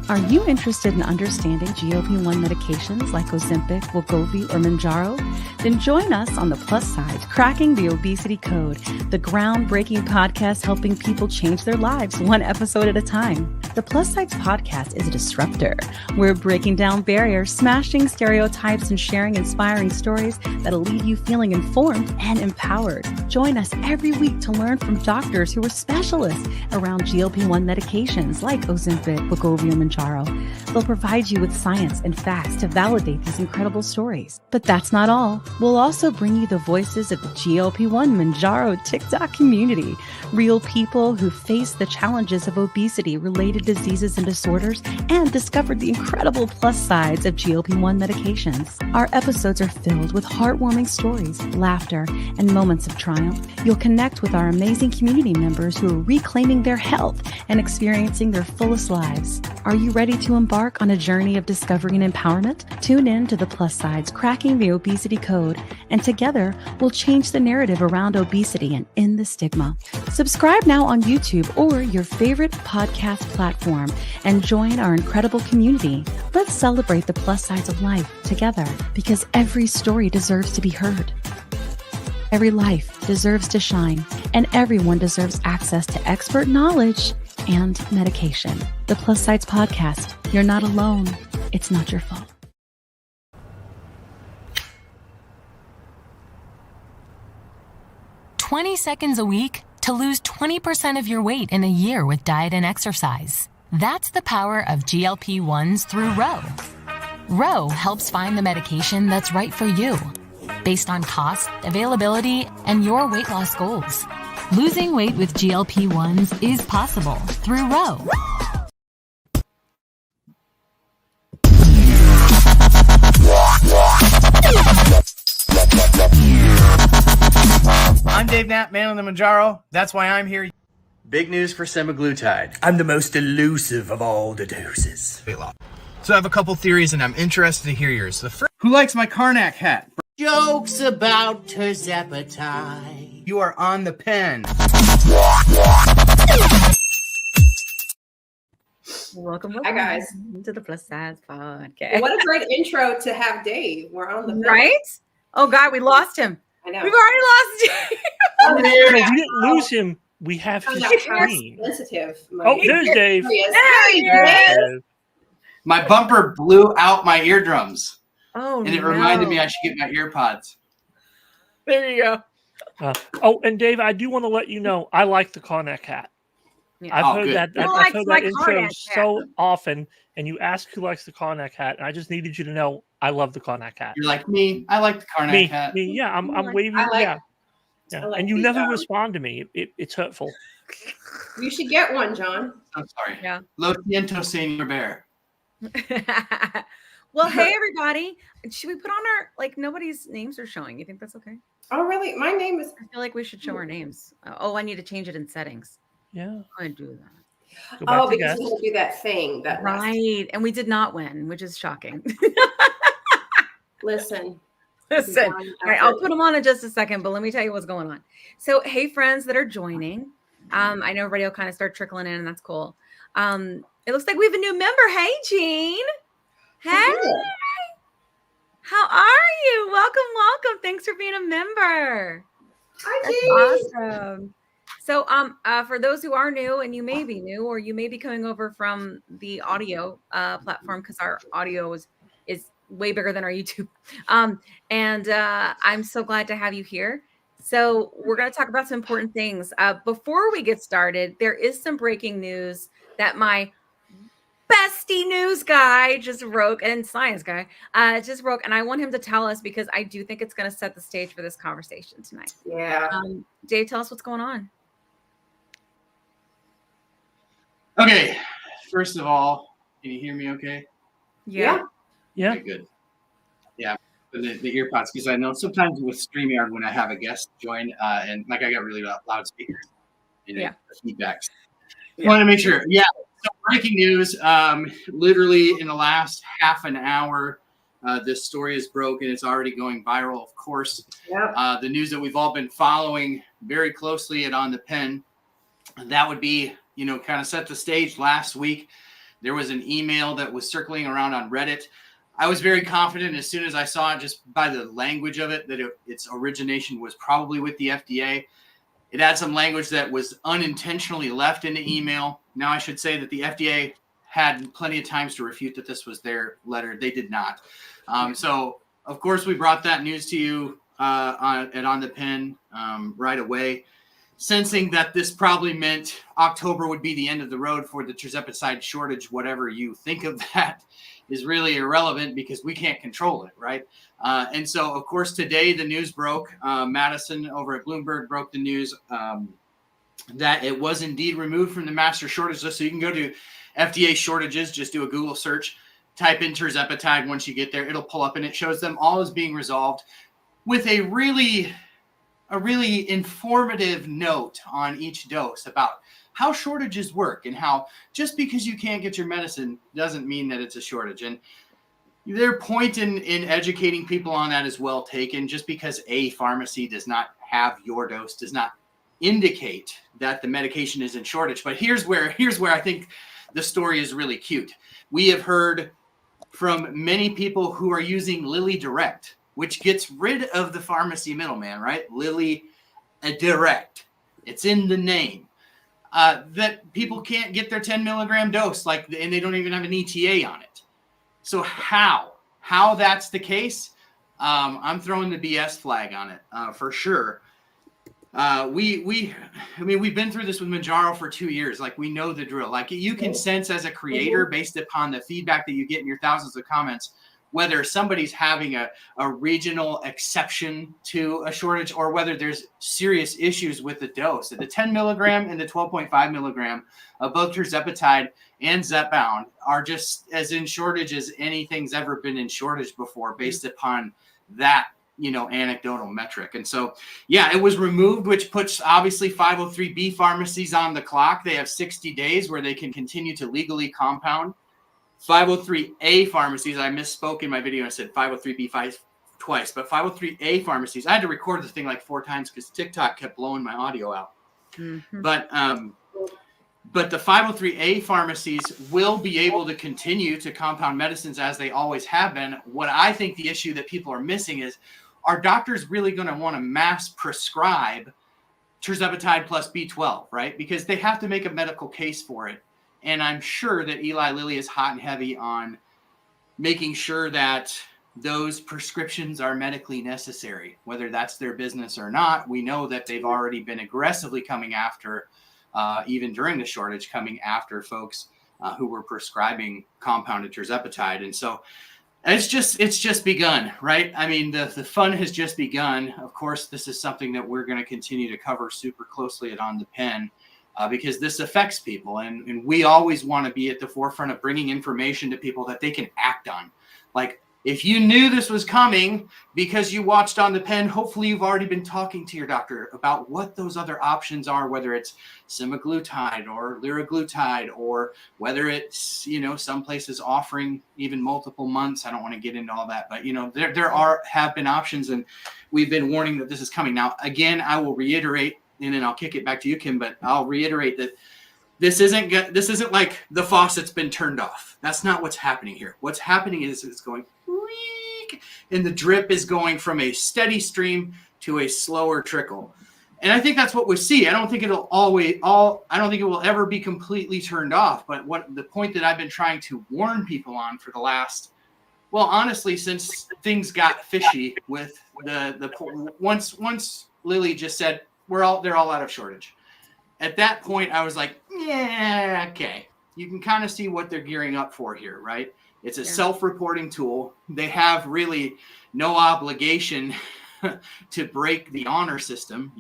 Are you interested in understanding GLP-1 medications like Ozempic, Wegovy, or Mounjaro? Then join us on the Plus Side, Cracking the Obesity Code, the groundbreaking podcast helping people change their lives one episode at a time. The Plus Sides podcast is a disruptor. We're breaking down barriers, smashing stereotypes, and sharing inspiring stories that'll leave you feeling informed and empowered. Join us every week to learn from doctors who are specialists around GLP-1 medications like Ozempic, Wegovy, and Mounjaro. They'll provide you with science and facts to validate these incredible stories. But that's not all. We'll also bring you the voices of the GLP-1 MUST TikTok community, real people who face the challenges of obesity-related diseases and disorders and discovered the incredible plus sides of GLP-1 medications. Our episodes are filled with heartwarming stories, laughter, and moments of triumph. You'll connect with our amazing community members who are reclaiming their health and experiencing their fullest lives. Are you ready to embark on a journey of discovery and empowerment? Tune in to the Plus Sides, Cracking the Obesity Code, and together we'll change the narrative around obesity and end the stigma. Subscribe now on YouTube or your favorite podcast platform and join our incredible community. Let's celebrate the plus sides of life together, because every story deserves to be heard. Every life deserves to shine, and everyone deserves access to expert knowledge and medication. The Plus Sides podcast. You're not alone. It's not your fault. "20 seconds a week to lose 20% of your weight in a year with diet and exercise." That's the power of GLP-1s through Ro. Ro helps find the medication that's right for you, based on cost, availability, and your weight loss goals. Losing weight with GLP-1s is possible through Ro. I'm Dave Knapp, ManOnMounjaro. That's why I'm here. Big news for semaglutide. I'm the most elusive of all the doses. So I have a couple theories, and I'm interested to hear yours. The first, who likes my Karnak hat? Jokes about terzepatide. You are on the pen. Welcome Hi, guys. to the Plus Sides podcast. What a great intro to have Dave. We're on the Right? Oh God, we lost him. I know. We've already lost him. We didn't lose him. We have his screen. Sensitive. Oh, there's Dave. There he is. My bumper blew out my eardrums, Oh, and it reminded me I should get my ear pods. There you go. And Dave, I do want to let you know I like the Karnak hat. Yeah. I've heard good. that. I've heard that intro so often, and you ask who likes the Karnak hat, and I just needed you to know I love the Karnak hat. You're like me. I like the Karnak hat. Me, yeah. I'm waving. I Yeah, like and you the, never respond to me. It's hurtful. You should get one, John. I'm sorry. Yeah. Lo siento, señor bear. Well, hey everybody. Should we put on our nobody's names are showing? You think that's okay? Oh, really? My name is. I feel like we should show our names. Oh, I need to change it in settings. Yeah. I'm gonna do that. Go back to Because guests. we'll do that thing. That Right. And we did not win, which is shocking. Listen. Listen. All right, I'll put them on in just a second, but let me tell you what's going on. So, hey, friends that are joining. I know everybody will kind of start trickling in, and that's cool. It looks like we have a new member. Hey, Jean. Hey. How are you? Welcome. Thanks for being a member. Hi, That's Jean. awesome. So, for those who are new, and you may be new, or you may be coming over from the audio platform, because our audio is way bigger than our YouTube. And I'm so glad to have you here. So we're going to talk about some important things. Before we get started, there is some breaking news that my bestie news guy just wrote, and science guy just wrote, and I want him to tell us, because I do think it's going to set the stage for this conversation tonight. Yeah. Dave, tell us what's going on. Okay. First of all, can you hear me okay? Yeah. Yeah. Okay, good. Yeah. The ear pods, because I know sometimes with StreamYard when I have a guest join, and I got really loud speakers, the feedbacks. Yeah. Want to make sure. Yeah. So breaking news. Literally in the last half an hour, this story is broken. It's already going viral, of course. Yeah. The news that we've all been following very closely at OnThePen. That would be kind of set the stage last week. There was an email that was circling around on Reddit. I was very confident as soon as I saw it, just by the language of it, that its origination was probably with the FDA. It had some language that was unintentionally left in the email. Now, I should say that the FDA had plenty of times to refute that this was their letter. They did not. So, of course, we brought that news to you on OnThePen right away, sensing that this probably meant October would be the end of the road for the tirzepatide shortage. Whatever you think of that is really irrelevant because we can't control it, right? And so, of course, today the news broke. Madison over at Bloomberg broke the news that it was indeed removed from the master shortage list. So you can go to FDA shortages, just do a Google search, type in tirzepatide. Once you get there, it'll pull up and it shows them all as being resolved with a really informative note on each dose about how shortages work and how just because you can't get your medicine doesn't mean that it's a shortage. And their point in educating people on that is well taken. Just because a pharmacy does not have your dose does not indicate that the medication is in shortage. But here's where I think the story is really cute. We have heard from many people who are using Lilly Direct, which gets rid of the pharmacy middleman, right? Lilly Direct. It's in the name. That people can't get their 10 milligram dose, and they don't even have an ETA on it. So how that's the case? I'm throwing the BS flag on it for sure. We've been through this with Mounjaro for 2 years. We know the drill. You can sense as a creator, based upon the feedback that you get in your thousands of comments, whether somebody's having a regional exception to a shortage or whether there's serious issues with the dose. The 10 milligram and the 12.5 milligram of both tirzepatide and Zepbound are just as in shortage as anything's ever been in shortage before, based upon that, anecdotal metric. And so, it was removed, which puts obviously 503B pharmacies on the clock. They have 60 days where they can continue to legally compound. 503A pharmacies, I misspoke in my video. I said 503B twice, but 503A pharmacies, I had to record the thing 4 times because TikTok kept blowing my audio out. Mm-hmm. But the 503A pharmacies will be able to continue to compound medicines as they always have been. What I think the issue that people are missing is, are doctors really going to want to mass prescribe tirzepatide plus B12, right? Because they have to make a medical case for it. And I'm sure that Eli Lilly is hot and heavy on making sure that those prescriptions are medically necessary, whether that's their business or not. We know that they've already been aggressively coming after, even during the shortage, coming after folks who were prescribing compounded tirzepatide. And so it's just begun, right? I mean, the fun has just begun. Of course, this is something that we're going to continue to cover super closely at OnThePen. Because this affects people, and we always want to be at the forefront of bringing information to people that they can act on. If you knew this was coming because you watched OnThePen, hopefully you've already been talking to your doctor about what those other options are, whether it's semaglutide or liraglutide, or whether it's, some places offering even multiple months. I don't want to get into all that, but there have been options, and we've been warning that this is coming. Now, again, I will reiterate, and then I'll kick it back to you, Kim, but I'll reiterate that this isn't like the faucet's been turned off. That's not what's happening here. What's happening is it's going weak, and the drip is going from a steady stream to a slower trickle. And I think that's what we see. I don't think it will ever be completely turned off. But what the point that I've been trying to warn people on for the last, honestly, since things got fishy with once Lilly just said, they're all out of shortage. At that point, I was like, yeah, okay. You can kind of see what they're gearing up for here, right? It's a self-reporting tool. They have really no obligation to break the honor system,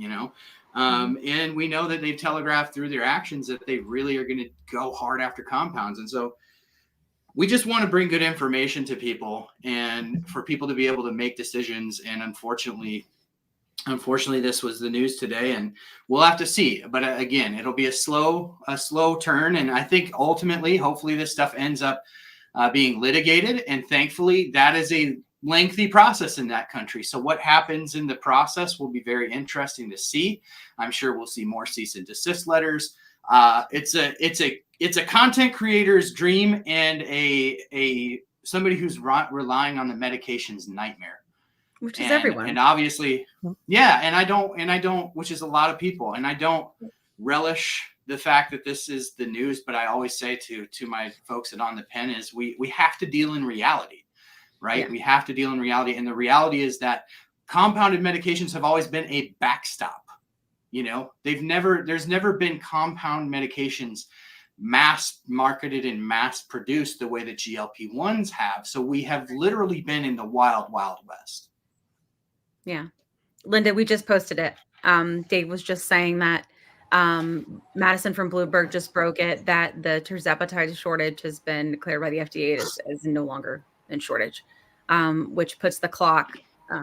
and we know that they've telegraphed through their actions that they really are going to go hard after compounds. And so we just want to bring good information to people and for people to be able to make decisions. And unfortunately, this was the news today, and we'll have to see. But again, it'll be a slow turn. And I think ultimately, hopefully this stuff ends up being litigated. And thankfully, that is a lengthy process in that country. So what happens in the process will be very interesting to see. I'm sure we'll see more cease and desist letters. It's a content creator's dream and a somebody who's relying on the medication's nightmare. Which is everyone. And obviously, yeah. And I don't, which is a lot of people. And I don't relish the fact that this is the news, but I always say to my folks at OnThePen is we have to deal in reality, right? Yeah. We have to deal in reality. And the reality is that compounded medications have always been a backstop. You know, there's never been compound medications mass marketed and mass produced the way that GLP-1s have. So we have literally been in the wild, wild west. Yeah. Linda, we just posted it. Dave was just saying that Madison from Bloomberg just broke it, that the tirzepatide shortage has been declared by the FDA as no longer in shortage, which puts the clock,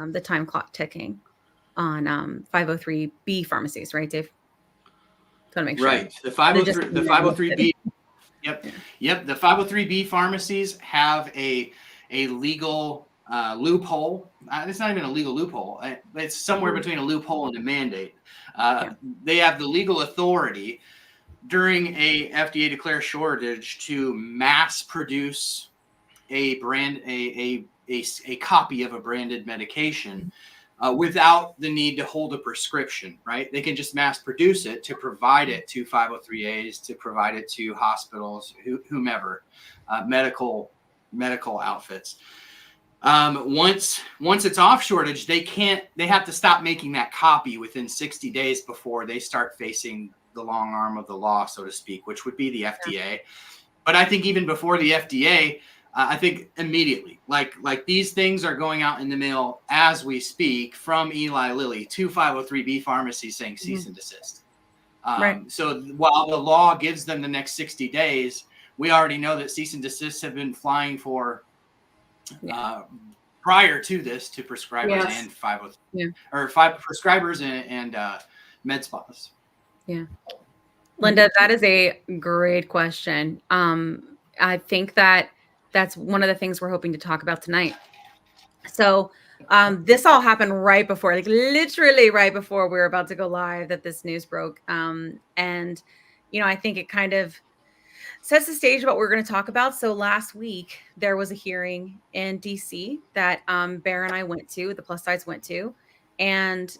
the time clock ticking on 503B pharmacies, right, Dave? So to make sure. Right. The 503B. Yep. Yeah. Yep. The 503B pharmacies have a legal loophole. It's not even a legal loophole. It's somewhere between a loophole and a mandate. They have the legal authority during a FDA declared shortage to mass produce a copy of a branded medication without the need to hold a prescription, right? They can just mass produce it to provide it to 503As, to provide it to hospitals, whomever, medical outfits. Once it's off shortage, they have to stop making that copy within 60 days before they start facing the long arm of the law, so to speak, which would be the FDA. Yeah. But I think even before the FDA, I think immediately, like these things are going out in the mail as we speak from Eli Lilly to 503B pharmacies saying cease and desist. Right. So while the law gives them the next 60 days, we already know that cease and desists have been flying for prior to this to prescribers and 503 or prescribers and med spas. Yeah. Linda, that is a great question. I think that's one of the things we're hoping to talk about tonight. So this all happened right before, like literally right before we were about to go live, that this news broke. And, you know, I think it kind of sets the stage about what we're going to talk about. So last week, there was a hearing in DC that Bear and I went to, the Plus SIdez went to. And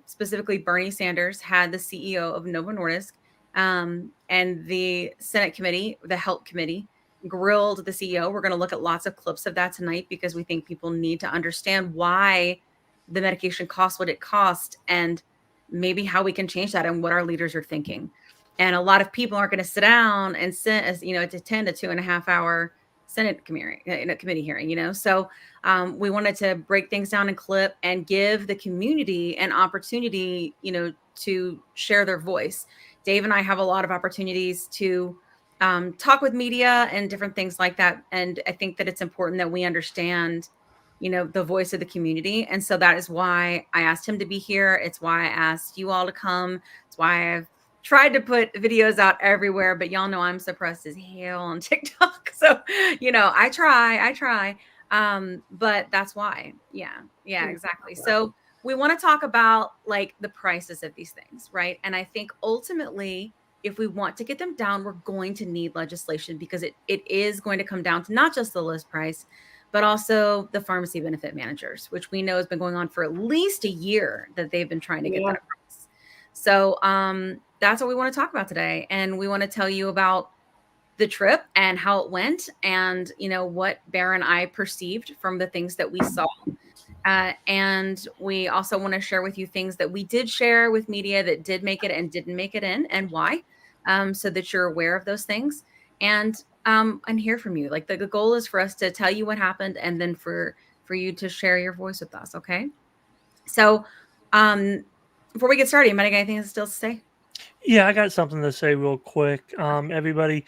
specifically, Bernie Sanders had the CEO of Novo Nordisk and the Senate committee, the HELP committee, grilled the CEO. We're going to look at lots of clips of that tonight because we think people need to understand why the medication costs what it costs and maybe how we can change that and what our leaders are thinking. And a lot of people aren't going to sit down and sit, as you know, to attend a 2.5 hour Senate committee hearing, you know. So we wanted to break things down in clip and give the community an opportunity, you know, to share their voice. Dave and I have a lot of opportunities to talk with media and different things like that. And I think that it's important that we understand, you know, the voice of the community. And so that is why I asked him to be here. It's why I asked you all to come. It's why I've tried to put videos out everywhere, but y'all know I'm suppressed as hell on TikTok. So, you know, I try. But that's why. Yeah, exactly. So we want to talk about like the prices of these things, right? And I think ultimately, if we want to get them down, we're going to need legislation because it is going to come down to not just the list price, but also the pharmacy benefit managers, which we know has been going on for at least a year that they've been trying to get that price. So that's what we want to talk about today. And we want to tell you about the trip and how it went and, you know, what Bear and I perceived from the things that we saw. And we also want to share with you things that we did share with media that did make it and didn't make it in and why, so that you're aware of those things and hear from you. Like the goal is for us to tell you what happened and then for you to share your voice with us. Okay. So before we get started, you might have anything still to say? Yeah, I got something to say real quick. Everybody,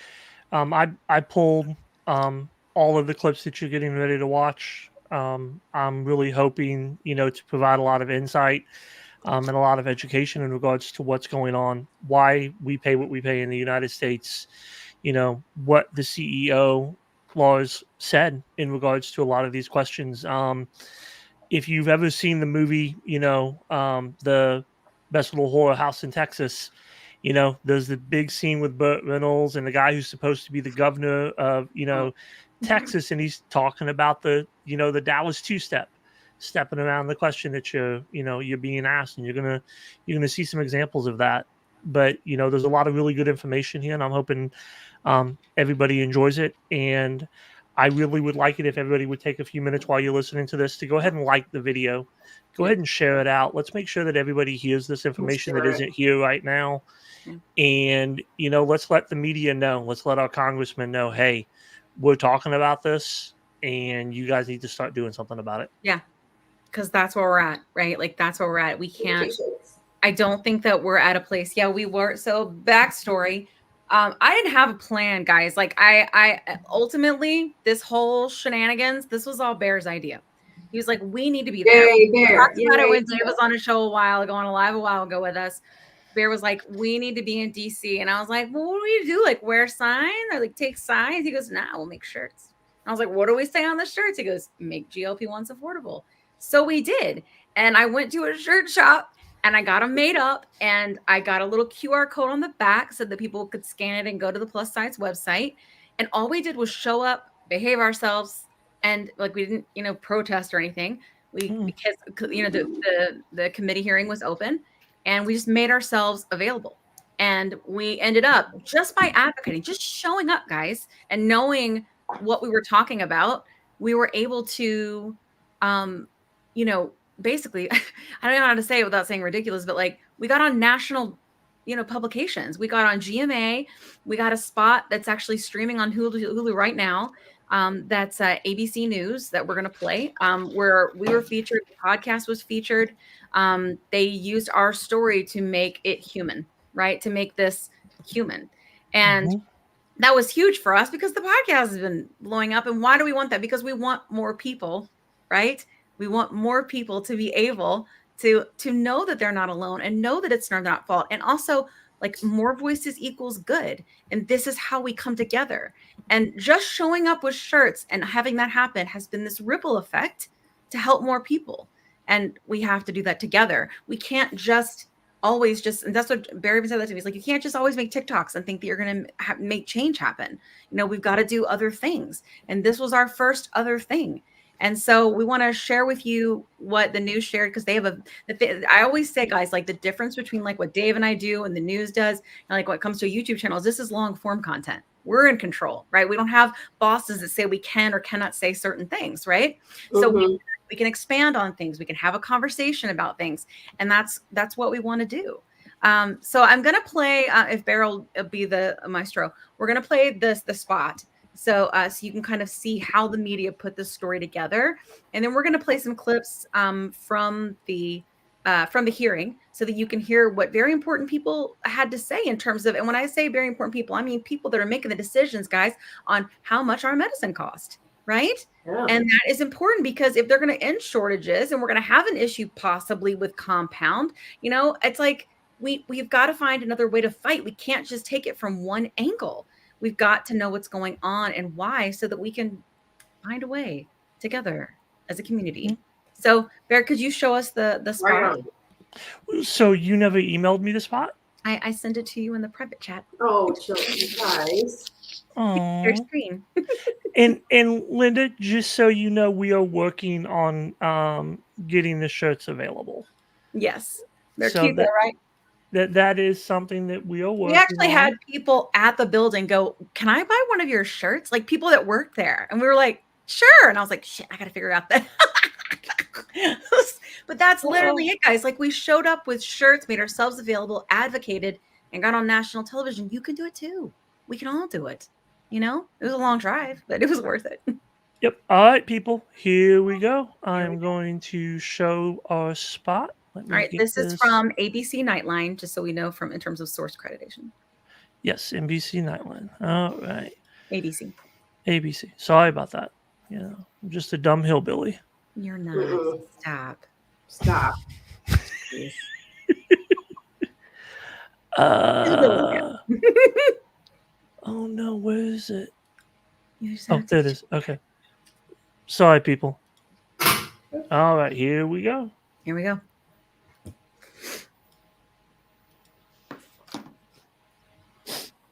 I pulled all of the clips that you're getting ready to watch. I'm really hoping, you know, to provide a lot of insight and a lot of education in regards to what's going on, why we pay what we pay in the United States, you know, what the CEO laws said in regards to a lot of these questions. If you've ever seen the movie, you know, the Best Little Horror House in Texas, there's the big scene with Burt Reynolds and the guy who's supposed to be the governor of, Texas, and he's talking about the Dallas two-step, stepping around the question that you're being asked, and you're gonna see some examples of that. But there's a lot of really good information here, and I'm hoping everybody enjoys it. And I really would like it if everybody would take a few minutes while you're listening to this to go ahead and like the video, go ahead and share it out. Let's make sure that everybody hears this information that isn't here right now. And let's let the media know, let's let our congressmen know, hey, we're talking about this and you guys need to start doing something about it. Yeah, because that's where we're at, right? Like, that's where we're at. We can't, I don't think that we're at a place. Yeah, we were. So backstory, I didn't have a plan, guys. Like, I ultimately, this whole shenanigans, this was all Bear's idea. He was like, we need to be there. We talked about it when Dave was on a show a while ago, on a live a while ago with us. Bear was like, we need to be in DC. And I was like, well, what do we do? Like, wear signs or like take signs? He goes, nah, we'll make shirts. I was like, what do we say on the shirts? He goes, make GLP-1s affordable. So we did. And I went to a shirt shop and I got them made up, and I got a little QR code on the back so that people could scan it and go to the Plus SIdez website. And all we did was show up, behave ourselves, and like, we didn't, protest or anything. Because the committee hearing was open, and we just made ourselves available. And we ended up, just by advocating, just showing up, guys, and knowing what we were talking about, we were able to, basically, I don't know how to say it without saying ridiculous, but like, we got on national, publications. We got on GMA. We got a spot that's actually streaming on Hulu right now. That's ABC News that we're going to play, where we were featured. The podcast was featured. They used our story to make it human, right? To make this human. And that was huge for us because the podcast has been blowing up. And why do we want that? Because we want more people, right? We want more people to be able to know that they're not alone and know that it's not fault. And also, like, more voices equals good. And this is how we come together. And just showing up with shirts and having that happen has been this ripple effect to help more people. And we have to do that together. We can't just always and that's what Barry even said that to me. He's like, you can't just always make TikToks and think that you're going to make change happen. We've got to do other things. And this was our first other thing. And so we want to share with you what the news shared, because they have I always say, guys, like, the difference between like what Dave and I do and the news does, and like when it comes to a YouTube channel, is this is long form content. We're in control, right? We don't have bosses that say we can or cannot say certain things, right? So we can expand on things. We can have a conversation about things. And that's what we want to do. So I'm going to play, if Bear will be the maestro, we're going to play the spot. So you can kind of see how the media put this story together. And then we're going to play some clips from the hearing so that you can hear what very important people had to say in terms of, and when I say very important people, I mean people that are making the decisions, guys, on how much our medicine cost, right? Yeah. And that is important because if they're going to end shortages and we're going to have an issue possibly with compound, it's like we've got to find another way to fight. We can't just take it from one angle. We've got to know what's going on and why so that we can find a way together as a community. So, Bear, could you show us the spot? So you never emailed me the spot? I sent it to you in the private chat. Oh, guys. Your screen. and Linda, just so you know, we are working on getting the shirts available. Yes. They're cute, right? That is something that we are working on. We actually had people at the building go, can I buy one of your shirts? Like, people that work there. And we were like, sure. And I was like, shit, I got to figure out that. But that's literally it, guys. Like, we showed up with shirts, made ourselves available, advocated, and got on national television. You can do it too. We can all do it. It was a long drive, but it was worth it. Yep. All right, people, here we go. I'm going to show our spot. All right, this is from ABC Nightline, just so we know in terms of source accreditation. Yes, NBC Nightline. All right. ABC. Sorry about that. I'm just a dumb hillbilly. You're not. Stop. Oh no, where is it? Oh, there it is. Okay. Sorry, people. All right, here we go.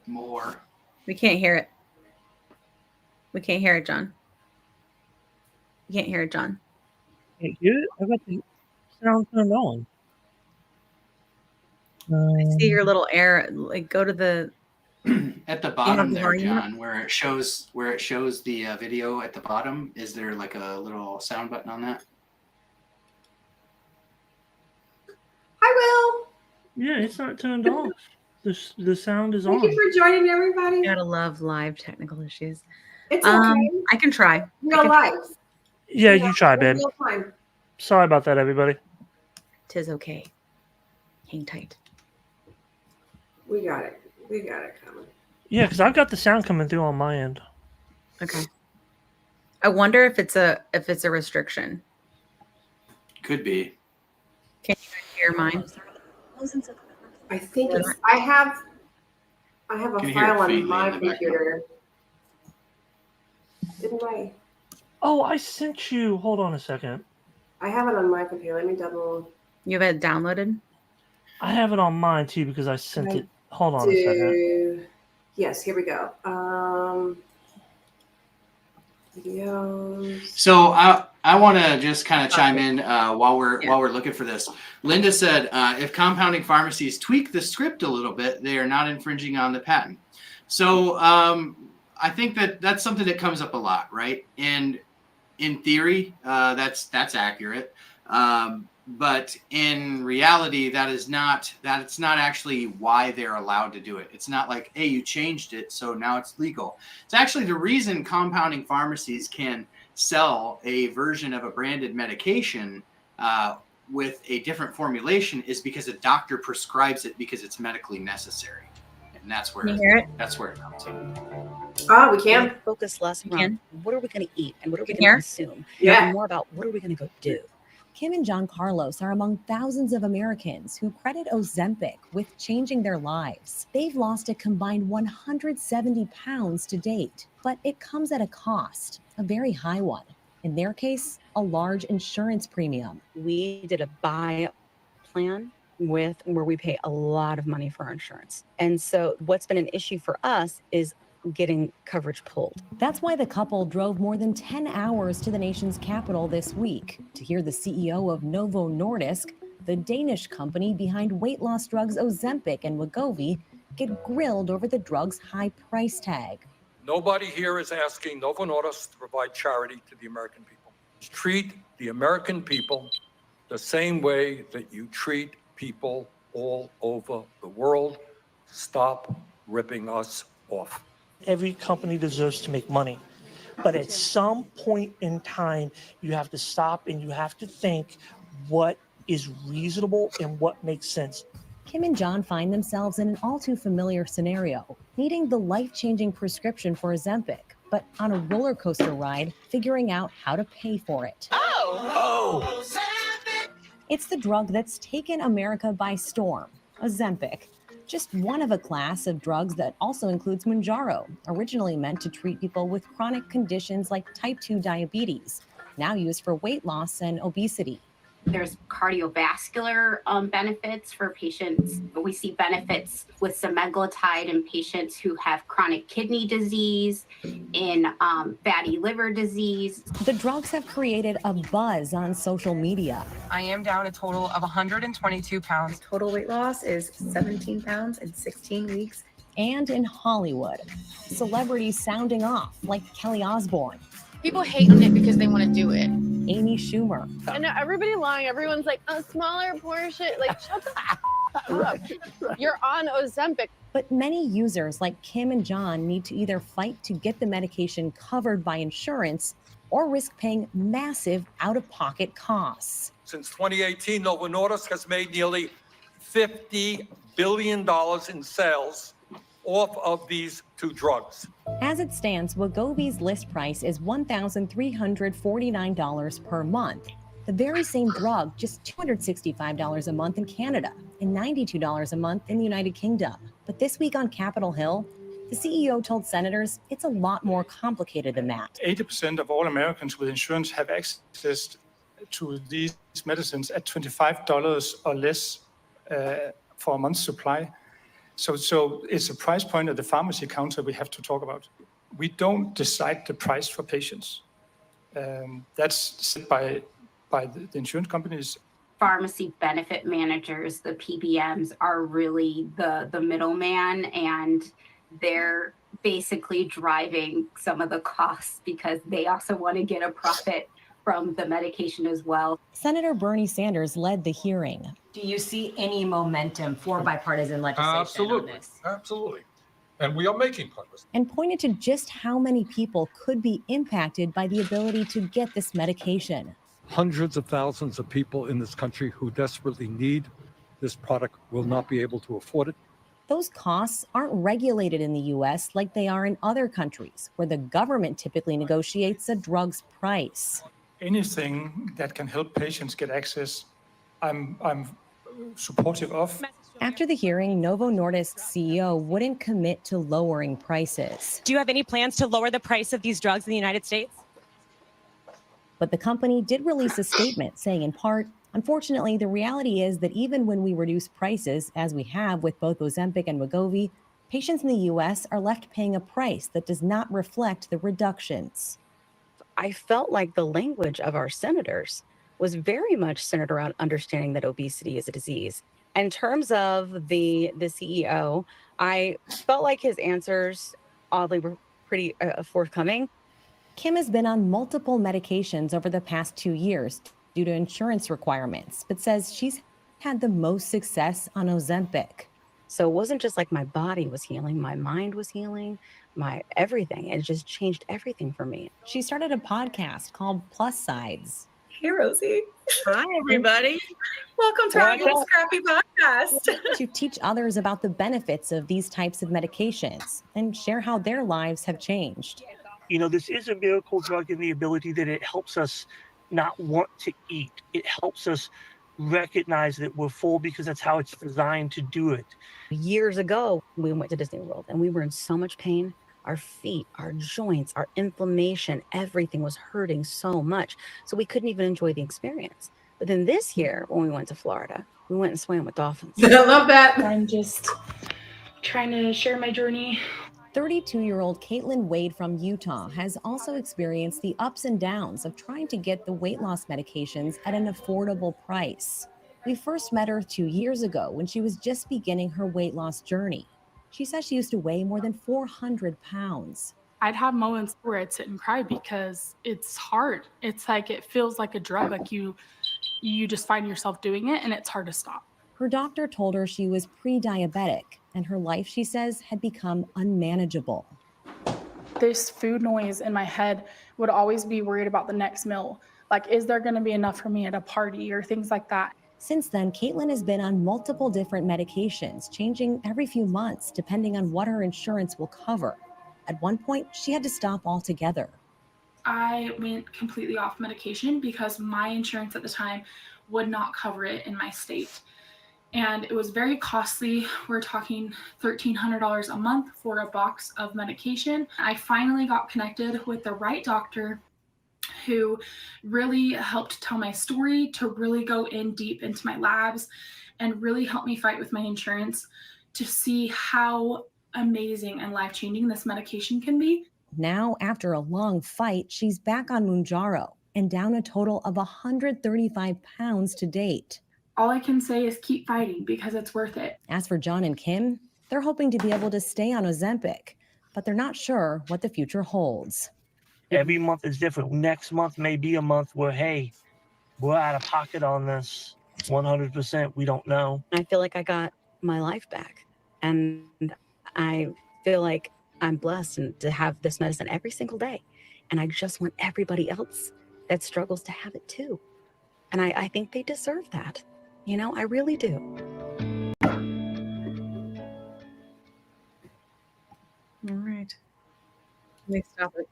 more. We can't hear it. We can't hear it, John. You can't hear it, John. Can't hear it? I got the sound turned on. I see your little air. Like, go to the At the bottom there, volume up? John, where it shows the video at the bottom, is there like a little sound button on that? Hi, Will. Yeah, it's not turned off. The sound is Thank on. you for joining, everybody. Gotta love live technical issues. It's okay. I can try. Real life. Yeah, you try, babe. Real time. Sorry about that, everybody. Tis okay. Hang tight. We got it. We got it coming. Yeah, because I've got the sound coming through on my end. Okay. I wonder if it's a restriction. Could be. Can you guys hear mine? I think it's. I have a Can you hear it file on faintly my in the background? computer. Didn't I? Oh, I sent you. Hold on a second. I have it on my computer. Let me double. You have it downloaded? I have it on mine too because I sent it. Hold on a second. Yes, here we go. Videos. So I want to just kind of chime in while we're looking for this. Linda said, if compounding pharmacies tweak the script a little bit, they are not infringing on the patent. So I think that's something that comes up a lot, right? And in theory, that's accurate. But in reality, that's not actually why they're allowed to do it. It's not like, hey, you changed it, so now it's legal. It's actually the reason compounding pharmacies can sell a version of a branded medication with a different formulation is because a doctor prescribes it because it's medically necessary. And that's where, Can you hear it? that's where it comes in. Oh, we can. Focus less You on can? what are we going to eat and what are we Can going you to hear? consume. Yeah. And more about what are we going to go do. Kim and John Carlos are among thousands of Americans who credit Ozempic with changing their lives. They've lost a combined 170 pounds to date, but it comes at a cost, a very high one. In their case, a large insurance premium. We did a buy plan where we pay a lot of money for our insurance. And so what's been an issue for us is getting coverage pulled. That's why the couple drove more than 10 hours to the nation's capital this week to hear the CEO of Novo Nordisk, the Danish company behind weight loss drugs Ozempic and Wegovy, get grilled over the drug's high price tag. Nobody here is asking Novo Nordisk to provide charity to the American people. Treat the American people the same way that you treat people all over the world. Stop ripping us off. Every company deserves to make money. But at some point in time, you have to stop and you have to think what is reasonable and what makes sense. Kim and John find themselves in an all too familiar scenario, needing the life-changing prescription for Ozempic, but on a roller coaster ride, figuring out how to pay for it. Oh! It's the drug that's taken America by storm, Ozempic. Just one of a class of drugs that also includes Mounjaro, originally meant to treat people with chronic conditions like type 2 diabetes, now used for weight loss and obesity. There's cardiovascular benefits for patients. We see benefits with semaglutide in patients who have chronic kidney disease, in fatty liver disease. The drugs have created a buzz on social media. I am down a total of 122 pounds. Total weight loss is 17 pounds in 16 weeks. And in Hollywood, celebrities sounding off like Kelly Osbourne, People hate on it because they want to do it. Amy Schumer. I know everybody lying. Everyone's like, a smaller portion. Like, shut the up. You're on Ozempic. But many users like Kim and John need to either fight to get the medication covered by insurance or risk paying massive out-of-pocket costs. Since 2018, Novo Nordisk has made nearly $50 billion in sales off of these two drugs. As it stands, Wegovy's list price is $1,349 per month. The very same drug, just $265 a month in Canada and $92 a month in the United Kingdom. But this week on Capitol Hill, the CEO told senators it's a lot more complicated than that. 80% of all Americans with insurance have access to these medicines at $25 or less for a month's supply. So it's a price point at the pharmacy counter we have to talk about. We don't decide the price for patients. That's set by the insurance companies. Pharmacy benefit managers, the PBMs, are really the middleman, and they're basically driving some of the costs because they also want to get a profit from the medication as well. Senator Bernie Sanders led the hearing. Do you see any momentum for bipartisan legislation on this? Absolutely. And we are making progress. And pointed to just how many people could be impacted by the ability to get this medication. Hundreds of thousands of people in this country who desperately need this product will not be able to afford it. Those costs aren't regulated in the U.S. like they are in other countries, where the government typically negotiates a drug's price. Anything that can help patients get access, I'm supportive of. After the hearing, Novo Nordisk CEO wouldn't commit to lowering prices. Do you have any plans to lower the price of these drugs in the United States? But the company did release a statement saying, in part, unfortunately, the reality is that even when we reduce prices, as we have with both Ozempic and Wegovy, patients in the U.S. are left paying a price that does not reflect the reductions. I felt like the language of our senators was very much centered around understanding that obesity is a disease. In terms of the CEO, I felt like his answers oddly were pretty forthcoming. Kim has been on multiple medications over the past 2 years due to insurance requirements, but says she's had the most success on Ozempic. So it wasn't just like my body was healing, my mind was healing, my everything. It just changed everything for me. She started a podcast called Plus SIdez. Hey, Rosie. Hi, everybody. Welcome to our little scrappy podcast. To teach others about the benefits of these types of medications and share how their lives have changed. You know, this is a miracle drug in the ability that it helps us not want to eat. It helps us recognize that we're full because that's how it's designed to do it. Years ago, we went to Disney World and we were in so much pain. Our feet, our joints, our inflammation, everything was hurting so much. So we couldn't even enjoy the experience. But then this year, when we went to Florida, we went and swam with dolphins. I love that. I'm just trying to share my journey. 32-year-old Caitlin Wade from Utah has also experienced the ups and downs of trying to get the weight loss medications at an affordable price. We first met her 2 years ago when she was just beginning her weight loss journey. She says she used to weigh more than 400 pounds. I'd have moments where I'd sit and cry because it's hard. It's like it feels like a drug, like you just find yourself doing it and it's hard to stop. Her doctor told her she was pre-diabetic and her life, she says, had become unmanageable. This food noise in my head would always be worried about the next meal. Like, is there going to be enough for me at a party or things like that? Since then, Caitlin has been on multiple different medications, changing every few months depending on what her insurance will cover. At one point, she had to stop altogether. I went completely off medication because my insurance at the time would not cover it in my state. And it was very costly. We're talking $1,300 a month for a box of medication. I finally got connected with the right doctor who really helped tell my story, to really go in deep into my labs and really help me fight with my insurance to see how amazing and life-changing this medication can be. Now, after a long fight, she's back on Mounjaro and down a total of 135 pounds to date. All I can say is keep fighting because it's worth it. As for John and Kim, they're hoping to be able to stay on Ozempic, but they're not sure what the future holds. Every month is different. Next month may be a month where, hey, we're out of pocket on this 100%. We don't know. I feel like I got my life back. And I feel like I'm blessed to have this medicine every single day. And I just want everybody else that struggles to have it too. And I think they deserve that. You know, I really do. All right. Let me stop it.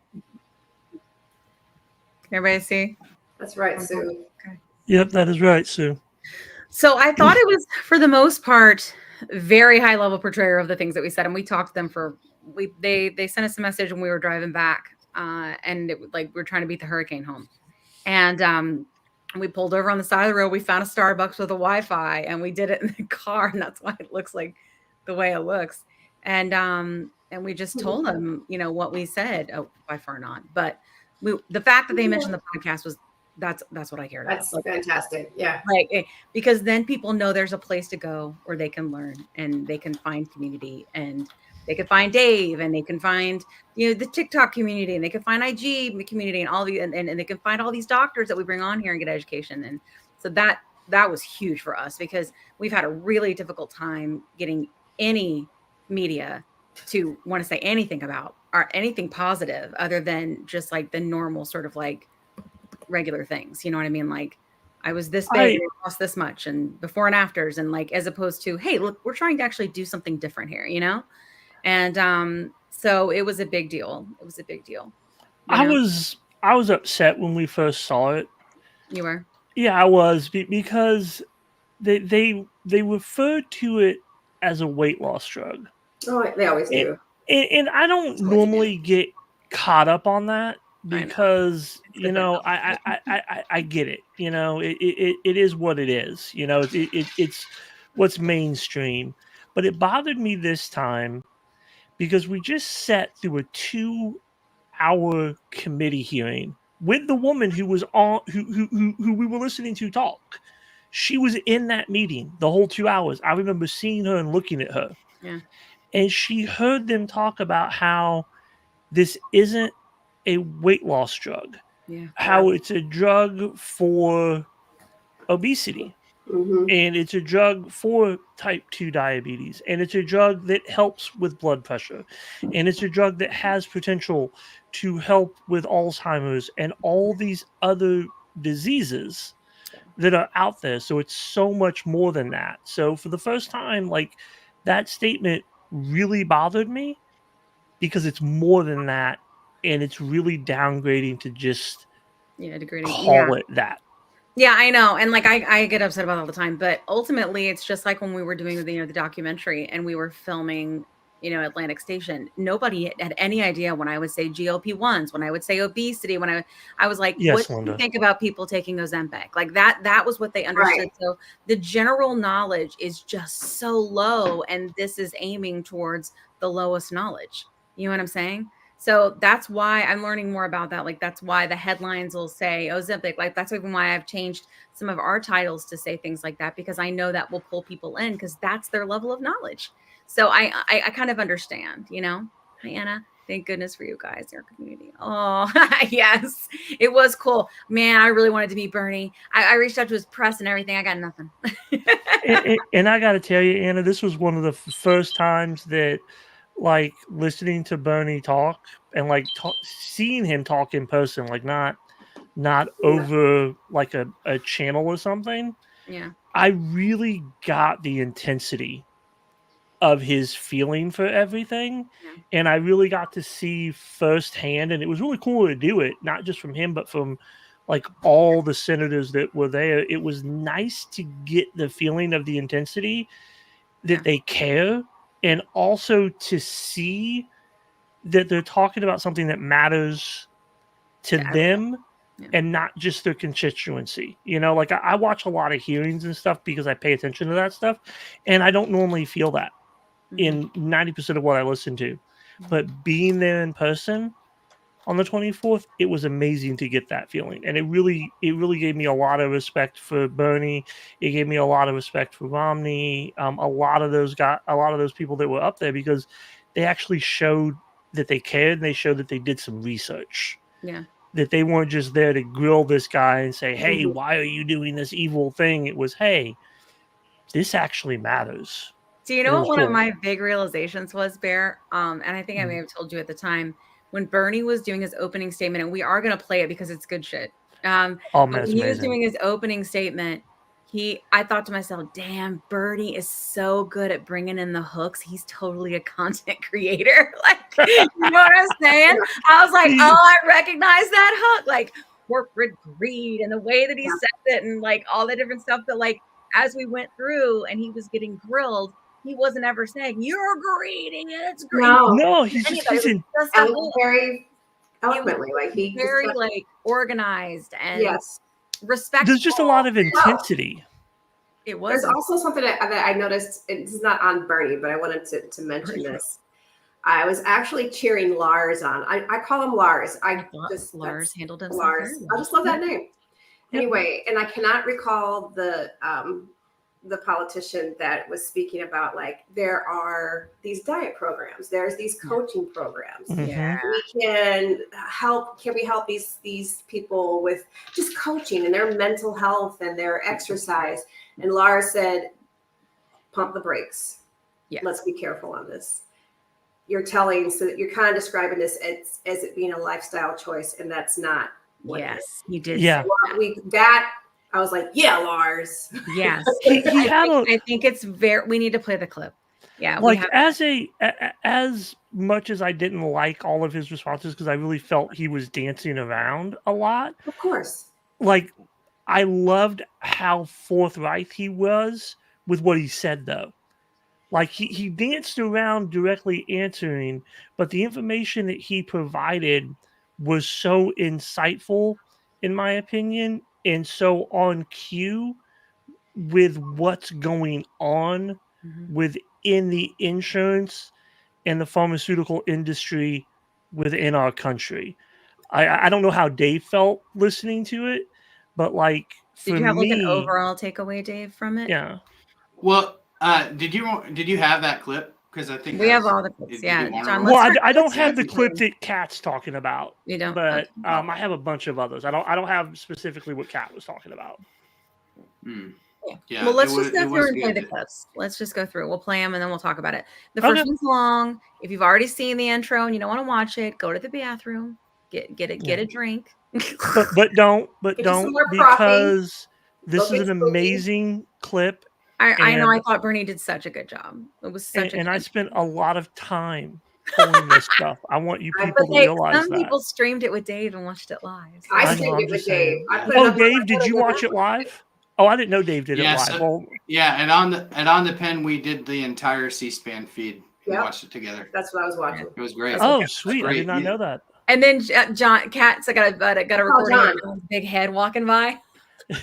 Can everybody see? That's right, Sue. Okay. Yep, that is right, Sue. So I thought it was, for the most part, very high level portrayal of the things that we said. And we talked to them they sent us a message when we were driving back. And it, like, we were trying to beat the hurricane home. And we pulled over on the side of the road. We found a Starbucks with a Wi-Fi and we did it in the car. And that's why it looks like the way it looks. And we just told them, you know, what we said. Oh, by far not. But the fact that they mentioned the podcast was that's what I cared about. That's fantastic. Yeah. Like, because then people know there's a place to go where they can learn and they can find community, and they can find Dave, and they can find, you know, the TikTok community, and they can find IG community, and all the and they can find all these doctors that we bring on here and get education. And so that was huge for us, because we've had a really difficult time getting any media to want to say anything about or anything positive other than just like the normal sort of like regular things. You know what I mean? Like, I was this big, and I lost this much, and before and afters, and like, as opposed to, hey, look, we're trying to actually do something different here, you know? And so it was a big deal. It was a big deal. I was upset when we first saw it. You were? Yeah, I was, because they referred to it as a weight loss drug. Oh, they always do. And I don't normally get caught up on that, because you know, I get it. You know, it is what it is. You know, it's what's mainstream. But it bothered me this time because we just sat through a 2-hour committee hearing with the woman who was on who we were listening to talk. She was in that meeting the whole 2 hours. I remember seeing her and looking at her. Yeah. And she heard them talk about how this isn't a weight loss drug. Yeah. How it's a drug for obesity. And it's a drug for type 2 diabetes. And it's a drug that helps with blood pressure. And it's a drug that has potential to help with Alzheimer's and all these other diseases that are out there. So it's so much more than that. So for the first time, like, that statement really bothered me, because it's more than that, and it's really downgrading to just degrading. call it that. Yeah, I know. And like, I get upset about it all the time, but ultimately it's just like when we were doing the documentary and we were filming, you know, Atlantic Station. Nobody had any idea when I would say GLP-1s, when I would say obesity, when I was like, Yes, what do Linda. you think about people taking Ozempic? Like that was what they understood. Right. So the general knowledge is just so low, and this is aiming towards the lowest knowledge. You know what I'm saying? So that's why I'm learning more about that. Like, that's why the headlines will say Ozempic. Like, that's even why I've changed some of our titles to say things like that, because I know that will pull people in, because that's their level of knowledge. So I kind of understand, you know. Hi, Anna. Thank goodness for you guys, your community. Oh, yes. It was cool. Man, I really wanted to meet Bernie. I reached out to his press and everything. I got nothing. and I got to tell you, Anna, this was one of the first times that, like, listening to Bernie talk and like seeing him talk in person, like not over like a channel or something. Yeah. I really got the intensity of his feeling for everything. Yeah. And I really got to see firsthand, and it was really cool to do it, not just from him, but from like all the senators that were there. It was nice to get the feeling of the intensity that they care, and also to see that they're talking about something that matters to them and not just their constituency. You know, like I watch a lot of hearings and stuff because I pay attention to that stuff, and I don't normally feel that in 90% of what I listen to. But being there in person on the 24th, it was amazing to get that feeling. And it really gave me a lot of respect for Bernie. It gave me a lot of respect for Romney. A lot of those people that were up there, because they actually showed that they cared, and they showed that they did some research. Yeah. That they weren't just there to grill this guy and say, hey, why are you doing this evil thing? It was, hey, this actually matters. Do you know what one of my big realizations was, Bear? And I think I may have told you at the time, when Bernie was doing his opening statement, and we are going to play it because it's good shit. Man, when he was doing his opening statement, I thought to myself, damn, Bernie is so good at bringing in the hooks. He's totally a content creator. Like, you know what I'm saying? I was like, oh, I recognize that hook. Like, corporate greed, and the way that he said it, and like all the different stuff that, like, as we went through and he was getting grilled, he wasn't ever saying, you're greedy, it's greedy. No, he's very eloquently, like he very like organized and respectful. There's just a lot of intensity. It was. There's also something that I noticed. This is not on Bernie, but I wanted to mention this. I was actually cheering Lars on. I call him Lars. Lars handled himself Lars. very well. I just love that name. Anyway, and I cannot recall the politician that was speaking about, like, there are these diet programs, there's these coaching programs. Yeah. Can we help these people with just coaching and their mental health and their exercise? And Lars said, pump the brakes. Yeah. Let's be careful on this. You're kind of describing this as it being a lifestyle choice, and that's not what it is. He did. Yeah. I was like, yeah, Lars. Yes. I think it's we need to play the clip. Yeah. Like, as much as I didn't like all of his responses, because I really felt he was dancing around a lot. Of course. Like, I loved how forthright he was with what he said, though. Like, he danced around directly answering, but the information that he provided was so insightful, in my opinion, and so on cue with what's going on within the insurance and the pharmaceutical industry within our country. I don't know how Dave felt listening to it, but like, for did you have me, like an overall takeaway, Dave, from it? Yeah. Well, did you have that clip? Because I think we have all the clips. Yeah. John, well, I don't have the clip that Kat's talking about. You don't, but I have a bunch of others. I don't have specifically what Kat was talking about. Yeah. Well, let's just go through and play the clips. Let's just go through. We'll play them and then we'll talk about it. The first one's long. If you've already seen the intro and you don't want to watch it, go to the bathroom, get a drink. but don't because this is an amazing clip. I know. I thought Bernie did such a good job. It was such and I spent a lot of time pulling this stuff. I want you people to realize some that. People streamed it with Dave and watched it live. I streamed it with Dave. Dave, did you watch it live? Oh, I didn't know Dave did it live. So, and on the pen, we did the entire C-SPAN feed. We watched it together. That's what I was watching. It was great. Oh, sweet! I did not know that. And then Kat's got a recording of John's big head walking by.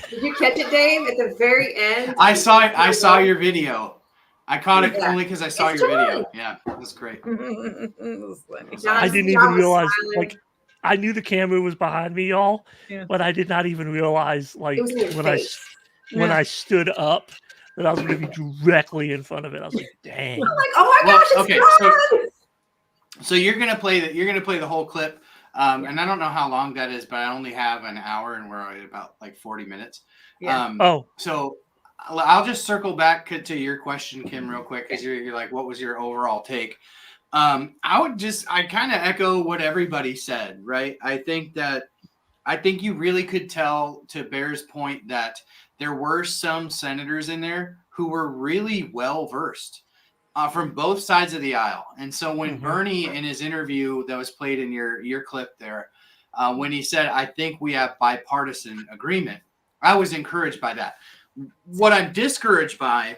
Did you catch it, Dave? At the very end, I saw your video. I caught it only because I saw your video. Yeah, it was great. I didn't even realize. Like, I knew the camera was behind me, y'all, but I did not even realize, like, when I stood up, that I was going to be directly in front of it. I was like, dang. I'm like, oh my gosh, it's so you're gonna play the whole clip. And I don't know how long that is, but I only have an hour and we're at about like 40 minutes. Yeah. So I'll just circle back to your question, Kim, real quick, because you're like, what was your overall take? I kind of echo what everybody said, right? I think you really could tell, to Bear's point, that there were some senators in there who were really well versed from both sides of the aisle. And so when Bernie, in his interview that was played in your clip there, when he said, I think we have bipartisan agreement, I was encouraged by that. What I'm discouraged by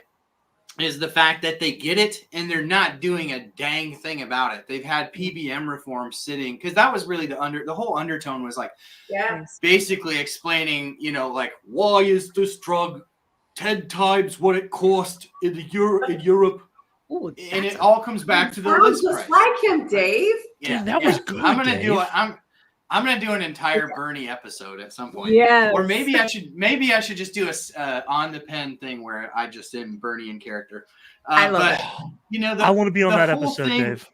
is the fact that they get it and they're not doing a dang thing about it. They've had PBM reform sitting, because that was really the whole undertone was like, basically explaining, like, why is this drug 10 times what it cost in Europe? Ooh, and it all comes back to the list price. Just like him, Dave. Yeah, that was good. I'm gonna do an entire Bernie episode at some point. Yeah. Or maybe I should just do a on the pen thing where I just am Bernie in character. I love it. I want to be on that episode, Dave.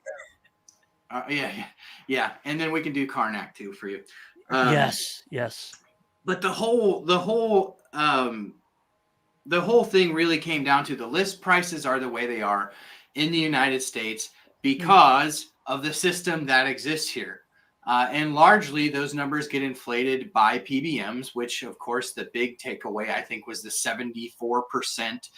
Yeah, and then we can do Karnak too for you. Yes. But the whole thing really came down to the list prices are the way they are in the United States because of the system that exists here. And largely those numbers get inflated by PBMs, which of course the big takeaway I think was the 74%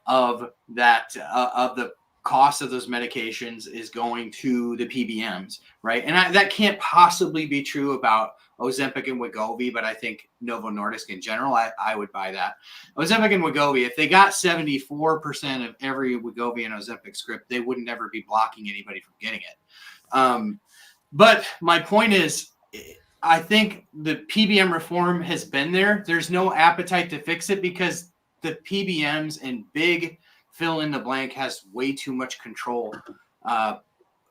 of that of the cost of those medications is going to the PBMs, right? And that can't possibly be true about Ozempic and Wegovy, but I think Novo Nordisk in general, I would buy that. Ozempic and Wegovy, if they got 74% of every Wegovy and Ozempic script, they would never be blocking anybody from getting it. But my point is, I think the PBM reform has been there. There's no appetite to fix it because the PBMs and big fill in the blank has way too much control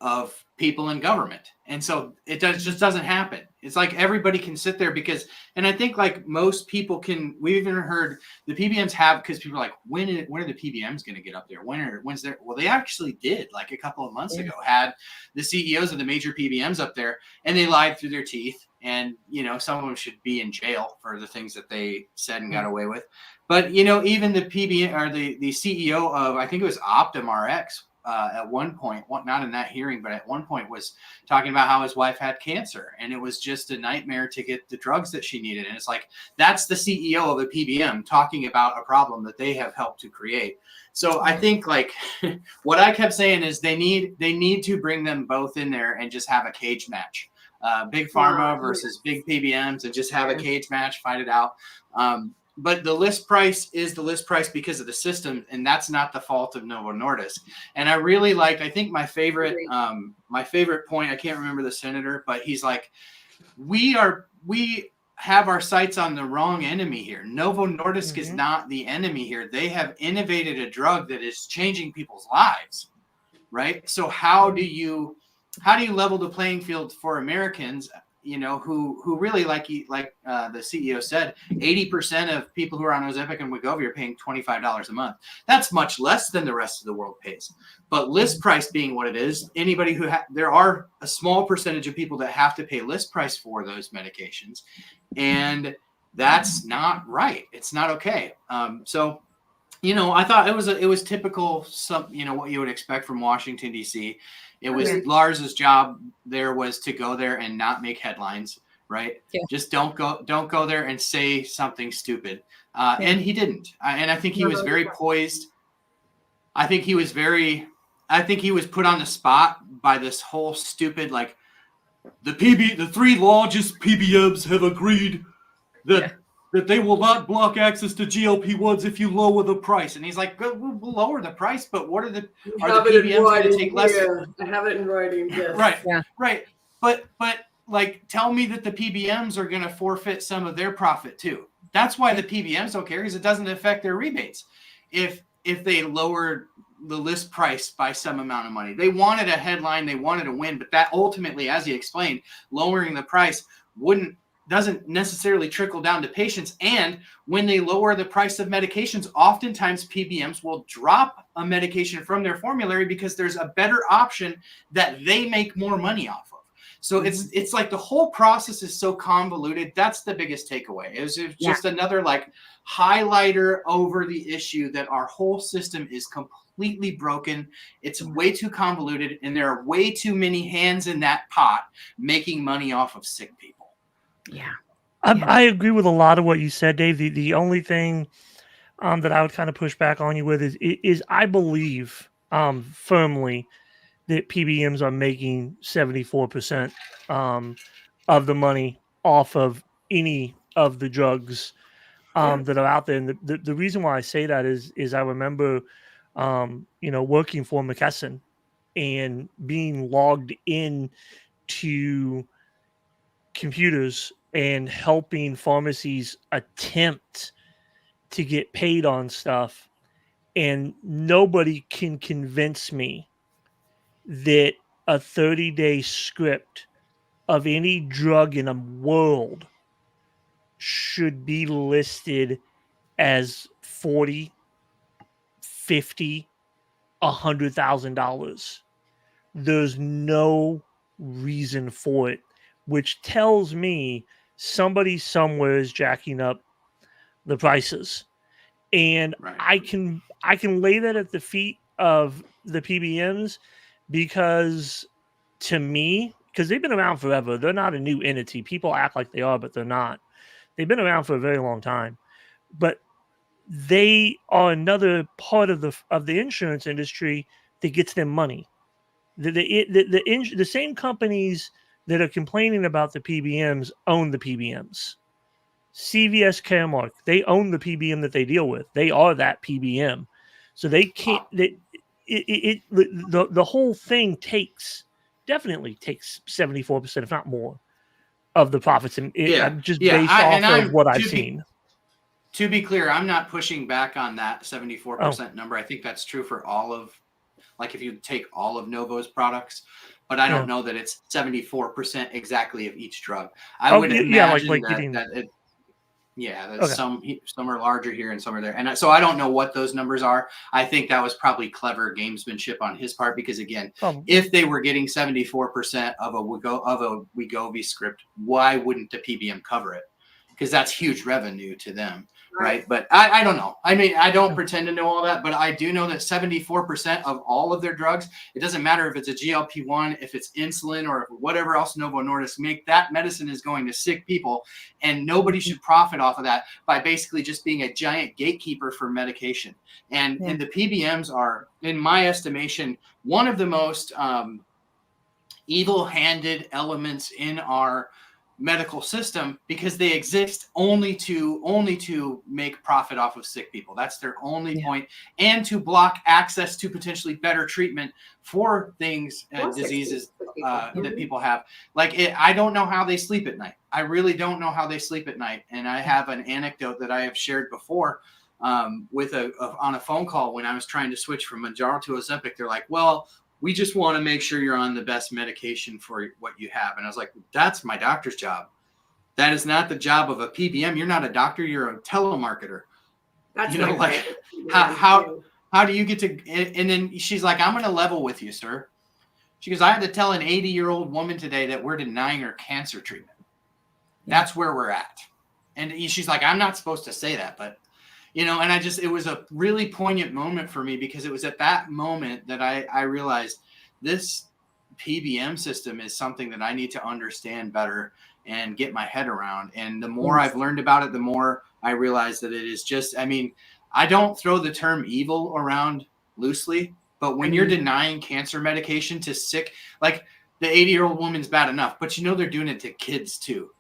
of people in government. And so it just doesn't happen. It's like everybody can sit there because, and I think like most people can, we've even heard the PBMs have, because people are like, when are the PBMs going to get up there? When's there? Well, they actually did like a couple of months ago, had the CEOs of the major PBMs up there, and they lied through their teeth. And, you know, some of them should be in jail for the things that they said and got away with. But, you know, even the PBM or the CEO of, I think it was Optum RX, at one point, not in that hearing, but at one point was talking about how his wife had cancer and it was just a nightmare to get the drugs that she needed. And it's like, that's the CEO of a PBM talking about a problem that they have helped to create. So I think like what I kept saying is they need to bring them both in there and just have a cage match. Big pharma versus big PBMs, and just have a cage match, fight it out. But the list price is the list price because of the system, and that's not the fault of Novo Nordisk. And I really liked, I think my favorite point, I can't remember the senator, but he's like, we have our sights on the wrong enemy here. Novo Nordisk is not the enemy here. They have innovated a drug that is changing people's lives, right? So how do you level the playing field for Americans, you know, who really, like the CEO said, 80% of people who are on Ozempic and Wegovy are paying $25 a month. That's much less than the rest of the world pays. But list price being what it is, anybody who there are a small percentage of people that have to pay list price for those medications, and that's not right. It's not okay. So, you know, I thought it was typical, what you would expect from Washington, D.C. It was Lars's job there was to go there and not make headlines, right? Yeah. Just don't go there and say something stupid. And he didn't. And I think he was very poised. I think he was put on the spot by this whole stupid, like the three largest PBMs have agreed that they will not block access to GLP-1s if you lower the price. And he's like, we'll lower the price, but are the PBMs going to take less? Yeah, I have it in writing. Yes. Right. Yeah. Right. But like, tell me that the PBMs are going to forfeit some of their profit too. That's why the PBMs don't care, because it doesn't affect their rebates. If they lowered the list price by some amount of money, they wanted a headline, they wanted a win, but that ultimately, as he explained, lowering the price doesn't necessarily trickle down to patients. And when they lower the price of medications, oftentimes PBMs will drop a medication from their formulary because there's a better option that they make more money off of. So it's like the whole process is so convoluted. That's the biggest takeaway. It was just another like highlighter over the issue that our whole system is completely broken. It's way too convoluted, and there are way too many hands in that pot making money off of sick people. Yeah. I agree with a lot of what you said, Dave. The only thing that I would kind of push back on you with is I believe firmly that PBMs are making 74% of the money off of any of the drugs that are out there. And the reason why I say that is I remember working for McKesson and being logged in to computers and helping pharmacies attempt to get paid on stuff, and nobody can convince me that a 30-day script of any drug in the world should be listed as $40, $50, $100,000. There's no reason for it, which tells me somebody somewhere is jacking up the prices. And I can lay that at the feet of the PBMs, because to me, because they've been around forever, they're not a new entity. People act like they are, but they're not. They've been around for a very long time, but they are another part of the insurance industry that gets them money. The same companies that are complaining about the PBMs own the PBMs. CVS Caremark, they own the PBM that they deal with. They are that PBM. So they can't, the whole thing definitely takes 74%, if not more, of the profits. And based off of what I've seen. To be clear, I'm not pushing back on that 74% number. I think that's true for all of, like if you take all of Novo's products, but I don't know that it's 74% exactly of each drug. I would imagine some are larger here and some are there. And so I don't know what those numbers are. I think that was probably clever gamesmanship on his part, because again, if they were getting 74% of a Wegovy script, why wouldn't the PBM cover it? Because that's huge revenue to them, right? But I don't know. I mean, I don't pretend to know all that, but I do know that 74% of all of their drugs, it doesn't matter if it's a GLP-1, if it's insulin, or whatever else Novo Nordisk make, that medicine is going to sick people, and nobody should profit off of that by basically just being a giant gatekeeper for medication. And the PBMs are, in my estimation, one of the most evil-handed elements in our medical system, because they exist only to make profit off of sick people. That's their only point, and to block access to potentially better treatment for things, diseases that people have. Like I don't know how they sleep at night. I really don't know how they sleep at night. And I have an anecdote that I have shared before with on a phone call when I was trying to switch from Mounjaro to Ozempic. They're like, well, we just want to make sure you're on the best medication for what you have. And I was like, that's my doctor's job. That is not the job of a PBM. You're not a doctor. You're a telemarketer. That's like how do you get to, and then she's like, I'm going to level with you, sir. She goes, I had to tell an 80-year-old woman today that we're denying her cancer treatment. That's where we're at. And she's like, I'm not supposed to say that, but and it was a really poignant moment for me, because it was at that moment that I realized this PBM system is something that I need to understand better and get my head around. And the more I've learned about it, the more I realize that it is just, I mean, I don't throw the term evil around loosely, but when you're denying cancer medication to sick, like the 80-year-old woman's bad enough, but they're doing it to kids too.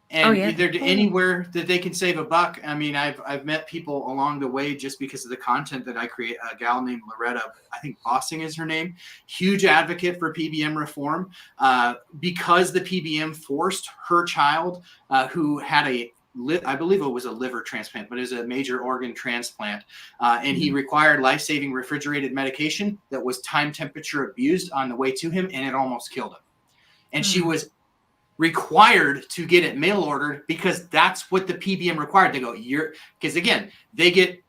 And they're anywhere that they can save a buck. I mean, I've met people along the way just because of the content that I create. A gal named Loretta, I think Bossing is her name, huge advocate for PBM reform, because the PBM forced her child, who had I believe it was a liver transplant, but it was a major organ transplant. And he required life-saving refrigerated medication that was time temperature abused on the way to him, and it almost killed him. And she was required to get it mail ordered, because that's what the PBM required. They go, because again, they get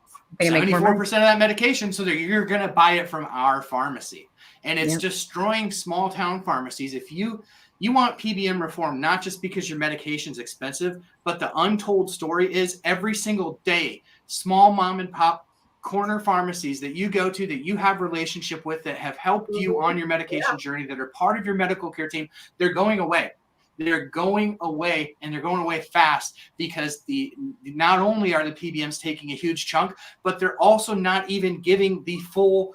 74% of that medication, so you're going to buy it from our pharmacy. And it's destroying small town pharmacies. If you want PBM reform, not just because your medication's expensive, but the untold story is every single day, small mom and pop corner pharmacies that you go to, that you have relationship with, that have helped you on your medication journey, that are part of your medical care team, they're going away. They're going away, and they're going away fast, because not only are the PBMs taking a huge chunk, but they're also not even giving the full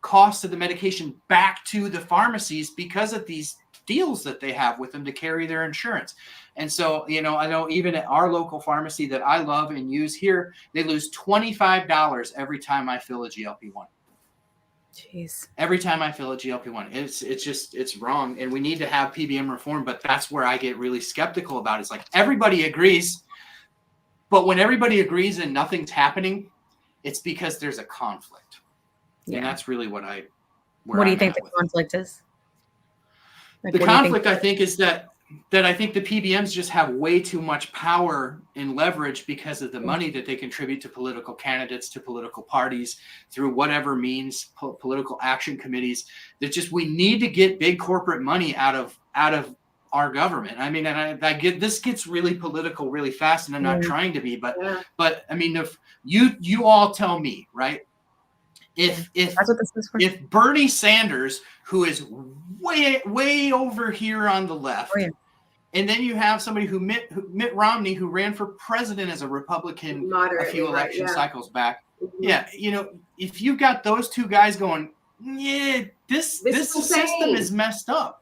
cost of the medication back to the pharmacies because of these deals that they have with them to carry their insurance. And so, I know even at our local pharmacy that I love and use here, they lose $25 every time I fill a GLP-1. Jeez. Every time I fill a GLP-1, it's wrong. And we need to have PBM reform, but that's where I get really skeptical about it. It's like everybody agrees, but when everybody agrees and nothing's happening, it's because there's a conflict. Yeah. And that's really what do you think the conflict is? The conflict, I think, is that I think the PBMs just have way too much power and leverage because of the money that they contribute to political candidates, to political parties, through whatever means, political action committees. That we need to get big corporate money out of our government. I mean, and I get, this gets really political really fast, and I'm not trying to be, but I mean, if you all tell me, right? If Bernie Sanders, who is way over here on the left, and then you have somebody who Mitt Romney, who ran for president as a Republican a few election cycles back, if you've got those two guys going, this system is messed up.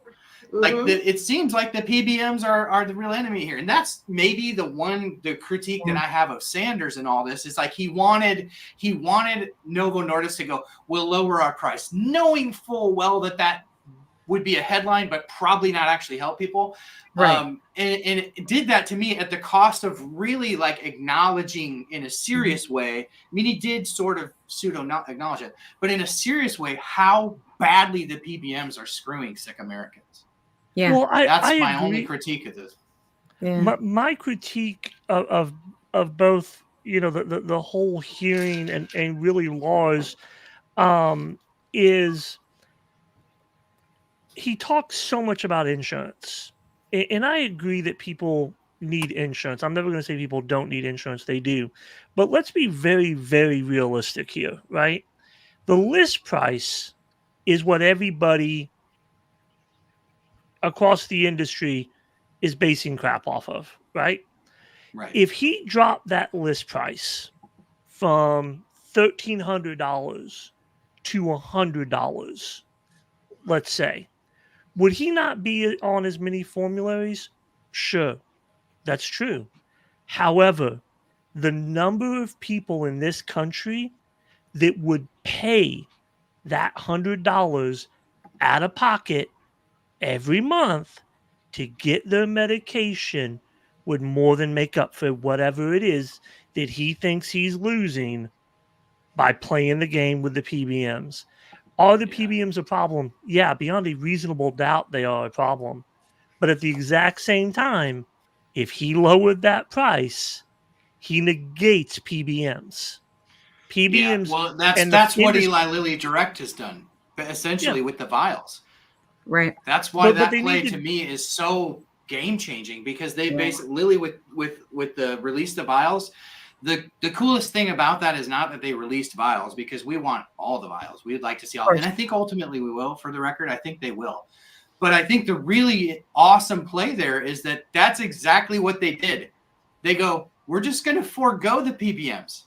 Like it seems like the PBMs are the real enemy here, and that's maybe the critique that I have of Sanders and all this is like he wanted Novo Nordisk to go, we'll lower our price, knowing full well that would be a headline, but probably not actually help people. Right. And it did that to me at the cost of really like acknowledging in a serious way. I mean, he did sort of pseudo not acknowledge it, but in a serious way, how badly the PBMs are screwing sick Americans. Yeah. Well, That's I my agree. only critique of this. Yeah. My critique of both, the whole hearing and really laws, is he talks so much about insurance, and I agree that people need insurance. I'm never going to say people don't need insurance; they do. But let's be very, very realistic here, right? The list price is what everybody across the industry is basing crap off of, right? Right. If he dropped that list price from $1,300 to $100, let's say, would he not be on as many formularies? Sure, that's true. However, the number of people in this country that would pay that $100 out of pocket every month to get their medication would more than make up for whatever it is that he thinks he's losing by playing the game with the PBMs. Are the PBMs a problem? Yeah, beyond a reasonable doubt, they are a problem. But at the exact same time, if he lowered that price, he negates PBMs. PBMs. Yeah, well, and that's the what industry- Eli Lilly Direct has done, but essentially Yeah. with the vials. Right. That's why But that they play need to me is so game changing, because they Yeah. basically Lilly with the release of vials. The coolest thing about that is not that they released vials, because we want all the vials. We'd like to see all, and I think ultimately we will. For the record, I think they will. But I think the really awesome play there is that that's exactly what they did. They go, we're just going to forego the PBMs.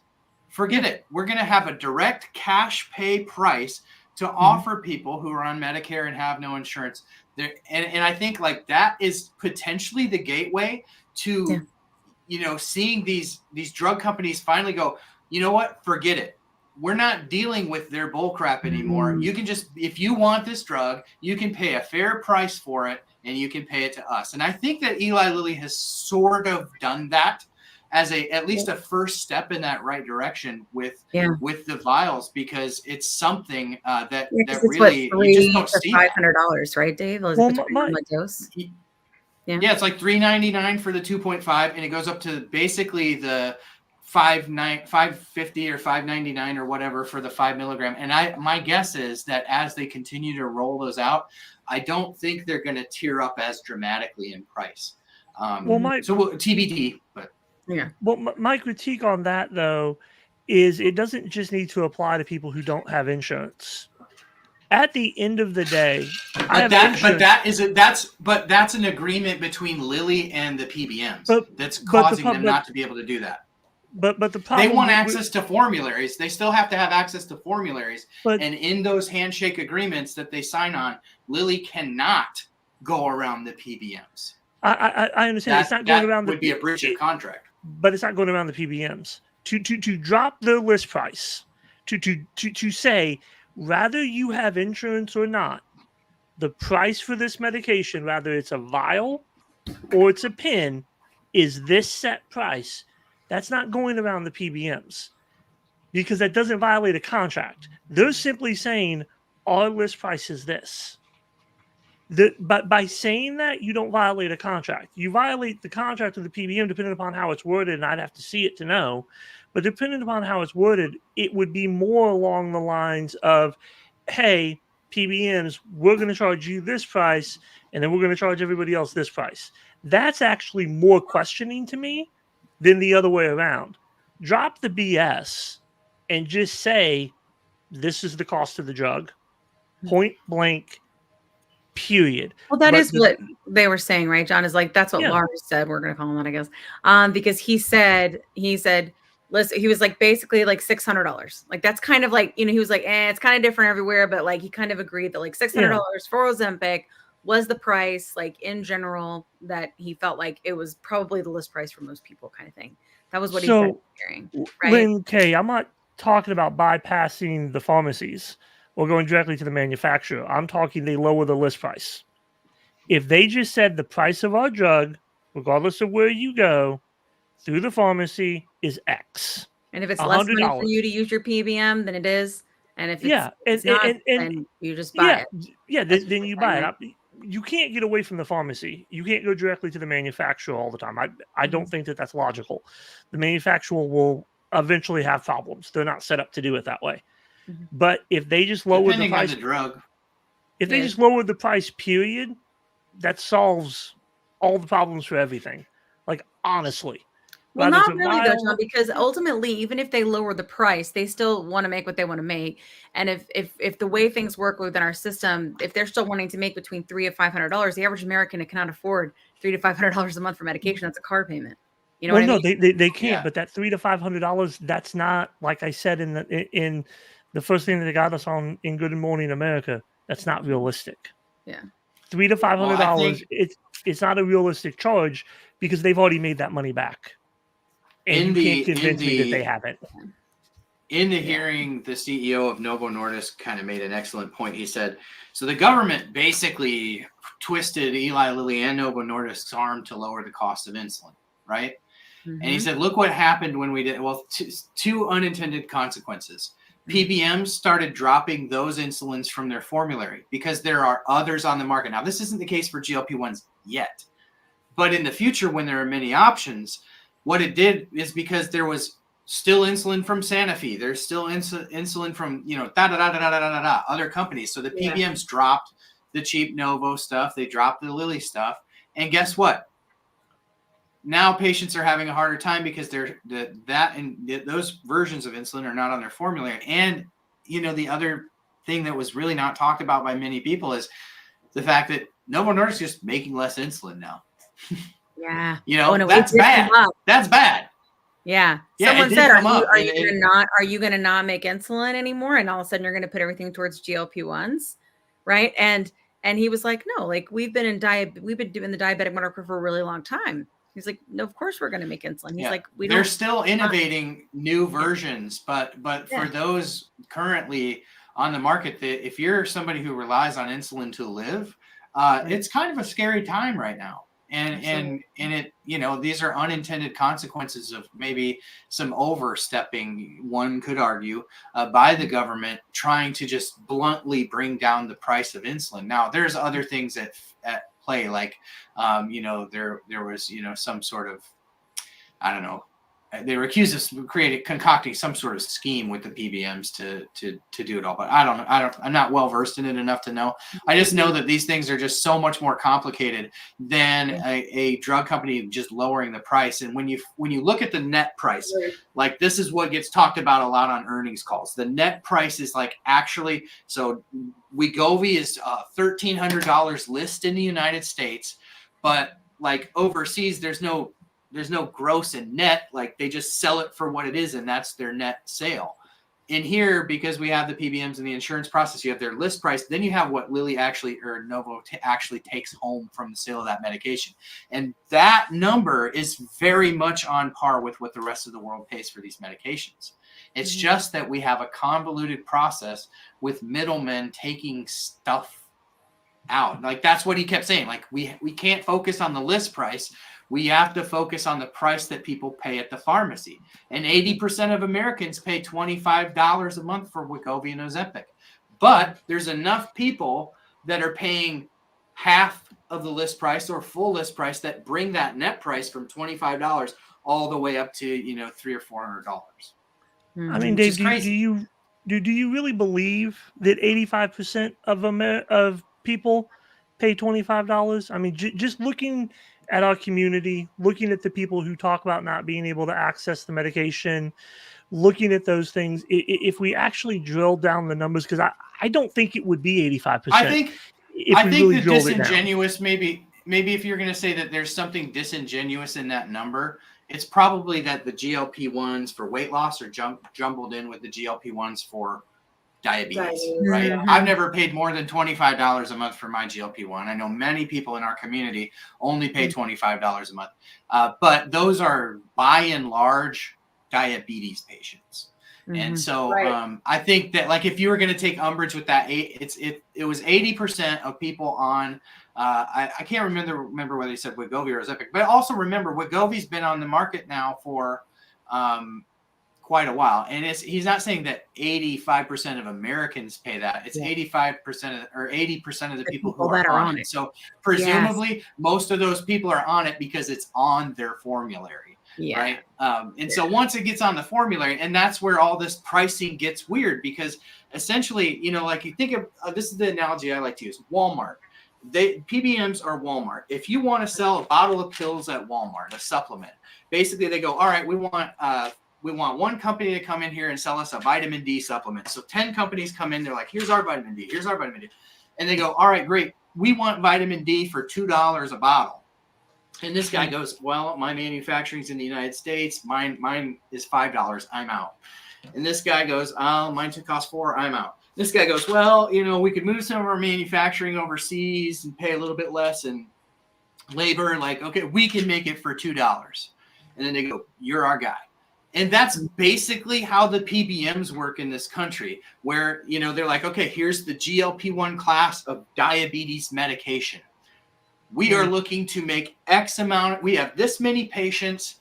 Forget it. We're going to have a direct cash pay price to offer people who are on Medicare and have no insurance there. And I think like that is potentially the gateway to, seeing these drug companies finally go, you know what, forget it. We're not dealing with their bullcrap anymore. You can just, if you want this drug, you can pay a fair price for it and you can pay it to us. And I think that Eli Lilly has sort of done that as at least a first step in that right direction with the vials, because it's something that really you just don't see that. $500, right, Dave? Well, dose? Yeah, it's like $399 for the 2.5, and it goes up to basically the $550 or $599 or whatever for the 5 milligram. And my guess is that as they continue to roll those out, I don't think they're going to tier up as dramatically in price. TBD, but. Yeah. Well, my critique on that though is it doesn't just need to apply to people who don't have insurance. At the end of the day, that's an agreement between Lilly and the PBMs that's causing them not to be able to do that. But the problem, they want access to formularies. They still have to have access to formularies. And in those handshake agreements that they sign on, Lilly cannot go around the PBMs. I understand. It's not going around. Would be a breach of contract. But it's not going around the PBMs. To drop their list price, to say, rather you have insurance or not, the price for this medication, whether it's a vial or it's a pen, is this set price. That's not going around the PBMs, because that doesn't violate a contract. They're simply saying our list price is this. But by saying that, you don't violate a contract. You violate the contract of the PBM depending upon how it's worded, and I'd have to see it to know. But depending upon how it's worded, it would be more along the lines of, hey, PBMs, we're going to charge you this price, and then we're going to charge everybody else this price. That's actually more questioning to me than the other way around. Drop the BS and just say, this is the cost of the drug, point blank, period. Well, that is what they were saying, right, John? Is like, that's what Lars said. We're going to call him that, I guess. Because he said, listen, he was like, basically like $600. Like, that's kind of like, he was like, it's kind of different everywhere. But like, he kind of agreed that like $600 for Ozempic was the price, like in general, that he felt like it was probably the list price for most people, kind of thing. That was what he said hearing, right? Lynn K., I'm not talking about bypassing the pharmacies. or going directly to the manufacturer. I'm talking they lower the list price. If they just said the price of our drug, regardless of where you go, through the pharmacy is X. And if it's less money for $100. you to use your PBM, then it is. And if Yeah, it's not, then you just buy it. Yeah, That's then you what I buy meant. it. You can't get away from the pharmacy. You can't go directly to the manufacturer all the time. I don't think that that's logical. The manufacturer will eventually have problems. They're not set up to do it that way. But if they just lower the Depending price, on the drug. if they just lower the price, period, that solves all the problems for everything. Like, honestly. Well, Whether it's not a really though, vial- John, because ultimately, even if they lower the price, they still want to make what they want to make. And if the way things work within our system, if they're still wanting to make between $300 and $500, the average American cannot afford $300 to $500 a month for medication. That's a car payment. You know well, what I no, mean? they can't. But that $300 to $500, that's not, like I said in the first thing that they got us on in Good Morning America. That's not realistic. Yeah. $300 to $500. Well, I think- It's not a realistic charge because they've already made that money back, and you can't convince me that they haven't. In the hearing, the CEO of Novo Nordisk kind of made an excellent point. He said, so the government basically twisted Eli Lilly and Novo Nordisk's arm to lower the cost of insulin, right? And he said, look what happened when we did, well, two unintended consequences. PBMs started dropping those insulins from their formulary because there are others on the market. Now, this isn't the case for GLP-1s yet, but in the future, when there are many options, what it did is because there was still insulin from Sanofi, there's still insulin from, other companies. So the PBMs dropped the cheap Novo stuff, they dropped the Lilly stuff, and guess what? Now patients are having a harder time because those versions of insulin are not on their formulary. And the other thing that was really not talked about by many people is the fact that Novo Nordisk is just making less insulin now. Yeah. That's bad. That's bad. Yeah. Yeah, Someone it did said, come up, are you gonna not make insulin anymore? And all of a sudden you're gonna put everything towards GLP-1s, right? And he was like, no, like we've been doing the diabetic marker for a really long time. He's like, no, of course we're gonna make insulin. He's like, they're still innovating new versions, but for those currently on the market, if you're somebody who relies on insulin to live, it's kind of a scary time right now. And it, these are unintended consequences of maybe some overstepping, one could argue, by the government trying to just bluntly bring down the price of insulin. Now, there's other things at play, like, there was, some sort of, I don't know, they were accused of concocting some sort of scheme with the PBMs to do it all. But I'm not well versed in it enough to know. I just know that these things are just so much more complicated than a drug company just lowering the price. And when you look at the net price, like this is what gets talked about a lot on earnings calls. The net price is like actually, so Wegovy is $1,300 list in the United States, but like overseas, there's no gross and net, like they just sell it for what it is, and that's their net sale. In here, because we have the PBMs and the insurance process, you have their list price, then you have what Lilly Novo actually takes home from the sale of that medication. And that number is very much on par with what the rest of the world pays for these medications. It's just that we have a convoluted process with middlemen taking stuff out. Like that's what he kept saying. Like we can't focus on the list price. We have to focus on the price that people pay at the pharmacy. And 80% of Americans pay $25 a month for Wegovy and Ozempic. But there's enough people that are paying half of the list price or full list price that bring that net price from $25 all the way up to, $300 or $400. I mean, Dave, do you really believe that 85% of people pay $25? I mean, just looking at our community, looking at the people who talk about not being able to access the medication, looking at those things, if we actually drill down the numbers, because I don't think it would be 85%. I think the disingenuous, maybe if you're going to say that there's something disingenuous in that number, it's probably that the GLP-1s for weight loss are jumbled in with the GLP-1s for diabetes, right? I've never paid more than $25 a month for my GLP-1. I know many people in our community only pay $25 a month, but those are by and large diabetes patients. And so Right. I think that, like, if you were going to take umbrage with that, it was 80% of people on. I can't remember whether he said Wegovy or Ozempic, but also remember Wegovy's been on the market now for quite a while, and he's not saying that 85% of Americans pay that. It's 85% or 80% of the people who are that on it. So presumably most of those people are on it because it's on their formulary. Yeah. Right. And so once it gets on the formulary, and that's where all this pricing gets weird, because essentially, you know, like you think of, this is the analogy I like to use, Walmart. PBMs are Walmart. If you want to sell a bottle of pills at Walmart, a supplement, basically they go, all right, we want one company to come in here and sell us a vitamin D supplement. So 10 companies come in, they're like, here's our vitamin D, here's our vitamin D. And they go, all right, great. We want vitamin D for $2 a bottle. And this guy goes, well, my manufacturing's in the United States. Mine is $5. I'm out. And this guy goes, oh, mine cost $4. I'm out. This guy goes, well, you know, we could move some of our manufacturing overseas and pay a little bit less in labor. Like, okay, we can make it for $2. And then they go, you're our guy. And that's basically how the PBMs work in this country, where, you know, they're like, okay, here's the GLP-1 class of diabetes medication. We are looking to make X amount. We have this many patients,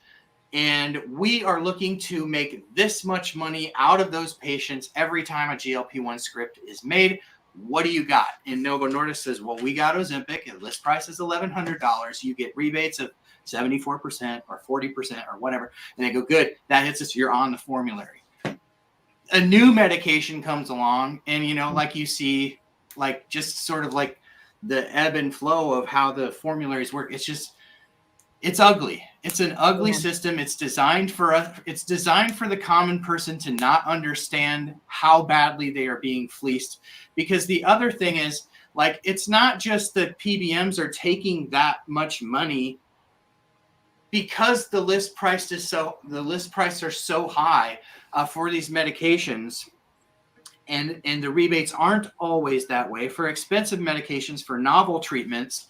and we are looking to make this much money out of those patients every time a GLP-1 script is made. What do you got? And Novo Nordisk says, well, we got Ozempic, and list price is $1,100. You get rebates of 74% or 40% or whatever. And they go, good, that hits us. You're on the formulary. A new medication comes along, and, you know, like you see, like, just sort of like the ebb and flow of how the formularies work. It's ugly. It's an ugly system. It's designed for us. It's designed for the common person to not understand how badly they are being fleeced. Because the other thing is, like, it's not just that PBMs are taking that much money because the list price are so high for these medications. And the rebates aren't always that way. For expensive medications, for novel treatments,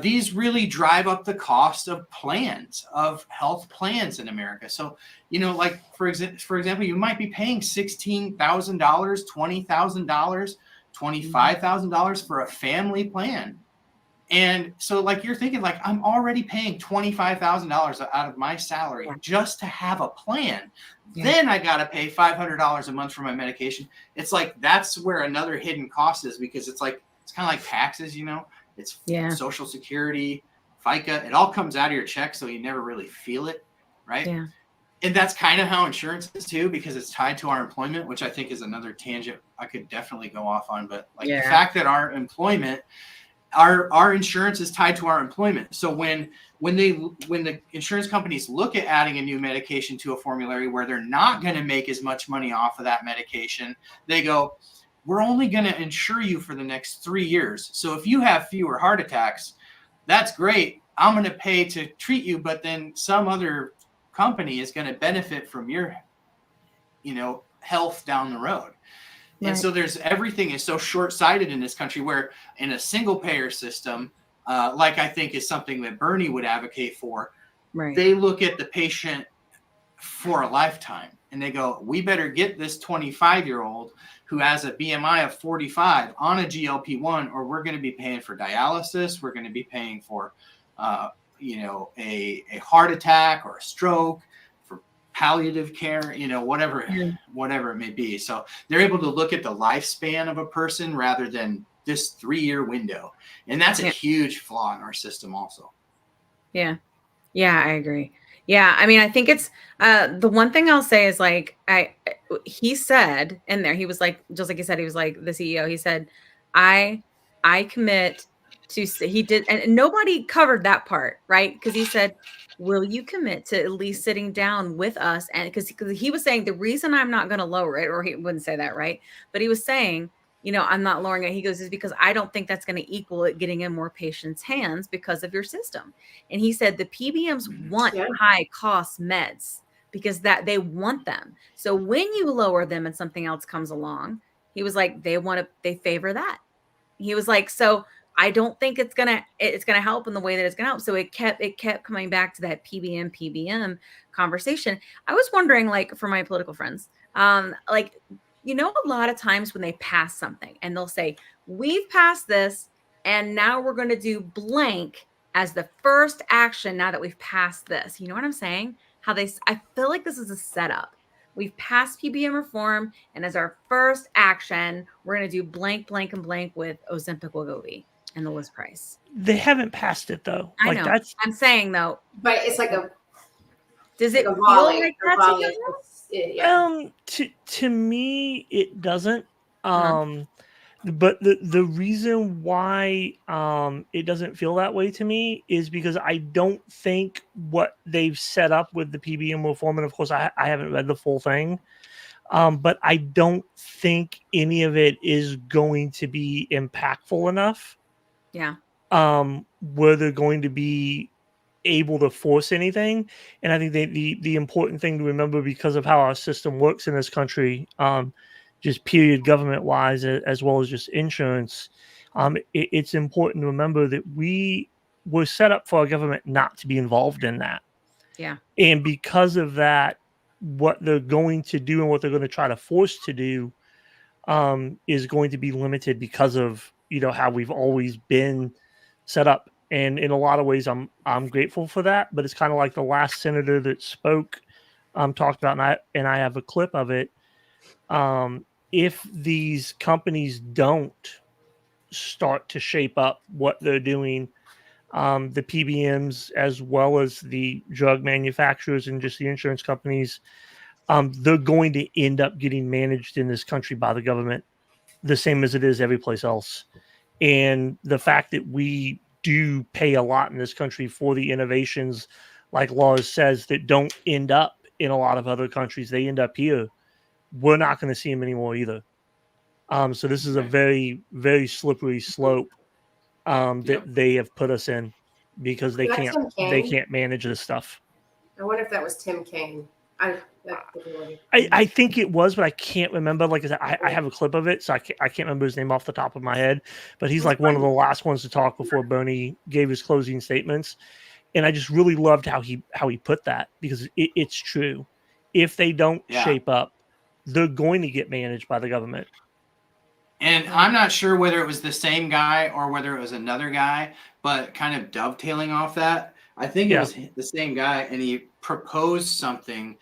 these really drive up the cost of plans, of health plans in America. So, you know, like, for example, you might be paying $16,000, $20,000, $25,000 for a family plan. And so, like, you're thinking, like, I'm already paying $25,000 out of my salary just to have a plan. Then I got to pay $500 a month for my medication. It's like, that's where another hidden cost is, because it's like, it's kind of like taxes, you know, it's Social Security, FICA, it all comes out of your check. So you never really feel it. Right. Yeah. And that's kind of how insurance is too, because it's tied to our employment, which I think is another tangent I could definitely go off on. But like the fact that our employment, our insurance is tied to our employment. So when the insurance companies look at adding a new medication to a formulary where they're not going to make as much money off of that medication, they go, we're only going to insure you for the next 3 years. So if you have fewer heart attacks, that's great. I'm going to pay to treat you, but then some other company is going to benefit from your, you know, health down the road. And so everything is so short-sighted in this country, where in a single payer system, like I think is something that Bernie would advocate for, they look at the patient for a lifetime and they go, we better get this 25-year-old who has a BMI of 45 on a GLP-1, or we're going to be paying for dialysis. We're going to be paying for, you know, a heart attack or a stroke, palliative care, you know, whatever it may be. So they're able to look at the lifespan of a person rather than this 3-year window. And that's a huge flaw in our system also. Yeah. Yeah, I agree. Yeah. I mean, I think it's the one thing I'll say is, like, he said in there, he was like, just like you said, he was like the CEO, he said, I commit to, he did, and nobody covered that part, right? Because he said, will you commit to at least sitting down with us? And because he was saying the reason I'm not going to lower it, or he wouldn't say that, right? But he was saying, you know, I'm not lowering it. He goes, is because I don't think that's going to equal it getting in more patients' hands because of your system. And he said the PBMs want high cost meds because that they want them. So when you lower them and something else comes along, he was like, they favor that. He was like, so I don't think it's gonna help in the way that it's gonna help. So it kept coming back to that PBM conversation. I was wondering, like, for my political friends, Like, a lot of times when they pass something and they'll say, we've passed this and now we're going to do blank as the first action now that we've passed this. You know what I'm saying? I feel like this is a setup. We've passed PBM reform, and as our first action, we're going to do blank, blank, and blank with Ozempic Wegovy and the list price. They haven't passed it though. I know. I'm saying though, but it's like a. Does it a feel volley, like a that volley. to you? Yeah. To me, it doesn't. But the reason why it doesn't feel that way to me is because I don't think what they've set up with the PBM reform, and of course I haven't read the full thing, but I don't think any of it is going to be impactful enough. Yeah. Where they're going to be able to force anything. And I think the important thing to remember, because of how our system works in this country, just period government wise, as well as just insurance, it's important to remember that we were set up for our government not to be involved in that. Yeah. And because of that, what they're going to do and what they're going to try to force to do is going to be limited because of, how we've always been set up. And in a lot of ways, I'm grateful for that. But it's kind of like the last senator that spoke talked about, and I have a clip of it. If these companies don't start to shape up what they're doing, the PBMs as well as the drug manufacturers and just the insurance companies, they're going to end up getting managed in this country by the government, the same as it is every place else. And the fact that we do pay a lot in this country for the innovations, like Lars says, that don't end up in a lot of other countries, they end up here. We're not going to see them anymore either. So this is a very, very slippery slope that they have put us in, because they can't manage this stuff. I wonder if that was Tim Kaine. I think it was, but I can't remember. Like I said, I have a clip of it, so I can't remember his name off the top of my head. But he's like one of the last ones to talk before Bernie gave his closing statements, and I just really loved how he put that, because it's true. If they don't shape up, they're going to get managed by the government. And I'm not sure whether it was the same guy or whether it was another guy, but kind of dovetailing off that, I think it was the same guy, and he proposed something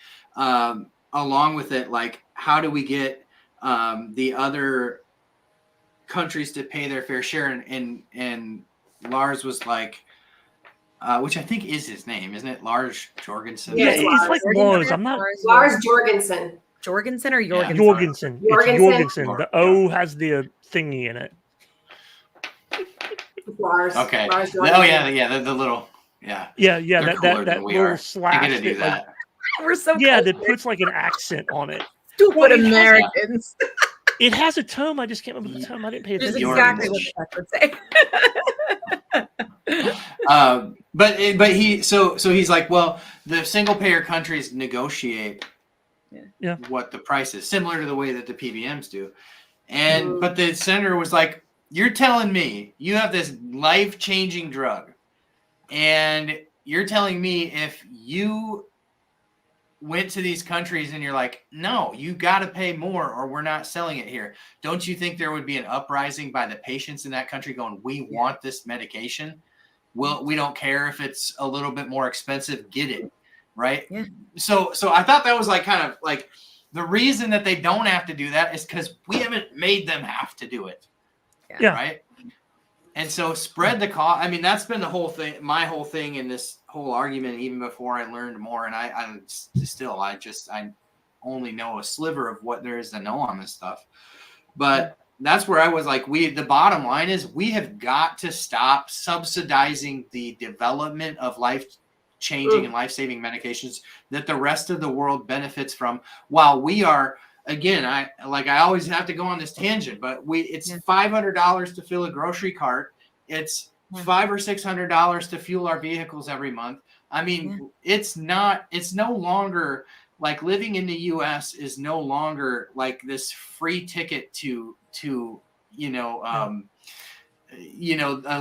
along with it, like, how do we get the other countries to pay their fair share? And Lars was like, which I think is his name, isn't it? Lars Jorgensen. Yeah, it's like Lars. I'm not Lars Jorgensen. Jorgensen or Jorgensen? Jorgensen. It's Jorgensen. The O has the thingy in it. Lars. Okay. Lars Oh yeah, the little Yeah, that little slash. You're gonna do that. We're so that puts like an accent on it. Stupid Americans. It has a term. I just can't remember the term. I didn't pay attention. Exactly what the fuck would say. But he so he's like, well, the single payer countries negotiate what the price is, similar to the way that the PBMs do. And but the senator was like, you're telling me you have this life-changing drug, and you're telling me if you went to these countries and you're like, no, you got to pay more or we're not selling it here. Don't you think there would be an uprising by the patients in that country going, we want this medication? Well, we don't care if it's a little bit more expensive, get it. Right. Yeah. So I thought that was like kind of like the reason that they don't have to do that is because we haven't made them have to do it. Yeah. Right. And so spread the cost. I mean, that's been the whole thing, my whole thing in this whole argument, even before I learned more. And I only know a sliver of what there is to know on this stuff. But that's where I was like, the bottom line is we have got to stop subsidizing the development of life-changing and life-saving medications that the rest of the world benefits from, while we are, again, I always have to go on this tangent, but it's $500 to fill a grocery cart. It's $500 or $600 to fuel our vehicles every month. I mean, it's no longer like living in the U.S. is no longer like this free ticket to a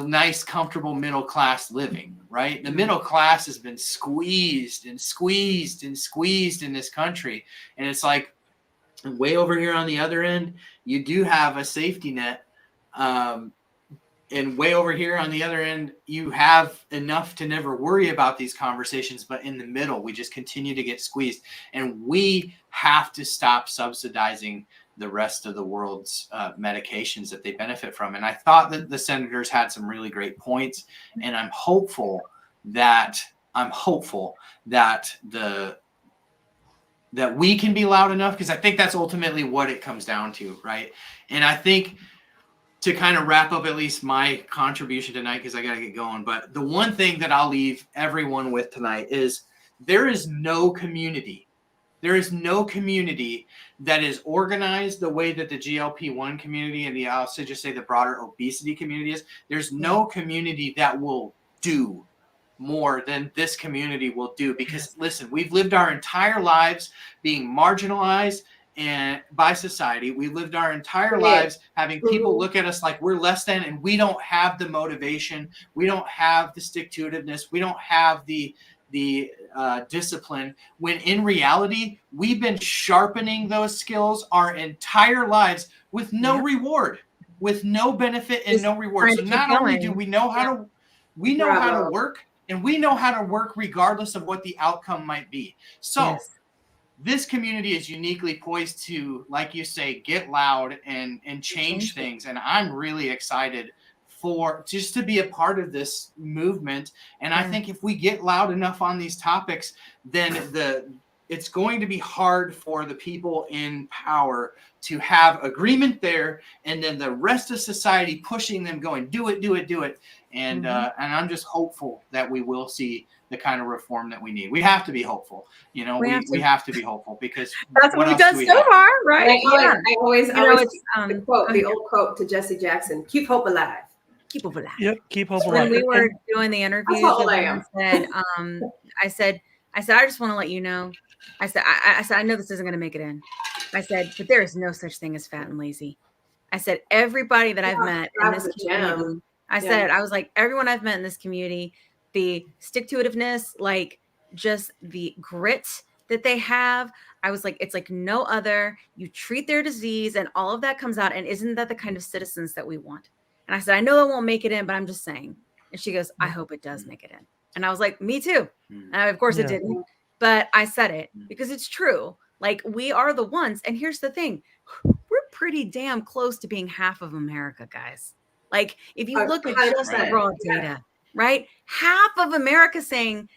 nice, comfortable middle class living, right? The middle class has been squeezed and squeezed and squeezed in this country. And it's like, And way over here on the other end, you do have a safety net. And way over here on the other end, you have enough to never worry about these conversations. But in the middle, we just continue to get squeezed. And we have to stop subsidizing the rest of the world's medications that they benefit from. And I thought that the senators had some really great points. And I'm hopeful that that we can be loud enough, because I think that's ultimately what it comes down to, right? And I think, to kind of wrap up at least my contribution tonight, because I got to get going, but the one thing that I'll leave everyone with tonight is there is no community. There is no community that is organized the way that the GLP-1 community and I'll just say the broader obesity community is. There's no community that will do more than this community will do, because listen, we've lived our entire lives being marginalized and by society. We lived our entire lives having people look at us like we're less than, and we don't have the motivation, we don't have the stick-to-itiveness, we don't have the discipline, when in reality we've been sharpening those skills our entire lives with no reward, with no benefit and no reward. So not only do we know how to work, and we know how to work regardless of what the outcome might be. So this community is uniquely poised to, like you say, get loud and change things. And I'm really excited for just to be a part of this movement. And I think if we get loud enough on these topics, then it's going to be hard for the people in power to have agreement there, and then the rest of society pushing them, going, do it, do it, do it. And I'm just hopeful that we will see the kind of reform that we need. We have to be hopeful. You know, we have to be hopeful, because that's what we've done so far, right? I always the old quote to Jesse Jackson: "Keep hope alive." Keep hope alive. Yep, keep hope alive. When we were doing the interviews, I said, I just want to let you know. I said, I know this isn't going to make it in. I said, but there is no such thing as fat and lazy. I said, everybody that I've met in this community, I was like, everyone I've met in this community, the stick-to-itiveness, like just the grit that they have, I was like, it's like no other. You treat their disease and all of that comes out. And isn't that the kind of citizens that we want? And I said, I know it won't make it in, but I'm just saying. And she goes, I hope it does make it in. And I was like, me too. And of course it didn't. But I said it because it's true. Like, we are the ones. And here's the thing. We're pretty damn close to being half of America, guys. Like, if you look at just the raw data, right? Half of America saying,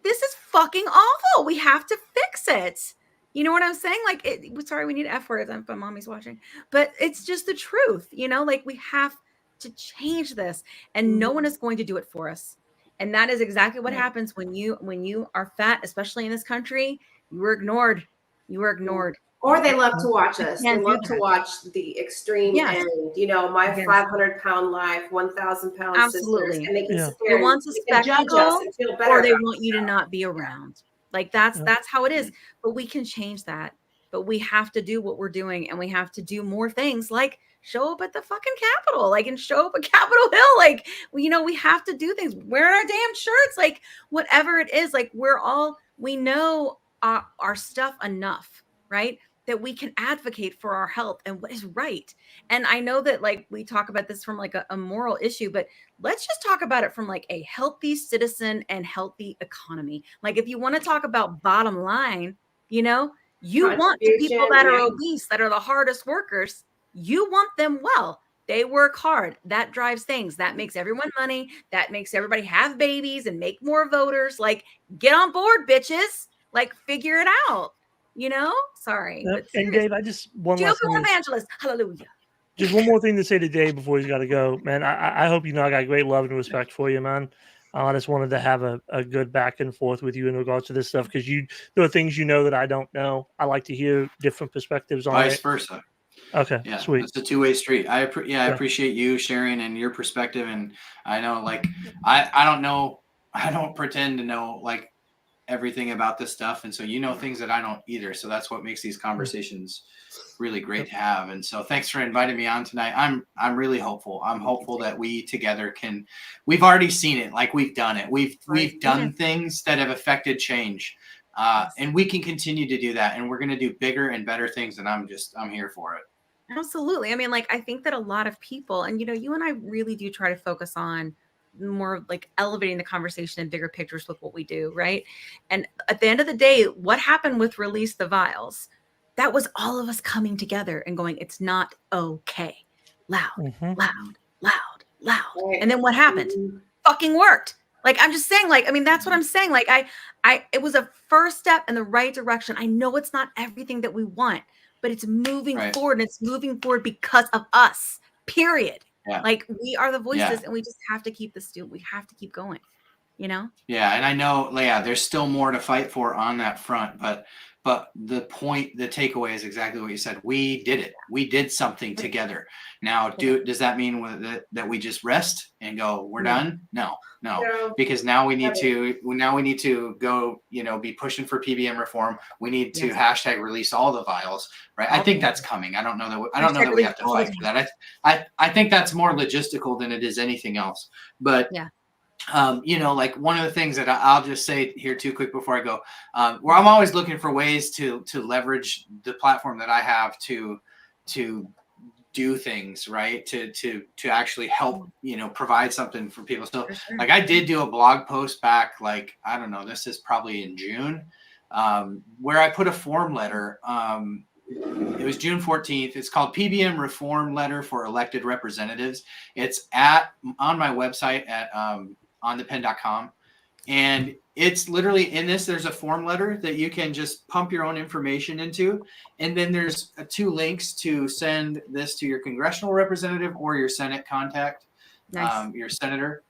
this is fucking awful. We have to fix it. You know what I'm saying? Like, sorry, we need F words. But mommy's watching. But it's just the truth. You know, like, we have to change this. And no one is going to do it for us. And that is exactly what happens when you are fat, especially in this country. You were ignored. You were ignored. Or they love to watch us. They love to watch the extreme end. You know, my 500-pound life, 1,000-pound sisters, and they can sit there they want to judge us and feel better, or they want you to not be around. Like, that's how it is. But we can change that. But we have to do what we're doing, and we have to do more things, like show up at the fucking Capitol, like, and show up at Capitol Hill. Like, you know, we have to do things. Wear our damn shirts, like, whatever it is. Like, we know our stuff enough, right? That we can advocate for our health and what is right. And I know that, like, we talk about this from like a moral issue, but let's just talk about it from like a healthy citizen and healthy economy. Like, if you want to talk about bottom line, you know, you want the people that are obese, that are the hardest workers, you want them well. They work hard. That drives things. That makes everyone money. That makes everybody have babies and make more voters. Like, get on board, bitches. Like, figure it out. You know, sorry. But and Dave, I just one last thing. Evangelist. Hallelujah. Just one more thing to say to Dave before he's got to go, man. I hope you know I got great love and respect for you, man. I just wanted to have a good back and forth with you in regards to this stuff, because there are things you know that I don't know. I like to hear different perspectives on it. Vice versa. Okay, yeah, sweet. It's a two-way street. I appreciate you sharing and your perspective, and I know, like, I don't know, I don't pretend to know like everything about this stuff, and so you know things that I don't either. So that's what makes these conversations really great to have. And so thanks for inviting me on tonight. I'm really hopeful. I'm hopeful that we together can. We've already seen it. Like, we've done it. We've done things that have affected change. And we can continue to do that. And we're going to do bigger and better things. And I'm here for it. Absolutely. I mean, like, I think that a lot of people, and, you know, you and I really do try to focus on more like elevating the conversation and bigger pictures with what we do. Right. And at the end of the day, what happened with Release the Vials? That was all of us coming together and going, it's not okay. Loud, loud, loud, loud. And then what happened? Fucking worked. Like, I'm just saying, like, I mean, that's what I'm saying. Like, it was a first step in the right direction. I know it's not everything that we want, but it's moving forward, and it's moving forward because of us, period. Yeah. Like, we are the voices, Yeah. and we just have to keep we have to keep going, you know? Yeah. And I know, there's still more to fight for on that front, but the takeaway is exactly what you said. We did it. We did something together. Now, does that mean that we just rest and go, we're done? No, because now we need to go, be pushing for PBM reform. We need to hashtag release all the vials, right? I think that's coming. I don't know that we have to fight for that. I think that's more logistical than it is anything else. But like one of the things that I'll just say here too quick before I go, where I'm always looking for ways to leverage the platform that I have to do things, right? To actually help, provide something for people. So like I did do a blog post back, like, I don't know, this is probably in June, where I put a form letter. It was June 14th. It's called PBM Reform Letter for Elected Representatives. It's on my website at OnThePen.com. And it's literally in this, there's a form letter that you can just pump your own information into. And then there's 2 links to send this to your congressional representative or your Senate contact, your senator.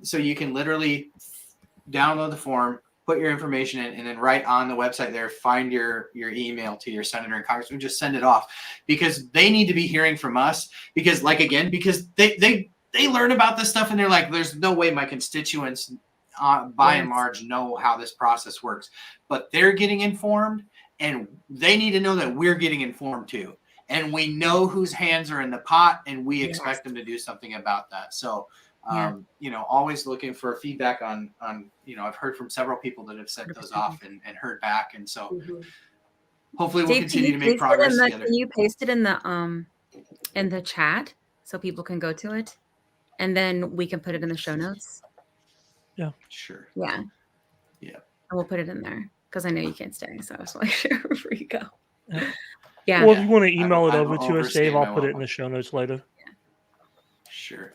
So you can literally download the form, put your information in, and then right on the website there, find your email to your senator and congressman, just send it off, because they need to be hearing from us, because they learn about this stuff and they're like, there's no way my constituents by and large know how this process works, but they're getting informed, and they need to know that we're getting informed too. And we know whose hands are in the pot, and we expect them to do something about that. So, always looking for feedback on, I've heard from several people that have sent those off and heard back. And so hopefully we'll continue to make progress together. Can you paste it in the chat so people can go to it? And then we can put it in the show notes. Yeah, sure. Yeah. Yeah. And we'll put it in there because I know you can't stay. So I just want to share before you go. Yeah. Well, if you want to email it over to us, Dave, I'll put it in the show notes later. Sure.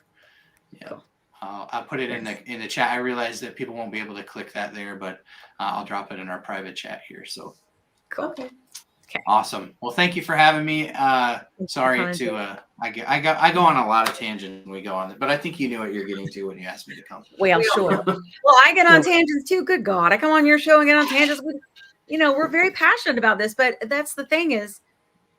Yeah. I'll put it in the chat. I realize that people won't be able to click that there, but I'll drop it in our private chat here. So cool. Okay. Awesome. Well, thank you for having me. Sorry to I go on a lot of tangents when we go on, but I think you knew what you're getting to when you asked me to come. Well, sure. Well, I get on tangents too. Good God, I come on your show and get on tangents. We're very passionate about this, but that's the thing is,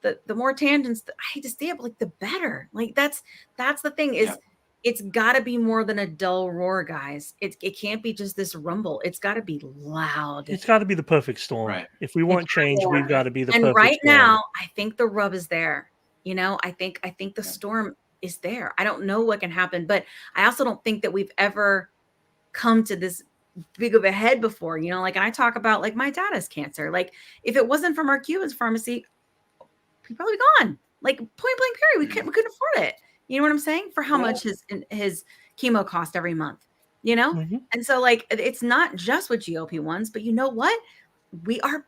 the more tangents, I hate to say it, but like the better. Like that's the thing is. It's got to be more than a dull roar, guys. It can't be just this rumble. It's got to be loud. It's got to be the perfect storm. Right. If we want change, we've got to be the perfect storm. And right now, I think the rub is there. I think the storm is there. I don't know what can happen, but I also don't think that we've ever come to this big of a head before. And I talk about, like, my dad has cancer. Like, if it wasn't from our Cubans pharmacy, he'd probably be gone. Like, point blank period. We couldn't afford it. You know what I'm saying? For how much his chemo cost every month, And so, like, it's not just with GLP-1s, but you know what? We are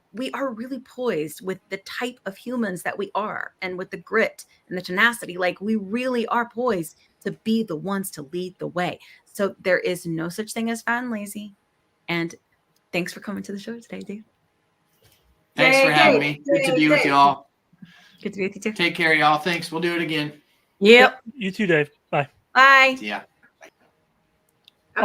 really poised with the type of humans that we are, and with the grit and the tenacity. Like, we really are poised to be the ones to lead the way. So there is no such thing as fat and lazy. And thanks for coming to the show today, dude. Thanks for having me. Good to be with you all. Good to be with you too. Take care, y'all. Thanks. We'll do it again. Yep. You too, Dave. Bye. Bye. Yeah. Okay.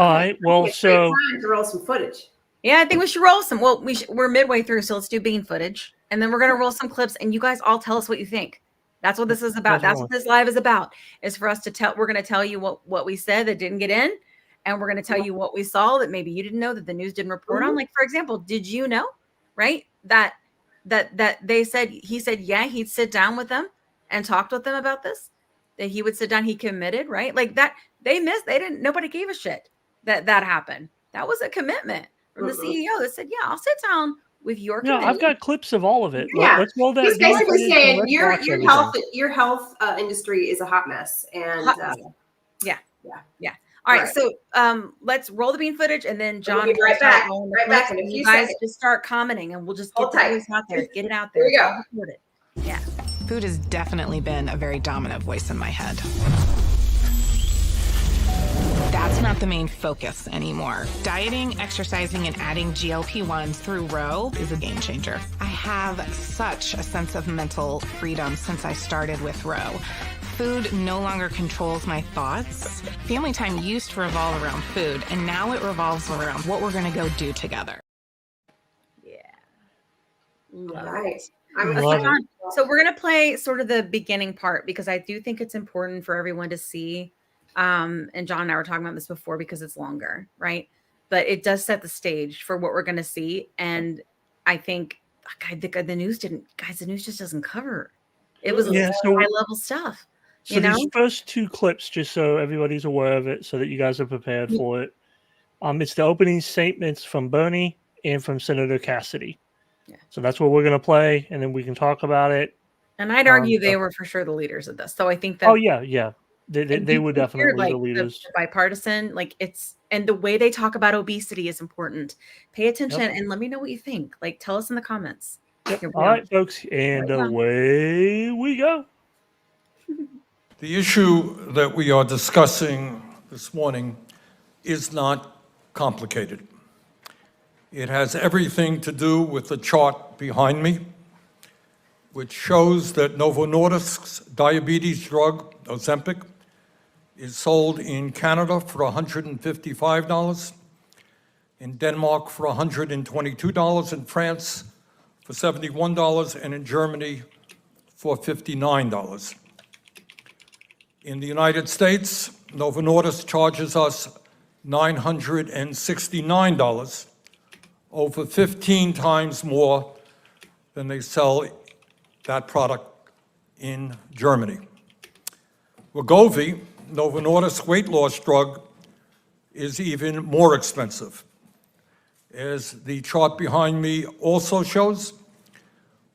All right. Well, so time to roll some footage. Yeah, I think we should roll some. Well, we're midway through, so let's do bean footage, and then we're gonna roll some clips, and you guys all tell us what you think. That's what this is about. That's what this live is about. Is for us to tell. We're gonna tell you what we said that didn't get in, and we're gonna tell you what we saw that maybe you didn't know, that the news didn't report on. Like, for example, did you know, right, that he said he'd sit down with them and talked with them about this. That he would sit down, he committed, right? Like that, nobody gave a shit that happened. That was a commitment from the CEO that said, yeah, I'll sit down with your Yeah, committee. I've got clips of all of it. Yeah, Let's roll that. he's do that basically footage and saying let's your watch everything. health industry is a hot mess, and Hot mess. Yeah. All right, so let's roll the bean footage, and then John We'll be will right start back. rolling the Right clips, back in a and few you guys seconds. just start commenting, and we'll just get Hold the tight. voice out there. Get it out there. Here we It's go. all recorded. Yeah. Food has definitely been a very dominant voice in my head. That's not the main focus anymore. Dieting, exercising, and adding GLP-1s through Roe is a game changer. I have such a sense of mental freedom since I started with Roe. Food no longer controls my thoughts. Family time used to revolve around food, and now it revolves around what we're gonna go do together. All right. So we're gonna play sort of the beginning part because I do think it's important for everyone to see. And John and I were talking about this before because it's longer, right? But it does set the stage for what we're gonna see. And I think the news just doesn't cover. It was high level stuff. So these first two clips, just so everybody's aware of it, so that you guys are prepared for it. It's the opening statements from Bernie and from Senator Cassidy. Yeah. So that's what we're going to play, and then we can talk about it. And I'd argue they were for sure the leaders of this. So I think that. Oh yeah. They were definitely the leaders. The bipartisan, and the way they talk about obesity is important. Pay attention and let me know what you think. Tell us in the comments. All right, folks, and away we go. The issue that we are discussing this morning is not complicated. It has everything to do with the chart behind me, which shows that Novo Nordisk's diabetes drug, Ozempic, is sold in Canada for $155, in Denmark for $122, in France for $71, and in Germany for $59. In the United States, Novo Nordisk charges us $969, over 15 times more than they sell that product in Germany. Wegovy, Novo Nordisk's weight loss drug, is even more expensive. As the chart behind me also shows,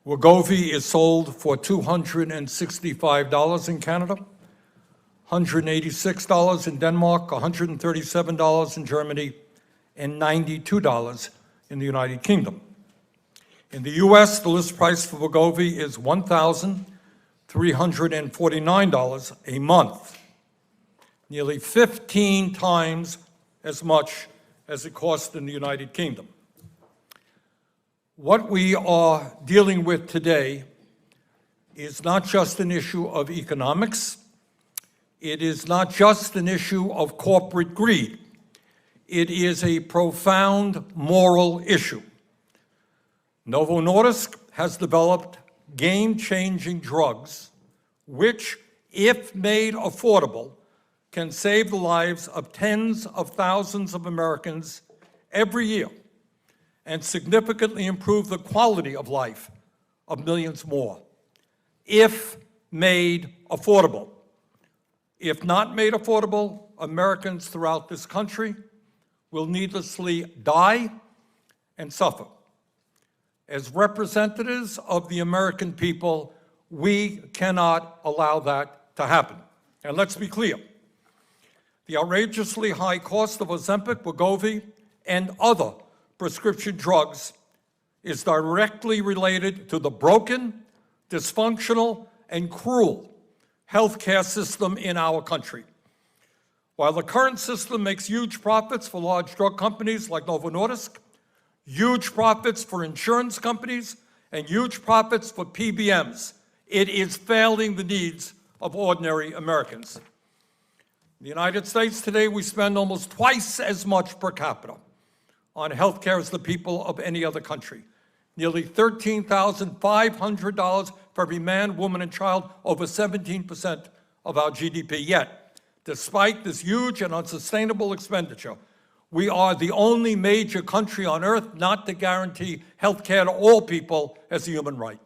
Wegovy is sold for $265 in Canada, $186 in Denmark, $137 in Germany, and $92 in the United Kingdom. In the US, the list price for Wegovy is $1,349 a month, nearly 15 times as much as it costs in the United Kingdom. What we are dealing with today is not just an issue of economics. It is not just an issue of corporate greed. It is a profound moral issue. Novo Nordisk has developed game-changing drugs which, if made affordable, can save the lives of tens of thousands of Americans every year and significantly improve the quality of life of millions more, if made affordable. If not made affordable, Americans throughout this country will needlessly die and suffer. As representatives of the American people, we cannot allow that to happen. And let's be clear, the outrageously high cost of Ozempic, Wegovy, and other prescription drugs is directly related to the broken, dysfunctional, and cruel healthcare system in our country. While the current system makes huge profits for large drug companies like Novo Nordisk, huge profits for insurance companies, and huge profits for PBMs, it is failing the needs of ordinary Americans. In the United States today, we spend almost twice as much per capita on healthcare as the people of any other country. Nearly $13,500 for every man, woman, and child, over 17% of our GDP. Yet, despite this huge and unsustainable expenditure, we are the only major country on earth not to guarantee health care to all people as a human right.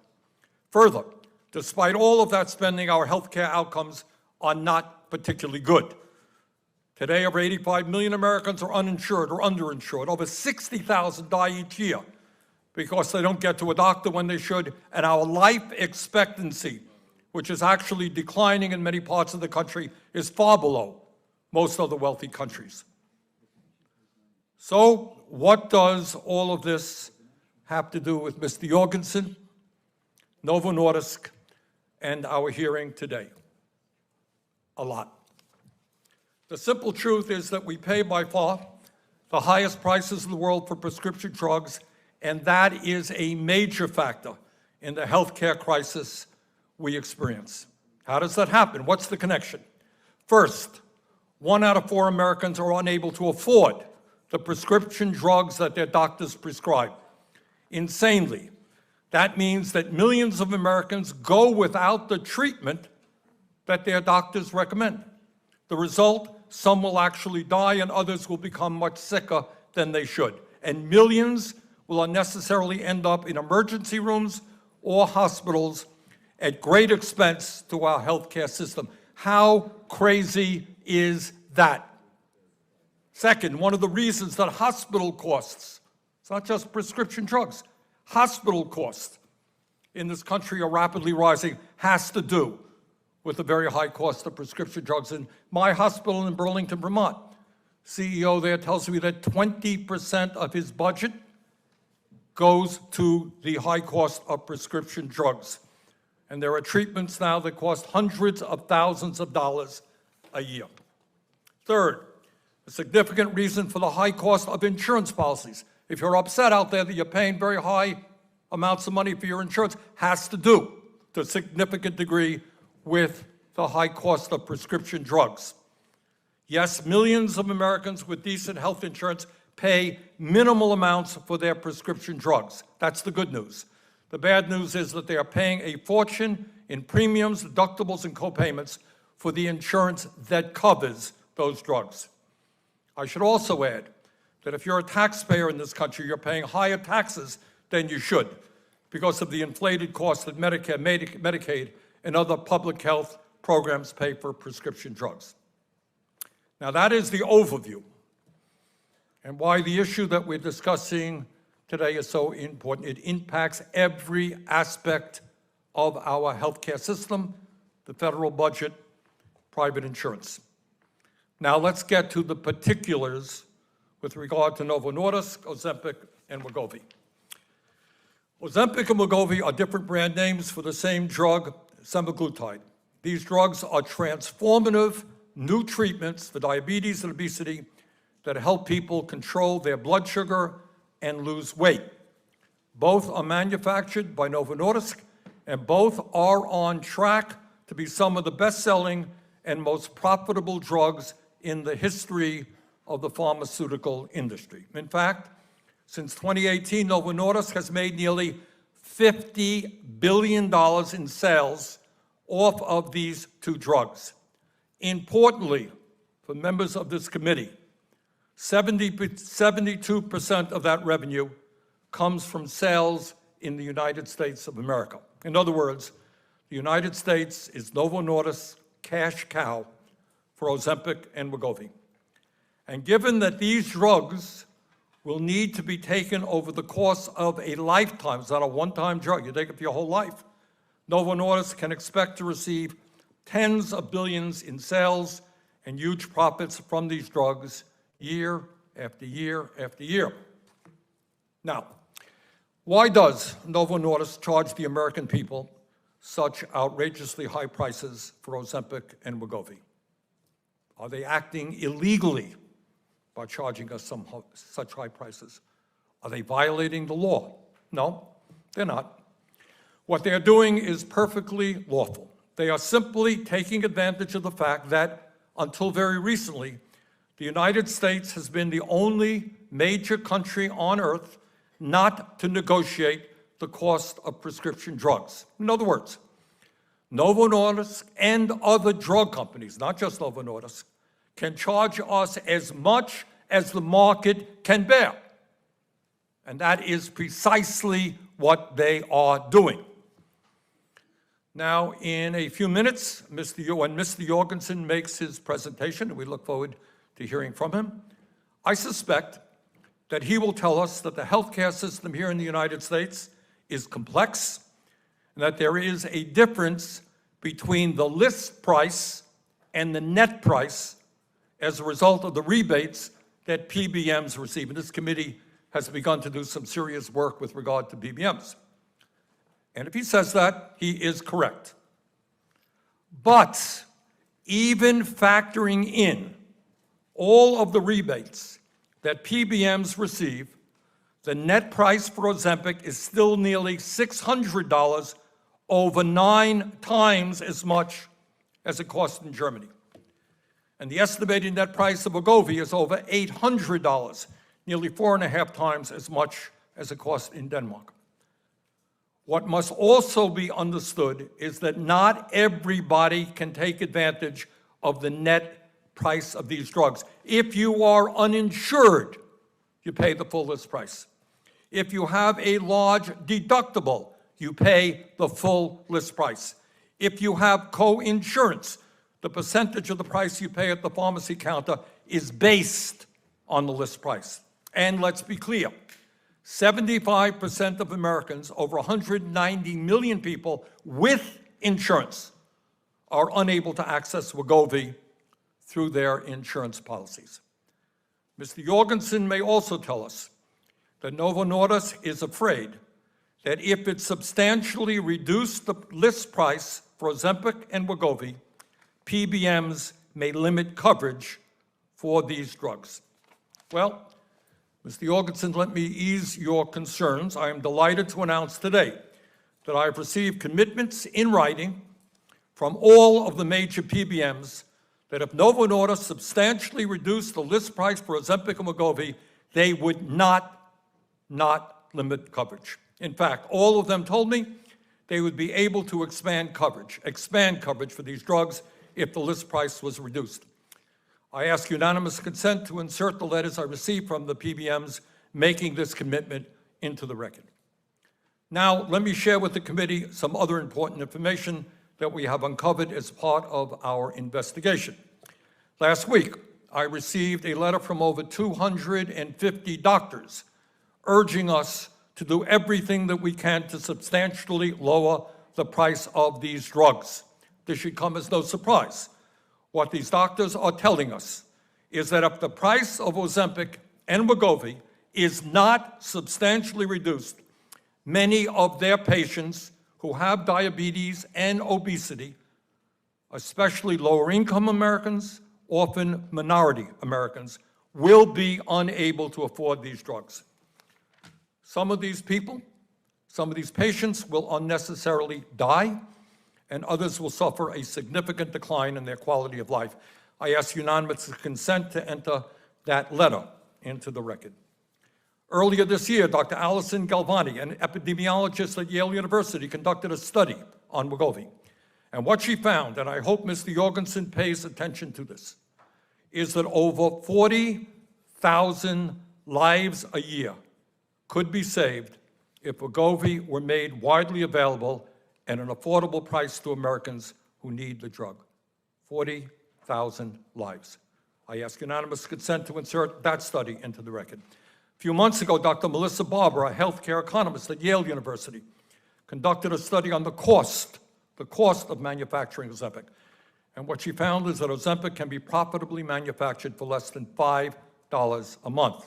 Further, despite all of that spending, our health care outcomes are not particularly good. Today, over 85 million Americans are uninsured or underinsured. Over 60,000 die each year because they don't get to a doctor when they should, and our life expectancy, which is actually declining in many parts of the country, is far below most other wealthy countries. So what does all of this have to do with Mr. Jorgensen, Novo Nordisk, and our hearing today? A lot. The simple truth is that we pay by far the highest prices in the world for prescription drugs, and that is a major factor in the healthcare crisis we experience. How does that happen? What's the connection? First, 1 out of 4 Americans are unable to afford the prescription drugs that their doctors prescribe. Insanely, that means that millions of Americans go without the treatment that their doctors recommend. The result, some will actually die and others will become much sicker than they should. And millions will unnecessarily end up in emergency rooms or hospitals at great expense to our healthcare system. How crazy is that? Second, one of the reasons that hospital costs, it's not just prescription drugs, hospital costs in this country are rapidly rising, has to do with the very high cost of prescription drugs. In my hospital in Burlington, Vermont, CEO there tells me that 20% of his budget goes to the high cost of prescription drugs. And there are treatments now that cost hundreds of thousands of dollars a year. Third, a significant reason for the high cost of insurance policies. If you're upset out there that you're paying very high amounts of money for your insurance, has to do to a significant degree with the high cost of prescription drugs. Yes, millions of Americans with decent health insurance pay minimal amounts for their prescription drugs. That's the good news. The bad news is that they are paying a fortune in premiums, deductibles, and co-payments for the insurance that covers those drugs. I should also add that if you're a taxpayer in this country, you're paying higher taxes than you should because of the inflated costs that Medicare, Medicaid, and other public health programs pay for prescription drugs. Now that is the overview and why the issue that we're discussing today is so important. It impacts every aspect of our healthcare system, the federal budget, private insurance. Now let's get to the particulars with regard to Novo Nordisk, Ozempic, and Wegovy. Ozempic and Wegovy are different brand names for the same drug, semaglutide. These drugs are transformative new treatments for diabetes and obesity that help people control their blood sugar and lose weight. Both are manufactured by Novo Nordisk, and both are on track to be some of the best-selling and most profitable drugs in the history of the pharmaceutical industry. In fact, since 2018, Novo Nordisk has made nearly $50 billion in sales off of these two drugs. Importantly, for members of this committee, 72% of that revenue comes from sales in the United States of America. In other words, the United States is Novo Nordisk's cash cow for Ozempic and Wegovy. And given that these drugs will need to be taken over the course of a lifetime, it's not a one-time drug, you take it for your whole life, Novo Nordisk can expect to receive tens of billions in sales and huge profits from these drugs year after year after year. Now, why does Novo Nordisk charge the American people such outrageously high prices for Ozempic and Wegovy? Are they acting illegally by charging us such high prices? Are they violating the law? No, they're not. What they're doing is perfectly lawful. They are simply taking advantage of the fact that, until very recently, the United States has been the only major country on earth not to negotiate the cost of prescription drugs. In other words, Novo Nordisk and other drug companies, not just Novo Nordisk, can charge us as much as the market can bear. And that is precisely what they are doing. Now, in a few minutes, when Mr. Jorgensen makes his presentation, and we look forward to hearing from him, I suspect that he will tell us that the healthcare system here in the United States is complex, and that there is a difference between the list price and the net price as a result of the rebates that PBMs receive. And this committee has begun to do some serious work with regard to PBMs. And if he says that, he is correct. But even factoring in all of the rebates that PBMs receive, the net price for Ozempic is still nearly $600, over 9 times as much as it costs in Germany. And the estimated net price of Wegovy is over $800, nearly 4.5 times as much as it costs in Denmark. What must also be understood is that not everybody can take advantage of the net price of these drugs. If you are uninsured, you pay the full list price. If you have a large deductible, you pay the full list price. If you have co-insurance, the percentage of the price you pay at the pharmacy counter is based on the list price. And let's be clear, 75% of Americans, over 190 million people with insurance, are unable to access Wegovy through their insurance policies. Mr. Jorgensen may also tell us that Novo Nordisk is afraid that if it substantially reduced the list price for Ozempic and Wegovy, PBMs may limit coverage for these drugs. Well, Mr. Jorgensen, let me ease your concerns. I am delighted to announce today that I have received commitments in writing from all of the major PBMs that if Novo Nordisk substantially reduced the list price for Ozempic and Wegovy, they would not limit coverage. In fact, all of them told me they would be able to expand coverage for these drugs if the list price was reduced. I ask unanimous consent to insert the letters I received from the PBMs making this commitment into the record. Now, let me share with the committee some other important information that we have uncovered as part of our investigation. Last week, I received a letter from over 250 doctors urging us to do everything that we can to substantially lower the price of these drugs. This should come as no surprise. What these doctors are telling us is that if the price of Ozempic and Wegovy is not substantially reduced, many of their patients who have diabetes and obesity, especially lower-income Americans, often minority Americans, will be unable to afford these drugs. Some of these people, some of these patients will unnecessarily die, and others will suffer a significant decline in their quality of life. I ask unanimous consent to enter that letter into the record. Earlier this year, Dr. Alison Galvani, an epidemiologist at Yale University, conducted a study on Wegovy. And what she found, and I hope Mr. Jorgensen pays attention to this, is that over 40,000 lives a year could be saved if Wegovy were made widely available at an affordable price to Americans who need the drug. 40,000 lives. I ask unanimous consent to insert that study into the record. A few months ago, Dr. Melissa Barber, a healthcare economist at Yale University, conducted a study on the cost of manufacturing Ozempic. And what she found is that Ozempic can be profitably manufactured for less than $5 a month.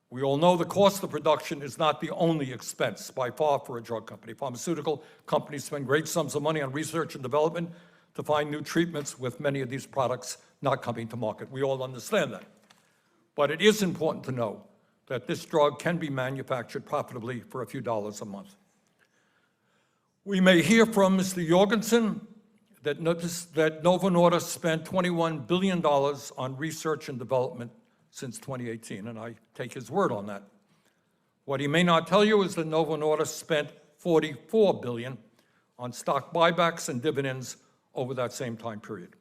We all know the cost of production is not the only expense by far for a drug company. Pharmaceutical companies spend great sums of money on research and development to find new treatments, with many of these products not coming to market. We all understand that. But it is important to know that this drug can be manufactured profitably for a few dollars a month. We may hear from Mr. Jorgensen that Novo Nordisk spent $21 billion on research and development since 2018, and I take his word on that. What he may not tell you is that Novo Nordisk spent $44 billion on stock buybacks and dividends over that same time period.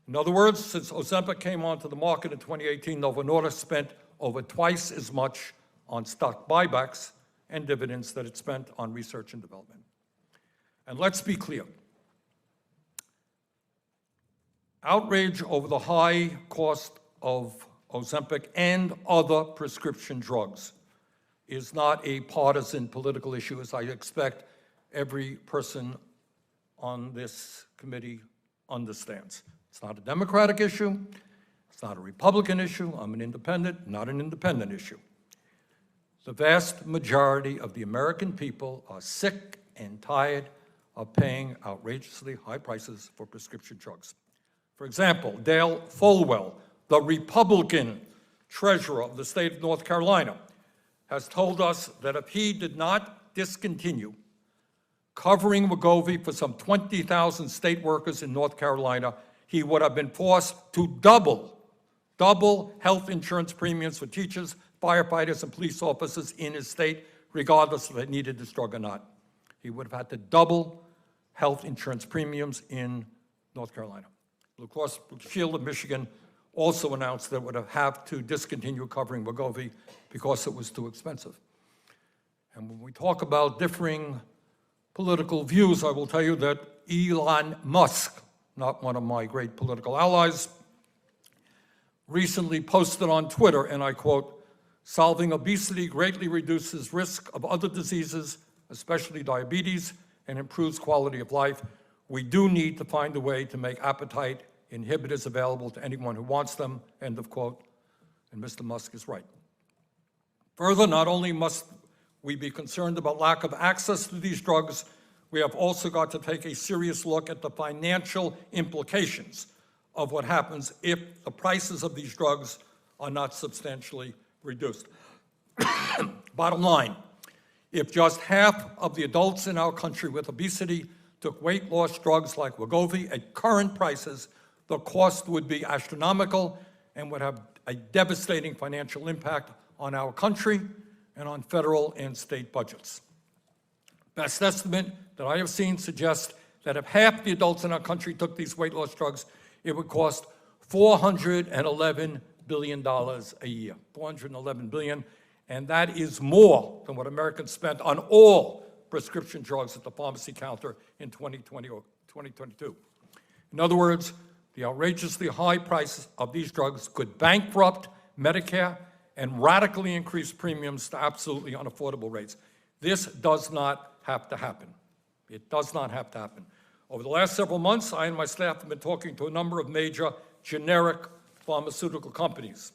In other words, since Ozempic came onto the market in 2018, Novo Nordisk spent over twice as much on stock buybacks and dividends that it spent on research and development. And let's be clear. Outrage over the high cost of Ozempic, and other prescription drugs is not a partisan political issue, as I expect every person on this committee understands. It's not a Democratic issue. It's not a Republican issue. I'm an independent, not an independent issue. The vast majority of the American people are sick and tired of paying outrageously high prices for prescription drugs. For example, Dale Folwell, the Republican treasurer of the state of North Carolina, has told us that if he did not discontinue covering Wegovy for some 20,000 state workers in North Carolina, he would have been forced to double health insurance premiums for teachers, firefighters, and police officers in his state, regardless if they needed this drug or not. He would have had to double health insurance premiums in North Carolina. Blue Cross Blue Shield of Michigan also announced that it would have to discontinue covering Wegovy because it was too expensive. And when we talk about differing political views, I will tell you that Elon Musk, not one of my great political allies, recently posted on Twitter, and I quote, "Solving obesity greatly reduces risk of other diseases, especially diabetes, and improves quality of life. We do need to find a way to make appetite inhibitors available to anyone who wants them," end of quote. And Mr. Musk is right. Further, not only must we be concerned about lack of access to these drugs, we have also got to take a serious look at the financial implications of what happens if the prices of these drugs are not substantially reduced. Bottom line, if just half of the adults in our country with obesity took weight loss drugs like Wegovy at current prices, the cost would be astronomical and would have a devastating financial impact on our country and on federal and state budgets. Best estimate that I have seen suggests that if half the adults in our country took these weight loss drugs, it would cost $411 billion a year, $411 billion, and that is more than what Americans spent on all prescription drugs at the pharmacy counter in 2020 or 2022. In other words, the outrageously high prices of these drugs could bankrupt Medicare and radically increase premiums to absolutely unaffordable rates. This does not have to happen. It does not have to happen. Over the last several months, I and my staff have been talking to a number of major generic pharmaceutical companies.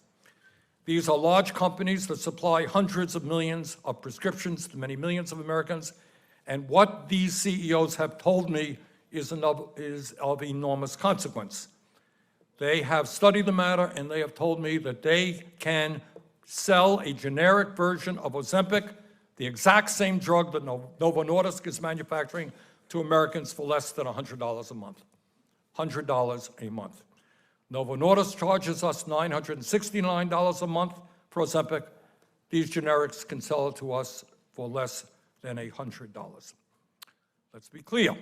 These are large companies that supply hundreds of millions of prescriptions to many millions of Americans, and what these CEOs have told me is of enormous consequence. They have studied the matter, and they have told me that they can sell a generic version of Ozempic, the exact same drug that Novo Nordisk is manufacturing, to Americans for less than $100 a month. $100 a month. Novo Nordisk charges us $969 a month for Ozempic. These generics can sell it to us for less than $100. Let's be clear.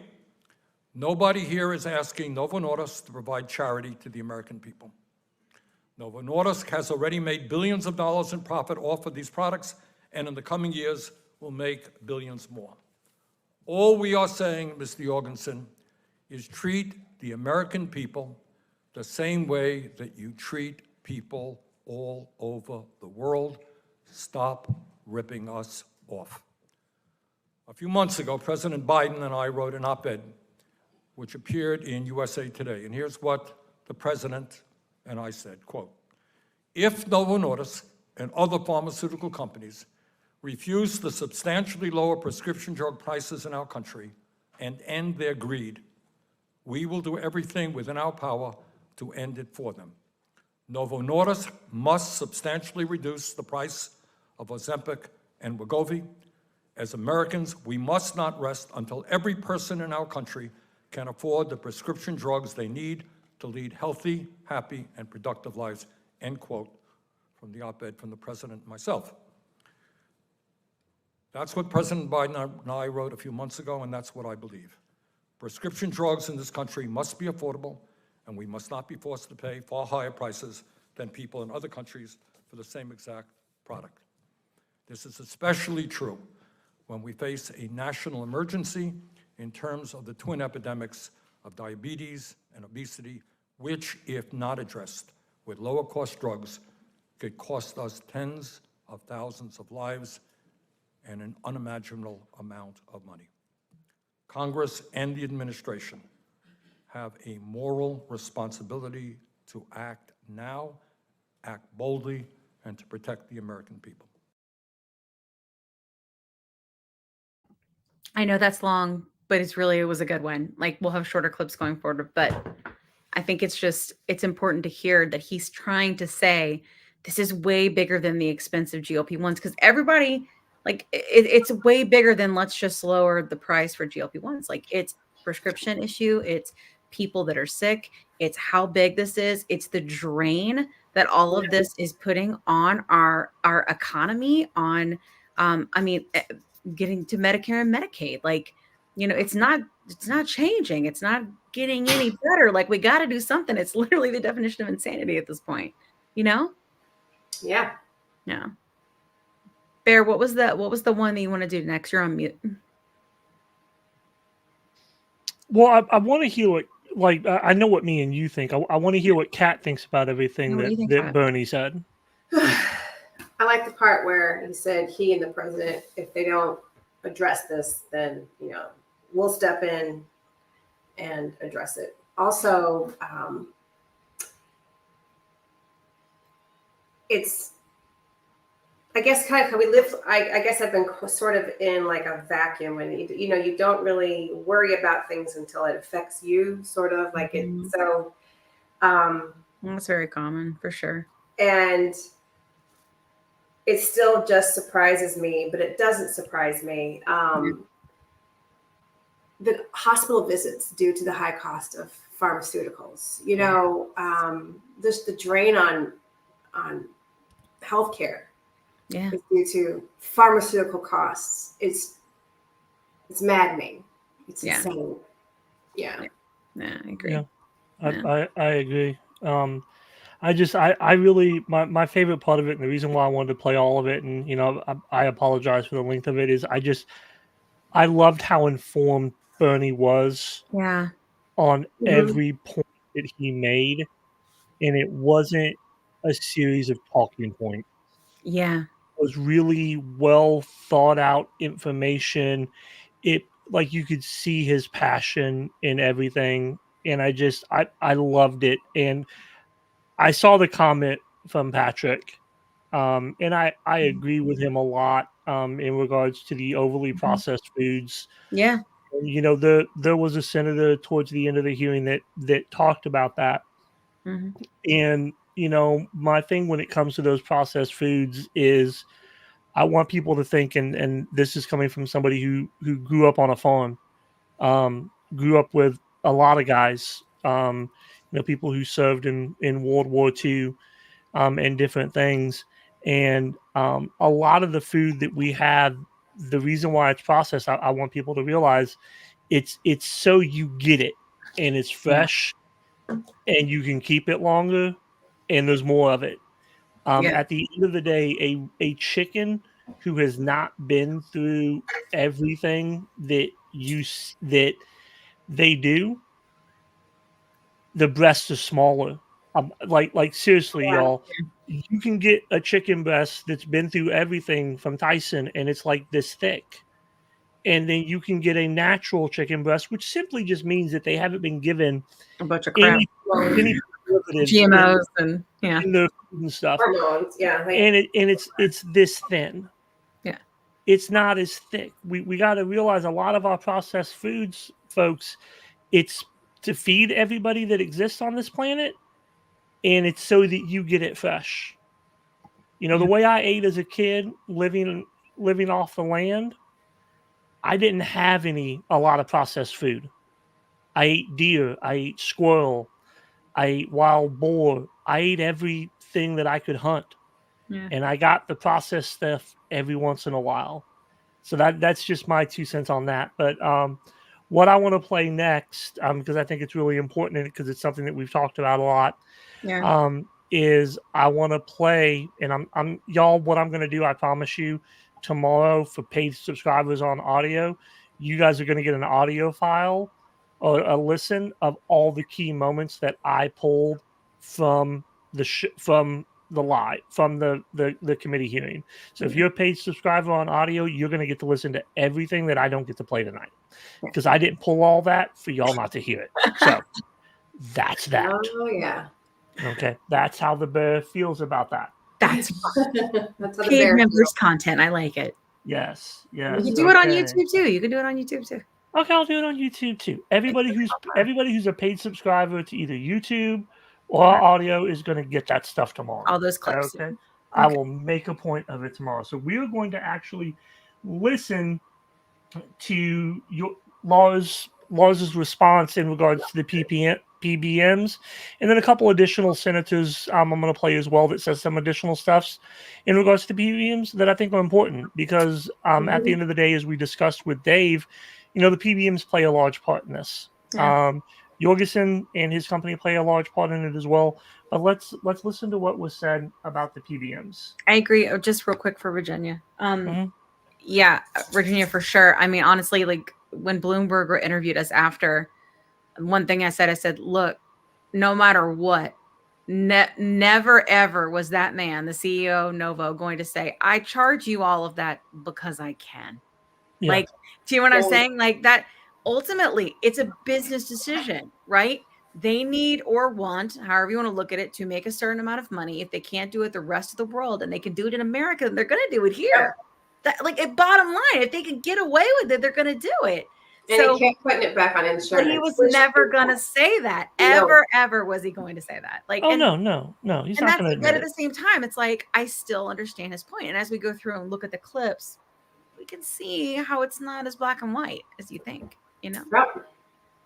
Nobody here is asking Novo Nordisk to provide charity to the American people. Novo Nordisk has already made billions of dollars in profit off of these products, and in the coming years will make billions more. All we are saying, Mr. Jorgensen, is treat the American people the same way that you treat people all over the world. Stop ripping us off. A few months ago, President Biden and I wrote an op-ed which appeared in USA Today. And here's what the president and I said, quote, "If Novo Nordisk and other pharmaceutical companies refuse to substantially lower prescription drug prices in our country and end their greed, we will do everything within our power to end it for them. Novo Nordisk must substantially reduce the price of Ozempic and Wegovy. As Americans, we must not rest until every person in our country can afford the prescription drugs they need to lead healthy, happy, and productive lives," end quote, from the op-ed from the president and myself. That's what President Biden and I wrote a few months ago, and that's what I believe. Prescription drugs in this country must be affordable, and we must not be forced to pay far higher prices than people in other countries for the same exact product. This is especially true when we face a national emergency in terms of the twin epidemics of diabetes and obesity, which, if not addressed with lower-cost drugs, could cost us tens of thousands of lives and an unimaginable amount of money. Congress and the administration have a moral responsibility to act now, act boldly, and to protect the American people. I know that's long, but it was a good one. Like, we'll have shorter clips going forward, but I think it's important to hear that he's trying to say this is way bigger than the expensive GLP-1s, because everybody, like, it's way bigger than let's just lower the price for GLP-1s. Like, it's prescription issue, it's people that are sick, it's how big this is, it's the drain that all of this is putting on our economy, on getting to Medicare and Medicaid. Like, it's not changing. It's not getting any better. Like, we got to do something. It's literally the definition of insanity at this point, Yeah. Yeah. Bear, what was the one that you want to do next? You're on mute. Well, I want to hear what, like, I know what me and you think. I want to hear what Kat thinks about everything What do you think, that Kat? Bernie said. I like the part where he said he and the president, if they don't address this, then, we'll step in and address it. Also, it's, I guess, kind of how we live. I guess I've been sort of in like a vacuum when you don't really worry about things until it affects you, sort of like it. So That's very common, for sure. And it still just surprises me, but it doesn't surprise me. The hospital visits due to the high cost of pharmaceuticals, just the drain on healthcare. Yeah. Is due to pharmaceutical costs. It's maddening. It's insane. Yeah. Yeah, I agree. Yeah, I agree. I really, my favorite part of it, and the reason why I wanted to play all of it, and I apologize for the length of it, is I loved how informed Bernie was. Yeah. On Mhm. every point that he made, and it wasn't a series of talking points. Yeah. It was really well thought out information. It, like, you could see his passion in everything, and I loved it. And I saw the comment from Patrick, and I agree with him a lot in regards to the overly processed foods. Yeah. There was a senator towards the end of the hearing that talked about that. Mhm. And my thing when it comes to those processed foods is I want people to think, and this is coming from somebody who grew up on a farm, grew up with a lot of guys, people who served in World War II, and different things. And a lot of the food that we have, the reason why it's processed, I want people to realize it's so you get it and it's fresh and you can keep it longer and there's more of it. At the end of the day, a chicken who has not been through everything that that they do, the breasts are smaller. Like seriously, y'all, you can get a chicken breast that's been through everything from Tyson, and it's like this thick. And then you can get a natural chicken breast, which simply just means that they haven't been given a bunch of crap, any preservatives GMOs, and in their food and stuff. Hormones, yeah. And it's this thin. Yeah. It's not as thick. We got to realize a lot of our processed foods, folks, it's to feed everybody that exists on this planet, and it's so that you get it fresh. The way I ate as a kid, living off the land, I didn't have a lot of processed food. I ate deer, I ate squirrel, I ate wild boar, I ate everything that I could hunt. Yeah. And I got the processed stuff every once in a while. So that's just my 2 cents on that. But what I want to play next, because I think it's really important because it's something that we've talked about a lot, is I want to play, and I'm y'all, what I'm going to do, I promise you, tomorrow for paid subscribers on audio, you guys are going to get an audio file or a listen of all the key moments that I pulled from the committee hearing. So if you're a paid subscriber on audio, you're going to get to listen to everything that I don't get to play tonight, because I didn't pull all that for y'all not to hear it. So that's that. Oh yeah. Okay, that's how the bear feels about that. That's That's how the paid bear members feels. content. I like it. Yes. You can do it on YouTube too. You can do it on YouTube too. Okay, I'll do it on YouTube too. Everybody who's a paid subscriber to either YouTube or audio is going to get that stuff tomorrow. All those clips. Okay? I will make a point of it tomorrow. So we are going to actually listen to Lars's response in regards to the PBMs, and then a couple additional senators I'm going to play as well that says some additional stuffs in regards to PBMs that I think are important, because at the end of the day, as we discussed with Dave, the PBMs play a large part in this. Yeah. Jorgensen and his company play a large part in it as well. But let's listen to what was said about the PBMs. I agree. Just real quick for Virginia. Yeah, Virginia for sure. I mean, honestly, like when Bloomberg interviewed us after, one thing I said, look, no matter what, never ever was that man, the CEO of Novo, going to say, I charge you all of that because I can. Yeah. Like, do you know what I'm saying? Like that, ultimately, it's a business decision, right? They need or want, however you want to look at it, to make a certain amount of money. If they can't do it the rest of the world and they can do it in America, they're going to do it here. That, like, at bottom line, if they can get away with it, they're going to do it. And So he kept putting it back on insurance. but he was never going to say that. Ever was he going to say that? Like, no, and he's not going to but admit at it. the same time, it's like, I still understand his point. And as we go through and look at the clips, we can see how it's not as black and white as you think, Yep.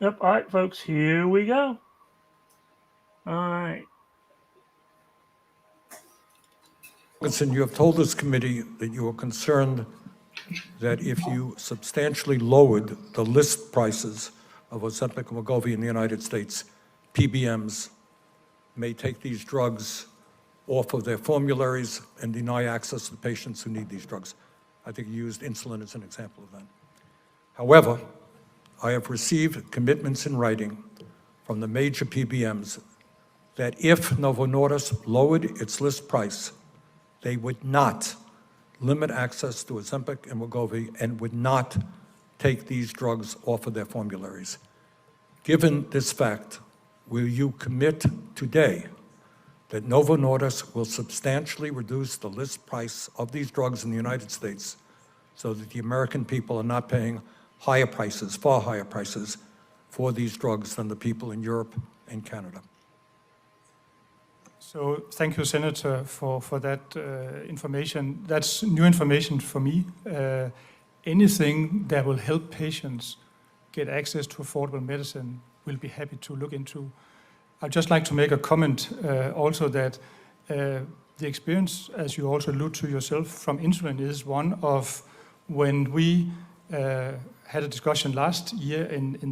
All right, folks, here we go. All right. Listen, you have told this committee that you are concerned that if you substantially lowered the list prices of Ozempic and Wegovy in the United States, PBMs may take these drugs off of their formularies and deny access to patients who need these drugs. I think you used insulin as an example of that. However, I have received commitments in writing from the major PBMs that if Novo Nordisk lowered its list price, they would not limit access to Ozempic and Wegovy and would not take these drugs off of their formularies. Given this fact, will you commit today that Novo Nordisk will substantially reduce the list price of these drugs in the United States so that the American people are not paying higher prices, far higher prices, for these drugs than the people in Europe and Canada? So thank you, Senator, for that information. That's new information for me. Anything that will help patients get access to affordable medicine, we'll be happy to look into. I'd just like to make a comment also that the experience, as you also allude to yourself, from insulin is one of when we had a discussion last year in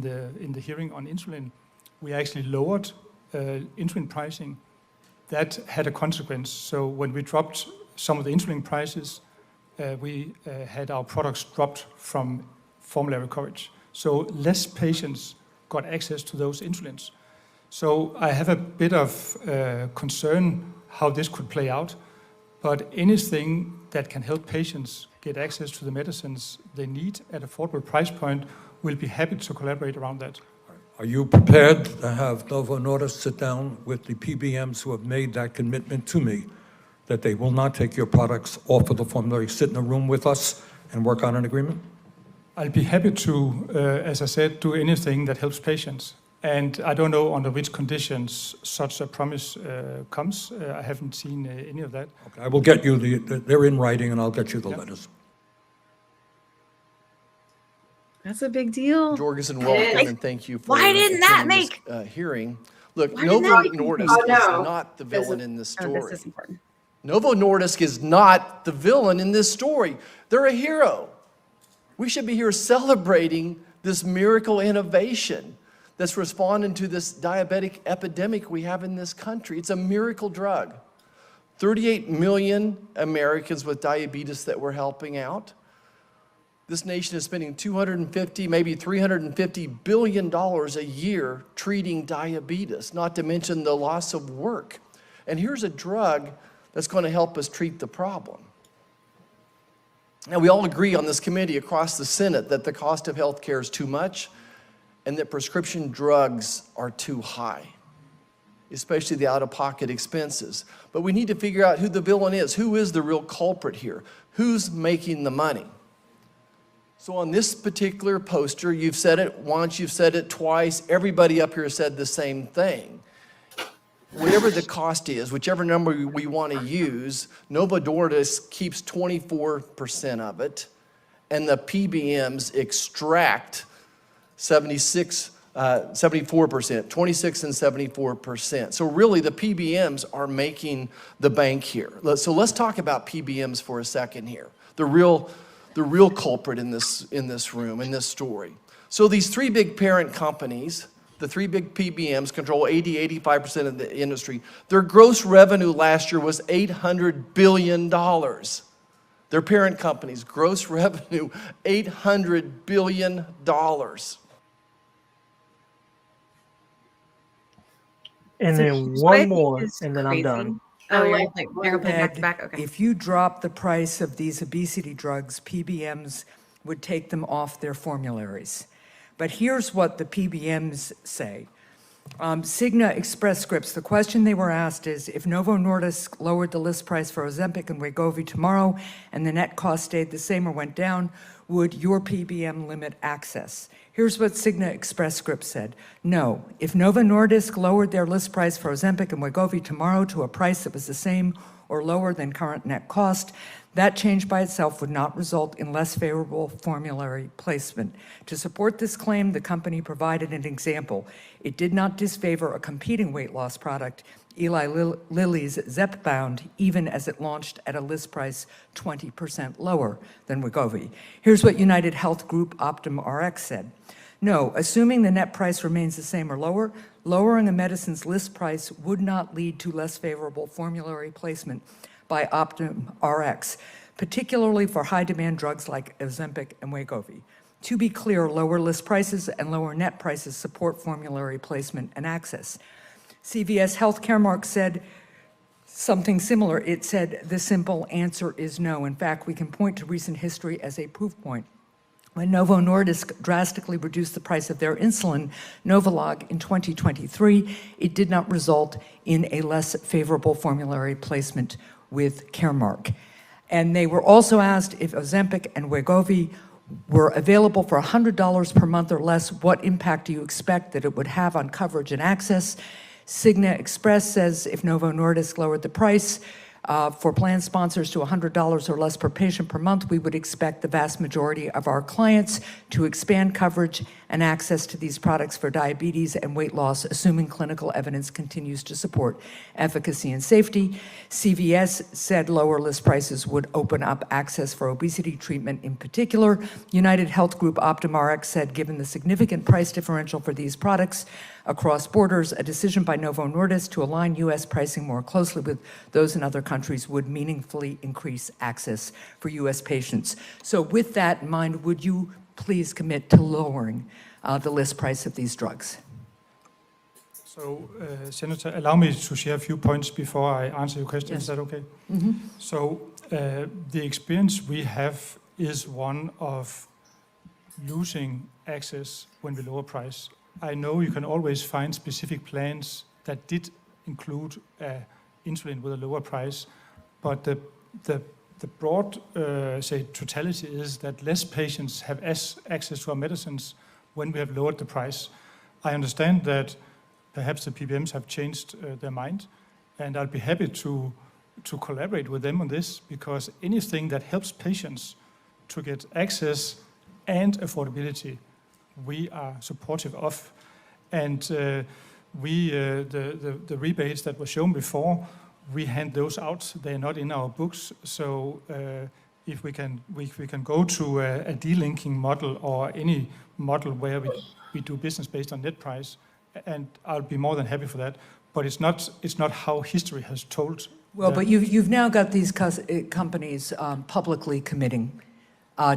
the hearing on insulin, we actually lowered insulin pricing. That had a consequence. So when we dropped some of the insulin prices, we had our products dropped from formulary coverage. So less patients got access to those insulins. So I have a bit of concern how this could play out, but anything that can help patients get access to the medicines they need at affordable price point, we'll be happy to collaborate around that. Are you prepared to have Novo Nordisk sit down with the PBMs who have made that commitment to me that they will not take your products off of the formulary, sit in a room with us and work on an agreement? I'll be happy to, as I said, do anything that helps patients. And I don't know under which conditions such a promise comes. I haven't seen any of that. Okay, I will get you they're in writing and I'll get you the letters. That's a big deal. Jorgensen, welcome and thank you for Why didn't that attending make this, hearing. Look, Why Novo didn't that make- Nordisk Oh, no. is not the villain in this story. this is important. Novo Nordisk is not the villain in this story. They're a hero. We should be here celebrating this miracle innovation that's responding to this diabetic epidemic we have in this country. It's a miracle drug. 38 million Americans with diabetes that we're helping out. This nation is spending $250, maybe $350 billion a year treating diabetes, not to mention the loss of work. And here's a drug that's going to help us treat the problem. Now, we all agree on this committee across the Senate that the cost of health care is too much and that prescription drugs are too high, especially the out-of-pocket expenses. But we need to figure out who the villain is. Who is the real culprit here? Who's making the money? So on this particular poster, you've said it once, you've said it twice, everybody up here said the same thing. Whatever the cost is, whichever number we want to use, Novo Nordisk keeps 24% of it, and the PBMs extract 74%, 26 and 74%. So really the PBMs are making the bank here. So let's talk about PBMs for a second here. The real culprit in this room, in this story. So these three big parent companies, the three big PBMs control 85% of the industry. Their gross revenue last year was $800 billion. Their parent companies, gross revenue, $800 billion. And then one more, and then I'm done. Oh, you're like, they're gonna put back. Okay. If you drop the price of these obesity drugs, PBMs would take them off their formularies. But here's what the PBMs say. Cigna Express Scripts, the question they were asked is, if Novo Nordisk lowered the list price for Ozempic and Wegovy tomorrow and the net cost stayed the same or went down, would your PBM limit access? Here's what Cigna Express Scripts said. No, if Novo Nordisk lowered their list price for Ozempic and Wegovy tomorrow to a price that was the same or lower than current net cost, that change by itself would not result in less favorable formulary placement. To support this claim, the company provided an example. It did not disfavor a competing weight loss product, Eli Lilly's Zepbound, even as it launched at a list price 20% lower than Wegovy. Here's what United Health Group Optum RX said. No, assuming the net price remains the same or lower, lowering a medicine's list price would not lead to less favorable formulary placement by Optum RX, particularly for high-demand drugs like Ozempic and Wegovy. To be clear, lower list prices and lower net prices support formulary placement and access. CVS Health Caremark said something similar. It said the simple answer is no. In fact, we can point to recent history as a proof point. When Novo Nordisk drastically reduced the price of their insulin, Novolog, in 2023, it did not result in a less favorable formulary placement with Caremark. And they were also asked if Ozempic and Wegovy were available for $100 per month or less, what impact do you expect that it would have on coverage and access? Cigna Express says if Novo Nordisk lowered the price for plan sponsors to $100 or less per patient per month, we would expect the vast majority of our clients to expand coverage and access to these products for diabetes and weight loss, assuming clinical evidence continues to support efficacy and safety. CVS said lower list prices would open up access for obesity treatment in particular. United Health Group Optum RX said given the significant price differential for these products across borders, a decision by Novo Nordisk to align U.S. pricing more closely with those in other countries would meaningfully increase access for U.S. patients. So with that in mind, would you please commit to lowering the list price of these drugs? So, Senator, allow me to share a few points before I answer your question. Yes. Is that okay? Mm-hmm. So, the experience we have is one of losing access when we lower price. I know you can always find specific plans that did include insulin with a lower price, but the broad, totality is that less patients have access to our medicines when we have lowered the price. I understand that perhaps the PBMs have changed their mind, and I'll be happy to collaborate with them on this, because anything that helps patients to get access and affordability, we are supportive of. And the rebates that were shown before, we hand those out. They're not in our books. So if we can go to a delinking model or any model where we do business based on net price, and I'll be more than happy for that. But it's not how history has told. Well, but you've now got these companies publicly committing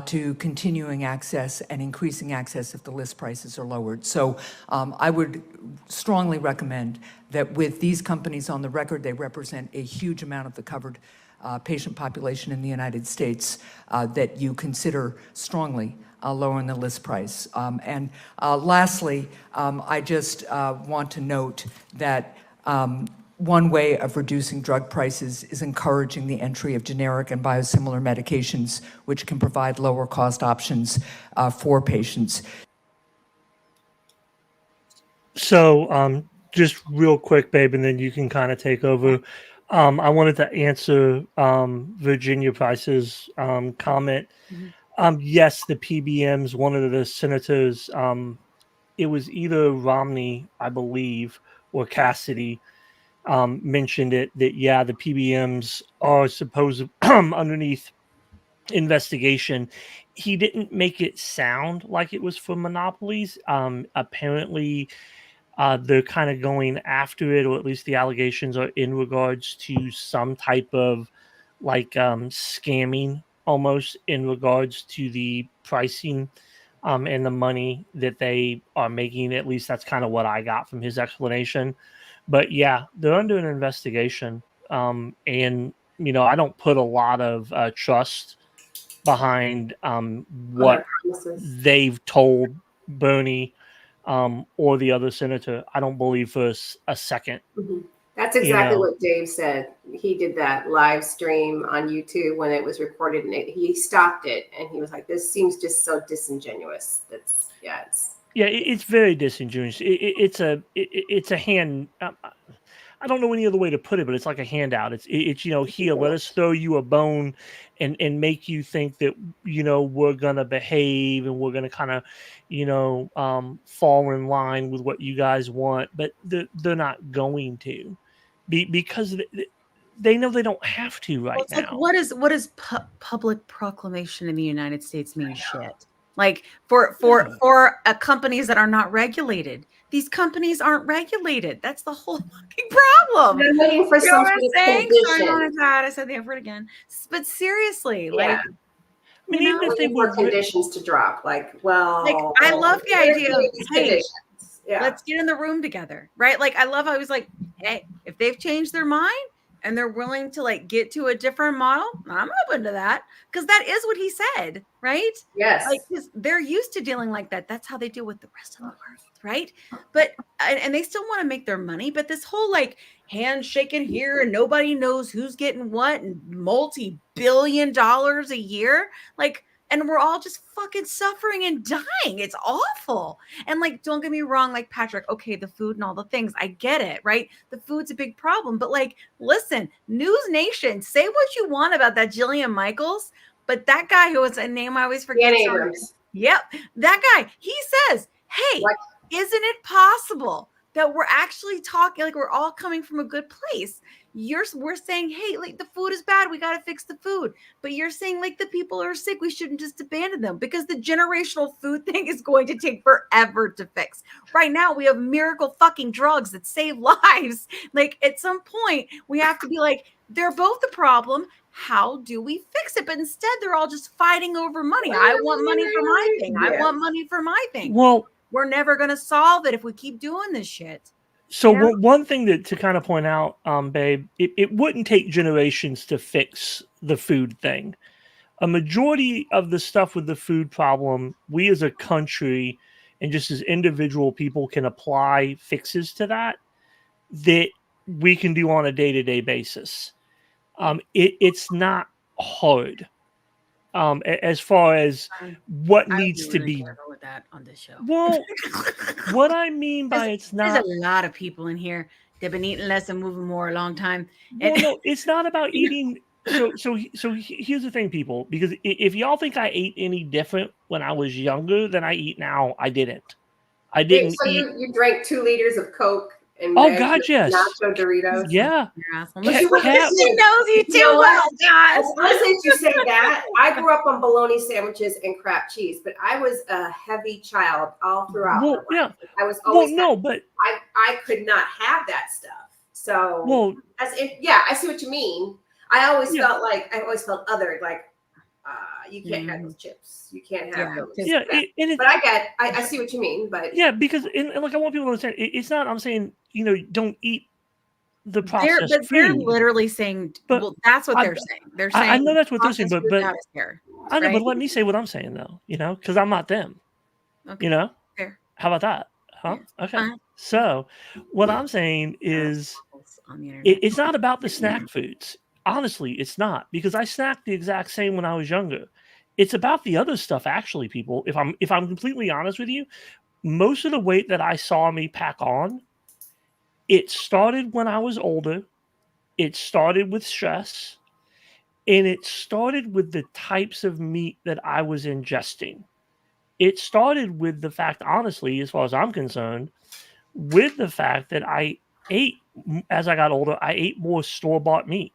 to continuing access and increasing access if the list prices are lowered. So I would strongly recommend that with these companies on the record, they represent a huge amount of the covered patient population in the United States, that you consider strongly lowering the list price. And lastly, I just want to note that one way of reducing drug prices is encouraging the entry of generic and biosimilar medications, which can provide lower cost options for patients. So just real quick, babe, and then you can kind of take over. I wanted to answer Virginia Price's comment. Yes, the PBMs, one of the senators, it was either Romney, I believe, or Cassidy, mentioned it, that, yeah, the PBMs are supposed to underneath investigation. He didn't make it sound like it was for monopolies. Apparently, they're kind of going after it, or at least the allegations are in regards to some type of like scamming almost in regards to the pricing and the money that they are making. At least that's kind of what I got from his explanation. But yeah, they're under an investigation. And, you know, I don't put a lot of trust behind what they've told Bernie or the other senator. I don't believe for a second. That's exactly what Dave said. He did that live stream on YouTube when it was recorded, and he stopped it, and he was like, "This seems just so disingenuous." It's very disingenuous. It's a hand. I don't know any other way to put it, but it's like a handout. It's you know, here, let us throw you a bone and make you think that, you know, we're gonna behave and we're gonna kind of, you know, fall in line with what you guys want, but they're not going to, because they know they don't have to right now. Like, what is public proclamation in the United States mean? Shit. Like for companies that are not regulated. These companies aren't regulated. That's the whole fucking problem. They're looking for some sort of condition. I said the F word again. But seriously, like, I mean, even if they were conditions to drop, like I love the idea of, hey, yeah, let's get in the room together, right? Like, I love how he's like, hey, if they've changed their mind and they're willing to like get to a different model, I'm open to that, because that is what he said, right? Yes, like, they're used to dealing like that. That's how they deal with the rest of the world, right? But and they still want to make their money, but this whole like handshaking here and nobody knows who's getting what and multi-billion-dollar a year, like, and we're all just fucking suffering and dying. It's awful. And like, don't get me wrong, like Patrick, okay, the food and all the things, I get it, right? The food's a big problem, but like, listen, News Nation, say what you want about that Jillian Michaels, but that guy who was a name I always forget. Yep, that guy, he says, hey, isn't it possible that we're actually talking, like, we're all coming from a good place? We're saying, hey, like, the food is bad, we got to fix the food. But you're saying, like, the people are sick, we shouldn't just abandon them, because the generational food thing is going to take forever to fix. Right now, we have miracle fucking drugs that save lives. Like, at some point, we have to be like, they're both the problem. How do we fix it? But instead, they're all just fighting over money. I want money for my thing. I want money for my thing. Well, we're never going to solve it if we keep doing this shit. So one thing to kind of point out, babe, it wouldn't take generations to fix the food thing. A majority of the stuff with the food problem, we as a country and just as individual people can apply fixes to that we can do on a day-to-day basis. It's not hard. As far as what needs to be with that on this show. Well, what I mean by it's not, there's a lot of people in here that've been eating less and moving more a long time. Well, no, it's not about eating. So here's the thing, people, because if y'all think I ate any different when I was younger than I eat now, I didn't. I didn't eat. You drank 2 liters of Coke. And God, yes. Nacho Doritos. Yeah. She knows you too well, Josh. Honestly, you say that. I grew up on bologna sandwiches and crap cheese, but I was a heavy child all throughout. Well, yeah. I was always but I could not have that stuff. So I see what you mean. I always felt like I always felt othered, like you can't have those chips. You can't have those. Yeah, but I see what you mean. But yeah, because and like I want people to understand, it's not. I'm saying don't eat the They're processed they're food. literally saying, But well, that's what I- they're saying. They're saying I know that's what they're saying, processed but food now is here, I know. right? But let me say what I'm saying though, because I'm not them. Okay. Fair. How about that? Huh? Okay. Uh-huh. So, what I'm saying is, on the internet. it's not about the snack foods. Honestly, it's not, because I snacked the exact same when I was younger. It's about the other stuff, actually, people. If I'm completely honest with you, most of the weight that I saw me pack on, it started when I was older. It started with stress, and it started with the types of meat that I was ingesting. It started with the fact, honestly, as far as I'm concerned, with the fact that I ate, as I got older, I ate more store-bought meat.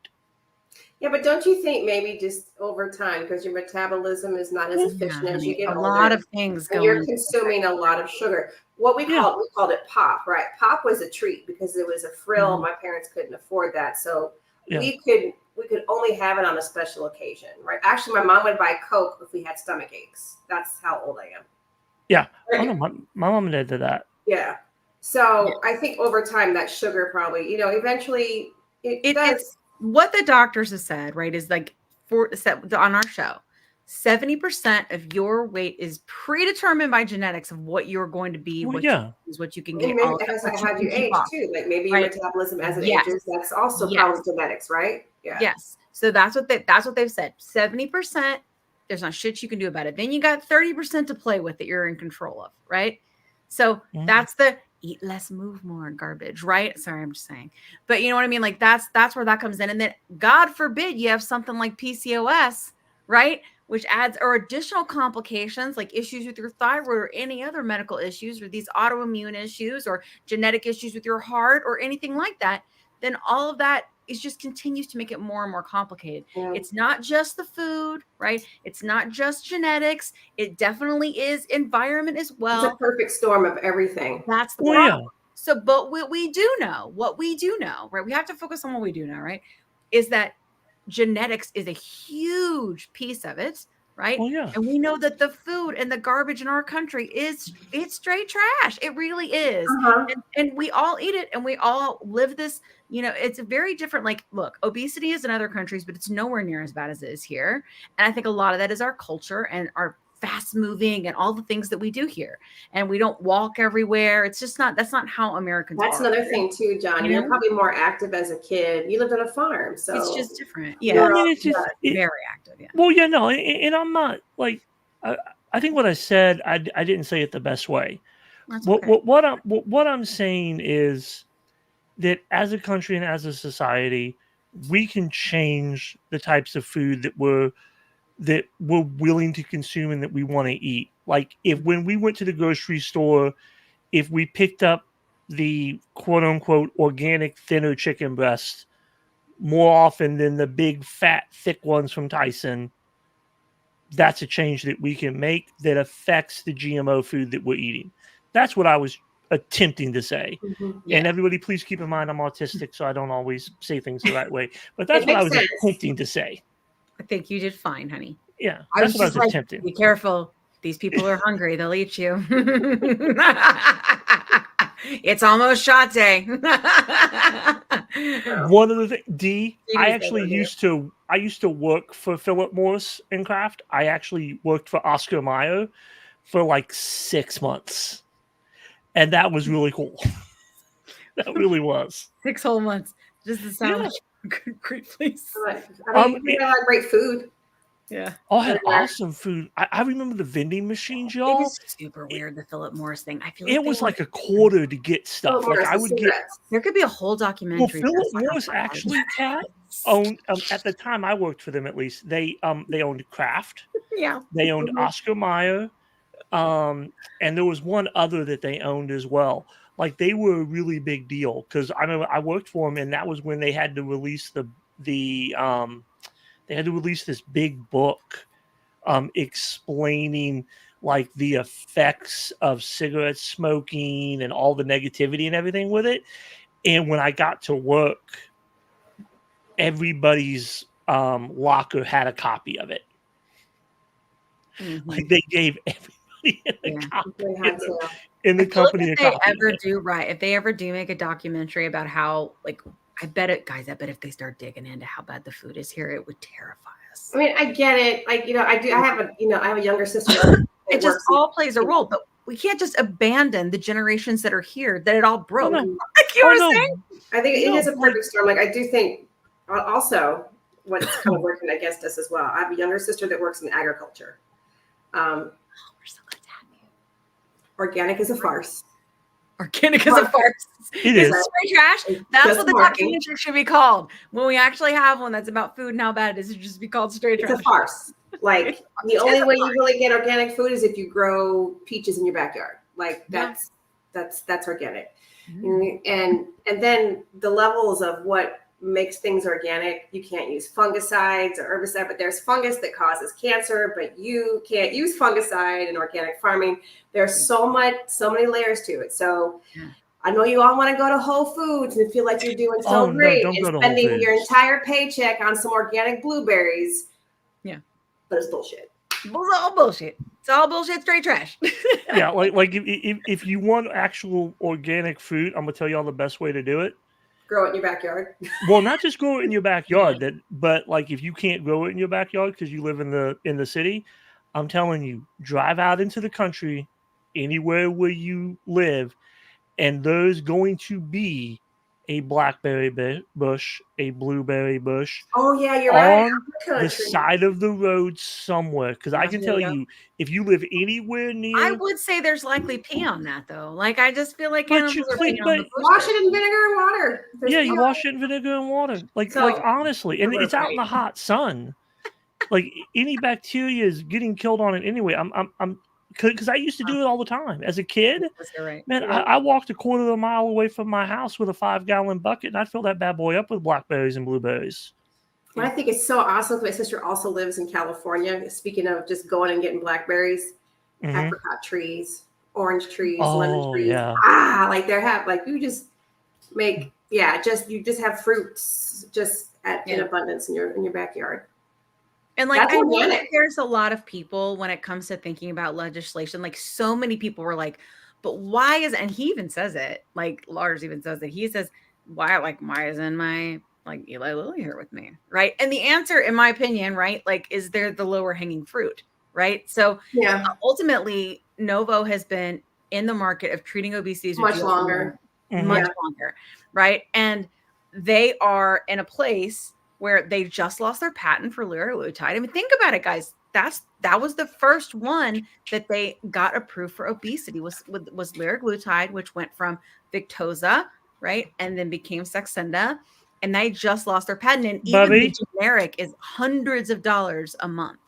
yeah, but don't you think maybe just over time, because your metabolism is not as efficient as you get a older, lot of things and go you're into consuming a lot of sugar. What we called it pop, right? Pop was a treat because it was a frill. My parents couldn't afford that, so we could only have it on a special occasion, right? Actually, my mom would buy Coke if we had stomach aches. That's how old I am. Yeah. Oh, no, my mom and dad did that. Yeah. So I think over time that sugar probably, eventually it does. It's what the doctors have said, right? Is like on our show, 70% of your weight is predetermined by genetics of what you're going to be, what you can get. And maybe as you age too, like maybe your metabolism as it ages, that's also probably genetics, right? Yeah. Yes. So that's what they've said. 70%, there's not shit you can do about it. Then you got 30% to play with that you're in control of, right? So that's the eat less, move more garbage, right? Sorry, I'm just saying. But you know what I mean? Like that's where that comes in. And then God forbid you have something like PCOS, right? Which adds or additional complications like issues with your thyroid or any other medical issues or these autoimmune issues or genetic issues with your heart or anything like that. Then all of that is just continues to make it more and more complicated. It's not just the food, right? It's not just genetics. It definitely is environment as well. It's a perfect storm of everything. That's the problem. So, but what we do know, right? We have to focus on what we do know, right? Is that genetics is a huge piece of it, right? And we know that the food and the garbage in our country it's straight trash. It really is. And we all eat it and we all live this, it's a very different, like, look, obesity is in other countries, but it's nowhere near as bad as it is here. And I think a lot of that is our culture and our fast moving and all the things that we do here. And we don't walk everywhere. It's just that's not how Americans are. That's another thing too, John. You're probably more active as a kid. You lived on a farm, so it's just different. Yeah, I mean, it's just very active. Yeah. Well, yeah, no, and I'm not like I think what I said, I didn't say it the best way. That's What I'm saying is that as a country and as a society, we can change the types of food that we're willing to consume and that we want to eat. Like when we went to the grocery store, if we picked up the quote unquote organic thinner chicken breast more often than the big fat thick ones from Tyson, that's a change that we can make that affects the GMO food that we're eating. That's what I was attempting to say. And everybody, please keep in mind I'm autistic, so I don't always say things the right way. But that's what I was attempting to say. I think you did fine, honey. Yeah, that's what I was attempting. Be careful. These people are hungry. They'll eat you. It's almost shot day. One of the things, I actually used to work for Philip Morris and Kraft. I actually worked for Oscar Mayer for like 6 months. And that was really cool. That really was. 6 whole months. Just the sound like a great place. I mean, we had great food. Yeah. I had awesome food. I remember the vending machines, y'all. It was super weird, the Philip Morris thing. I feel like it was like a quarter to get stuff. Like I would get. There could be a whole documentary. Well, Philip Morris actually owned at the time I worked for them. At least they owned Kraft. Yeah. They owned Oscar Mayer, and there was one other that they owned as well. Like they were a really big deal because I remember I worked for them, and that was when they had to release they had to release this big book explaining like the effects of cigarette smoking and all the negativity and everything with it. And when I got to work, everybody's locker had a copy of it. Like they gave everybody in the company If a they copy. ever do if they ever do make a documentary about how, like, I bet if they start digging into how bad the food is here, it would terrify us. I mean, I get it. Like, I have a younger sister. It just all plays a role, but we can't just abandon the generations that are here that it all broke. Like, you know what I'm saying? I think it is a perfect storm. Like, I do think also what's kind of working against us as well. I have a younger sister that works in agriculture. We're so good to have you. Organic is a farce. Organic is a farce. It This is. is straight trash. That's just what the marketing. documentary should be called. When we actually have one that's about food and how bad it is, it should just be called straight It's trash. a farce. Like, the only way you really get organic food is if you grow peaches in your backyard. Like, that's organic. And then the levels of what makes things organic, you can't use fungicides or herbicide, but there's fungus that causes cancer, but you can't use fungicide in organic farming. There's so many layers to it. So I know you all want to go to Whole Foods and feel like you're doing so great and spending your entire paycheck on some organic blueberries. Yeah. But it's bullshit. It's all bullshit. It's all bullshit, straight trash. Yeah, like if you want actual organic food, I'm gonna tell y'all the best way to do it. Grow it in your backyard. Well, not just grow it in your backyard, but like if you can't grow it in your backyard because you live in the city, I'm telling you, drive out into the country, anywhere where you live, and there's going to be a blackberry bush, a blueberry bush. Oh yeah, you're right. On the side of the road somewhere. Because I can tell you, if you live anywhere near, I would say there's likely pee on that though. Like, I just feel like But animals you are click- peeing on the but- bush. Wash it in vinegar and water. There's yeah, pee you on wash it. it in vinegar and water. Like So- honestly, and it's out in the hot sun. Like any bacteria is getting killed on it anyway. I'm because I used to do it all the time as a kid. You're right. Man, I walked a quarter of a mile away from my house with a 5-gallon bucket, and I'd fill that bad boy up with blackberries and blueberries. What I think is so awesome, because my sister also lives in California. Speaking of just going and getting blackberries, apricot trees, orange trees, lemon trees. Yeah. Like you just make you just have fruits just in abundance in your backyard. And like, That's I know organic. that there's a lot of people when it comes to thinking about legislation, like so many people were like, but why is, and he even says it, like Lars even says it. He says, why isn't my like Eli Lilly here with me? Right. And the answer, in my opinion, right, like, is there the lower hanging fruit? Right. So ultimately, Novo has been in the market of treating obesity Much longer. much longer. Right. And they are in a place where they just lost their patent for liraglutide. I mean, think about it, guys. That was the first one that they got approved for obesity was liraglutide, which went from Victoza, right, and then became Saxenda, and they just lost their patent. And even the generic is hundreds of dollars a month.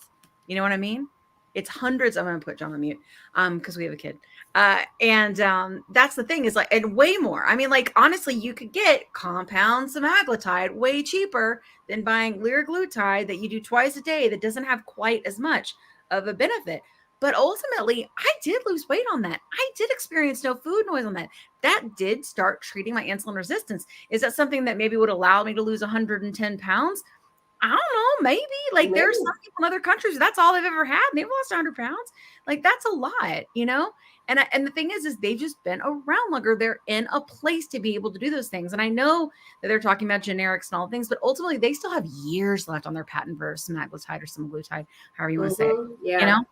You know what I mean? It's hundreds. I'm going to put John on mute because we have a kid. And that's the thing is like, and way more. I mean, like, honestly, you could get compound semaglutide way cheaper than buying liraglutide that you do twice a day that doesn't have quite as much of a benefit. But ultimately, I did lose weight on that. I did experience no food noise on that. That did start treating my insulin resistance. Is that something that maybe would allow me to lose 110 pounds? I don't know, maybe. Like, there's some people in other countries, that's all they've ever had. And they've lost 100 pounds. Like, that's a lot, you know? And the thing is they've just been around longer. They're in a place to be able to do those things. And I know that they're talking about generics and all things, but ultimately they still have years left on their patent for semaglutide or semaglutide, however you want to say it, you know?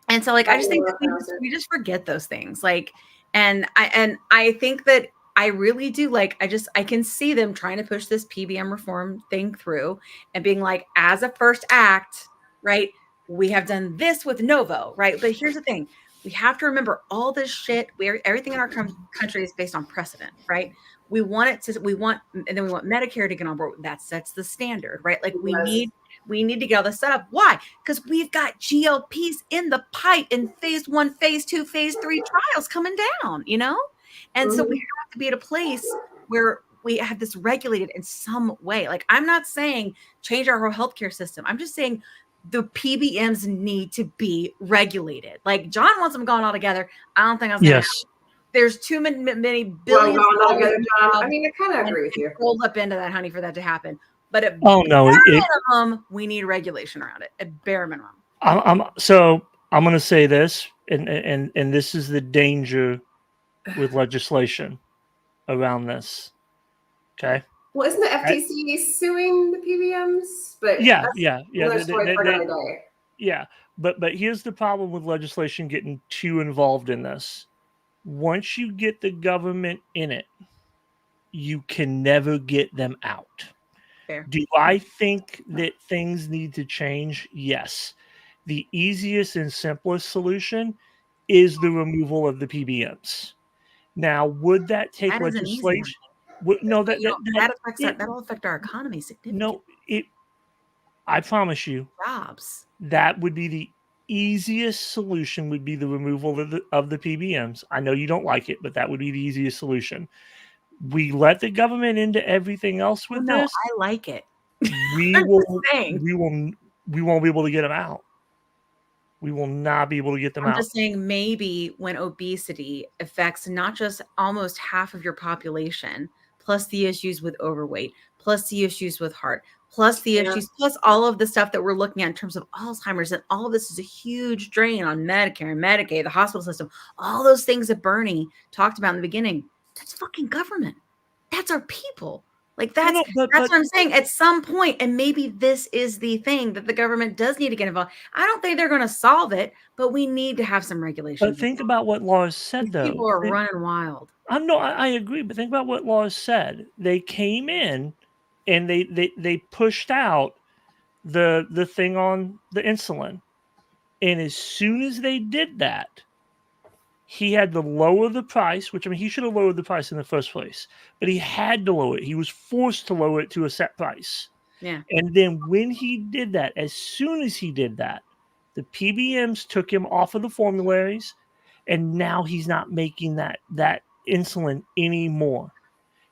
And so, like, I just think that we just forget those things. Like, and I think that I really do, like, I can see them trying to push this PBM reform thing through and being like, as a first act, right, we have done this with Novo, right? But here's the thing. We have to remember all this shit. Everything in our country is based on precedent, right? And then we want Medicare to get on board. That sets the standard, right? Like we need to get all this set up. Why? Because we've got GLPs in the pipe in phase 1, phase 2, phase 3 trials coming down, you know? And so we have to be at a place where we have this regulated in some way. Like, I'm not saying change our whole healthcare system. I'm just saying the PBMs need to be regulated. Like, John wants them gone all together. I don't think that's going to happen. There's too many billions. I mean, I kind of agree with you. Rolled up into that, honey, for that to happen. But at minimum, we need regulation around it. At bare minimum. So I'm going to say this, and this is the danger with legislation around this. Okay. Well, isn't the FTC suing the PBMs? But Yeah, that's yeah. another story for another day. Yeah, but here's the problem with legislation getting too involved in this. Once you get the government in it, you can never get them out. Fair. Do I think that things need to change? Yes. The easiest and simplest solution is the removal of the PBMs. Now, would that take That is an easy one. legislation? No, that'll affect our economy significantly. No, I promise you, jobs. That would be the easiest solution. Would be the removal of the PBMs. I know you don't like it, but that would be the easiest solution. We let the government into everything else with this. I like it. We won't be able to get them out. We will not be able to get them I'm out. just saying, maybe when obesity affects not just almost half of your population, plus the issues with overweight, plus the issues with heart, plus the issues, plus all of the stuff that we're looking at in terms of Alzheimer's, and all of this is a huge drain on Medicare and Medicaid, the hospital system, all those things that Bernie talked about in the beginning. That's fucking government. That's our people. Like that's what I'm saying. At some point, and maybe this is the thing that the government does need to get involved. I don't think they're going to solve it, but we need to have some regulations. But think about what Laws said, though. People are running wild. I agree, but think about what Laws said. They came in and they pushed out the thing on the insulin, and as soon as they did that, he had to lower the price, which, I mean, he should have lowered the price in the first place, but he had to lower it. He was forced to lower it to a set price. Yeah. And then when he did that, as soon as he did that, the PBMs took him off of the formularies, and now he's not making that insulin anymore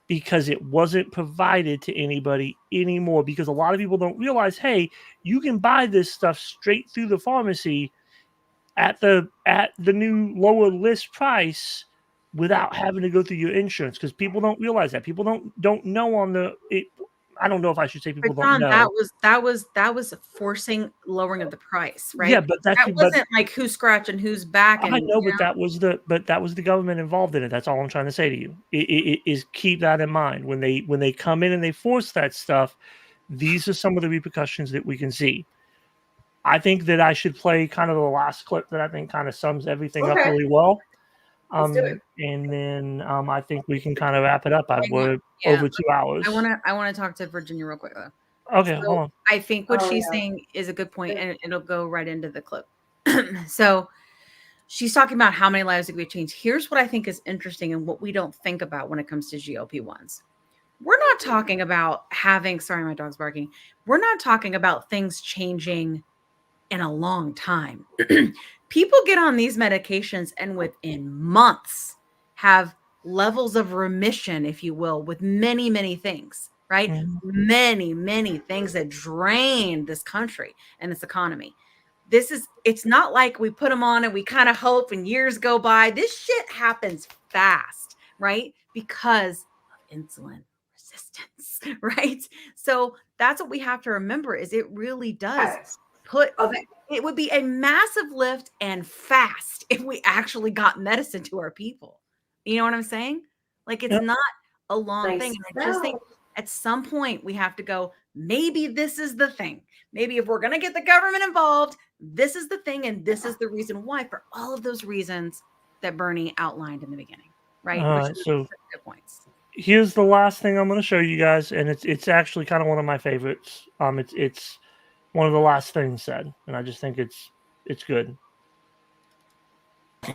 because it wasn't provided to anybody anymore, because a lot of people don't realize, hey, you can buy this stuff straight through the pharmacy at the new lower list price without having to go through your insurance, because people don't realize that. People don't know on the I don't know if I should say people don't know. That was forcing lowering of the price, right? Yeah, but that wasn't like who's scratching who's back. And, I know, but that was the government involved in it. That's all I'm trying to say to you. It is keep that in mind when they come in and they force that stuff. These are some of the repercussions that we can see. I think that I should play kind of the last clip that I think kind of sums everything up really well. And then I think we can kind of wrap it up. We're over 2 hours. I want to talk to Virginia real quick though. Okay, hold on. I think what she's saying is a good point, and it'll go right into the clip. So she's talking about how many lives that we change. Here's what I think is interesting and what we don't think about when it comes to GLP-1s. We're not talking about sorry, my dog's barking. We're not talking about things changing in a long time. People get on these medications and within months have levels of remission, if you will, with many, many things, right? Many, many things that drain this country and this economy. It's not like we put them on and we kind of hope and years go by. This shit happens fast, right? Because of insulin resistance, right? So that's what we have to remember is it really does it would be a massive lift and fast if we actually got medicine to our people. You know what I'm saying? Like it's not a long thing. I just think at some point we have to go, maybe this is the thing. Maybe if we're going to get the government involved, this is the thing. And this is the reason why, for all of those reasons that Bernie outlined in the beginning, right? All right, so good points. Here's the last thing I'm going to show you guys. And it's actually kind of one of my favorites. It's one of the last things said, and I just think it's good.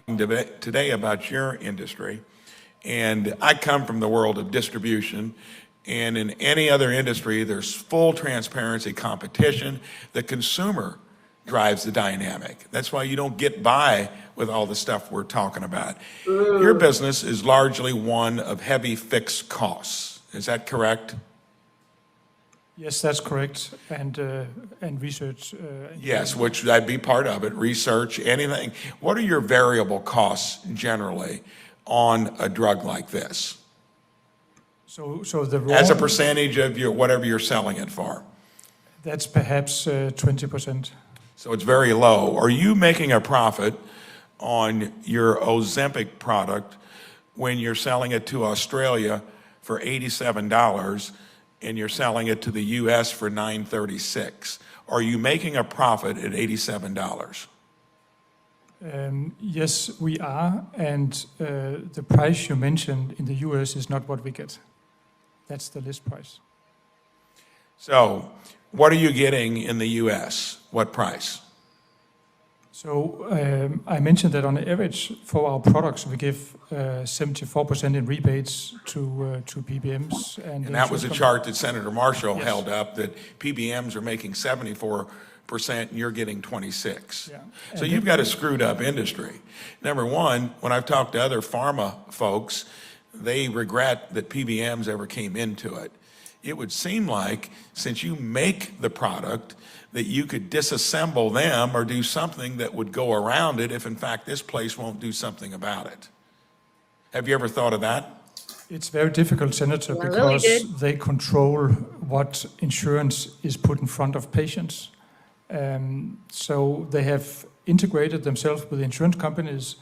Today about your industry, and I come from the world of distribution, and in any other industry, there's full transparency, competition. The consumer drives the dynamic. That's why you don't get by with all the stuff we're talking about. Your business is largely one of heavy fixed costs. Is that correct? Yes, that's correct, and research. Yes, which that'd be part of it, research, anything. What are your variable costs generally on a drug like this? So the raw, as a percentage of your whatever you're selling it for? That's perhaps 20%. So it's very low. Are you making a profit on your Ozempic product when you're selling it to Australia for $87 and you're selling it to the US for $936? Are you making a profit at $87? Yes, we are, and the price you mentioned in the US is not what we get. That's the list price. So what are you getting in the US? What price? So I mentioned that on average for our products, we give 74% in rebates to PBMs. And that was a chart that Senator Marshall held up, that PBMs are making 74%, and you're getting 26. Yeah. So you've got a screwed up industry. Number one, when I've talked to other pharma folks, they regret that PBMs ever came into it. It would seem like, since you make the product, that you could disassemble them or do something that would go around it if in fact this place won't do something about it. Have you ever thought of that? It's very difficult, Senator, Well, Lily because did. they control what insurance is put in front of patients. So they have integrated themselves with the insurance companies,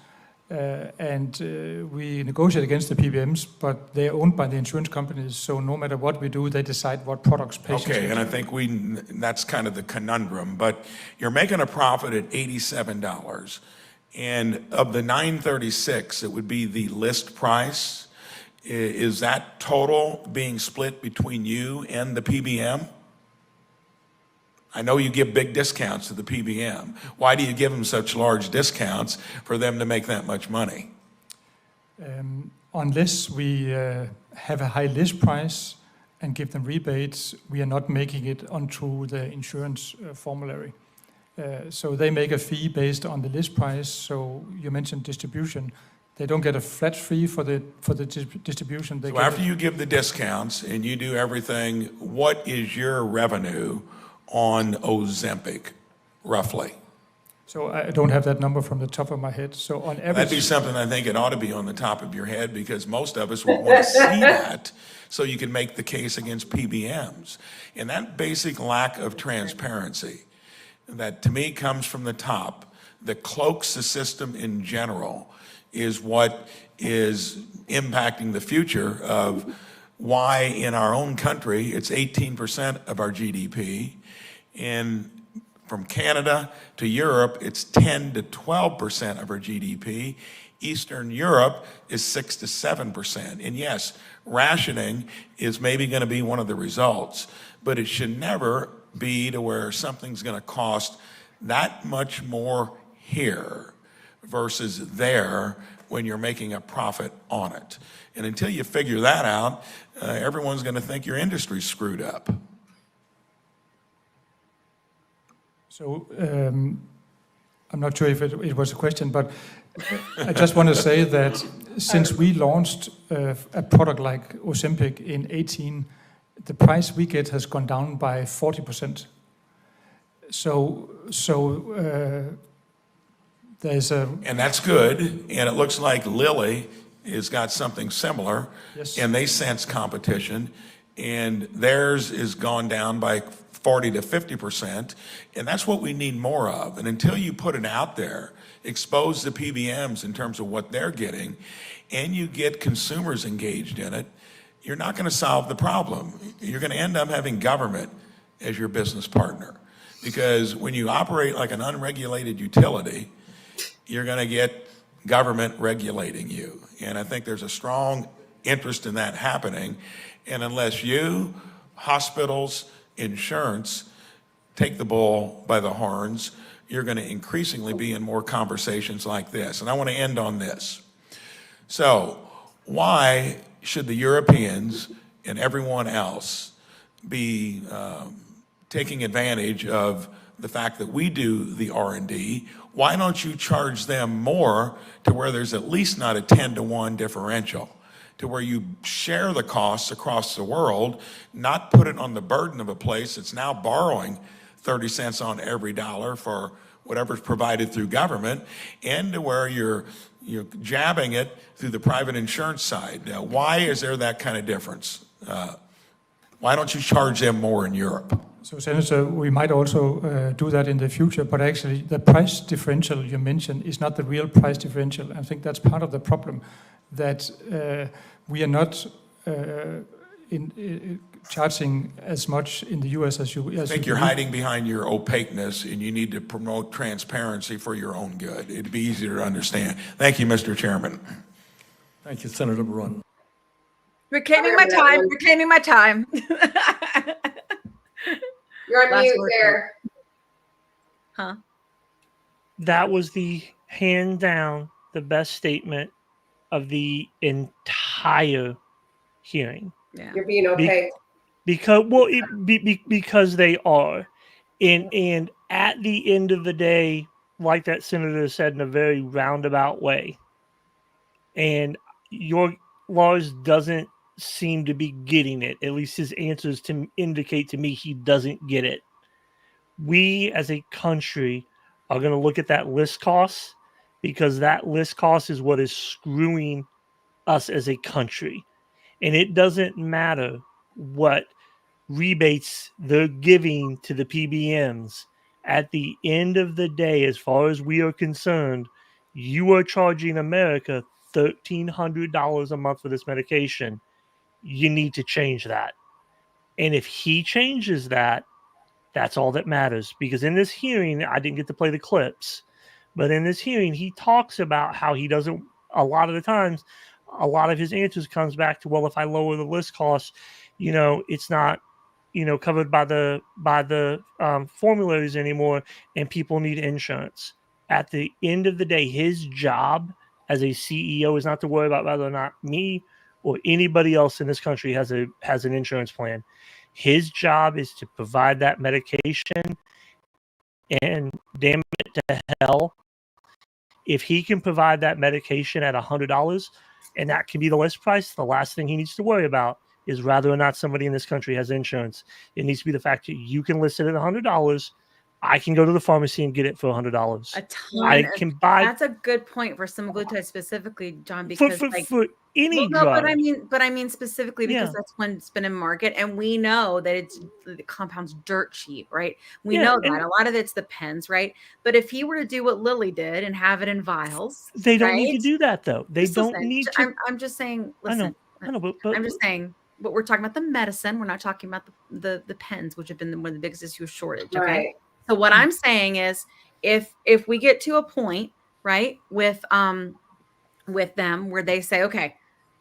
and we negotiate against the PBMs, but they're owned by the insurance companies. So no matter what we do, they decide what products patients Okay, get. and I think that's kind of the conundrum, but you're making a profit at $87. And of the $936, it would be the list price. Is that total being split between you and the PBM? I know you give big discounts to the PBM. Why do you give them such large discounts for them to make that much money? Unless we have a high list price and give them rebates, we are not making it onto the insurance formulary. So they make a fee based on the list price. So you mentioned distribution. They don't get a flat fee for the distribution. So after you give the discounts and you do everything, what is your revenue on Ozempic, roughly? So I don't have that number from the top of my head. So on average, That'd be something I think it ought to be on the top of your head, because most of us would want to see that so you can make the case against PBMs. And that basic lack of transparency that to me comes from the top, that cloaks the system in general, is what is impacting the future of why in our own country it's 18% of our GDP. And from Canada to Europe, it's 10 to 12% of our GDP. Eastern Europe is 6 to 7%. And yes, rationing is maybe going to be one of the results, but it should never be to where something's going to cost that much more here versus there when you're making a profit on it. And until you figure that out, everyone's going to think your industry's screwed up. So I'm not sure if it was a question, but I just want to say that since we launched a product like Ozempic in 2018, the price we get has gone down by 40%. So there's a... And that's good, and it looks like Lilly has got something similar, Yes. and they sense competition, and theirs is gone down by 40 to 50%, and that's what we need more of. And until you put it out there, expose the PBMs in terms of what they're getting, and you get consumers engaged in it, you're not going to solve the problem. You're going to end up having government as your business partner. Because when you operate like an unregulated utility, you're going to get government regulating you. And I think there's a strong interest in that happening. And unless you, hospitals, insurance, take the bull by the horns, you're going to increasingly be in more conversations like this. And I want to end on this. So why should the Europeans and everyone else be taking advantage of the fact that we do the R&D? Why don't you charge them more to where there's at least not a 10-to-1 differential, to where you share the costs across the world, not put it on the burden of a place that's now borrowing 30 cents on every dollar for whatever's provided through government, and to where you're jabbing it through the private insurance side. Why is there that kind of difference? Why don't you charge them more in Europe? So, Senator, we might also do that in the future, but actually the price differential you mentioned is not the real price differential. I think that's part of the problem, that we are not charging as much in the U.S. as you. I think you're hiding behind your opaqueness, and you need to promote transparency for your own good. It'd be easier to understand. Thank you, Mr. Chairman. Thank you, Senator Barone. Reclaiming my time. Reclaiming my time. You're on Last mute word. there. Huh? That was the hand down the best statement of the entire hearing. Yeah. You're being opaque. Because because they are, and at the end of the day, like that senator said in a very roundabout way, and your Lars doesn't seem to be getting it. At least his answers to indicate to me he doesn't get it. We as a country are going to look at that list cost, because that list cost is what is screwing us as a country. And it doesn't matter what rebates they're giving to the PBMs. At the end of the day, as far as we are concerned, you are charging America $1,300 a month for this medication. You need to change that. And if he changes that, that's all that matters. Because in this hearing, I didn't get to play the clips, but in this hearing, he talks about how he doesn't, a lot of the times, a lot of his answers comes back to, well, if I lower the list costs, it's not, covered by the formularies anymore, and people need insurance. At the end of the day, his job as a CEO is not to worry about whether or not me or anybody else in this country has an insurance plan. His job is to provide that medication, and damn it to hell, if he can provide that medication at $100 and that can be the list price, the last thing he needs to worry about is whether or not somebody in this country has insurance. It needs to be the fact that you can list it at $100. I can go to the pharmacy and get it for $100. A ton. I can buy. That's a good point for semaglutide specifically, John, because for any no, drug. but I mean specifically because Yeah. that's when it's been in market, and we know that the compound's dirt cheap, right? We Yeah, know and- that a lot of it's the pens, right? But if he were to do what Lilly did and have it in vials, They don't need to right? do that, though. They Just don't listen, need to. I'm just saying. I know, Listen, but I'm just saying. But we're talking about the medicine. We're not talking about the pens, which have been one of the biggest issues, shortage. Okay. Right. So what I'm saying is, if we get to a point, right, with them where they say, okay,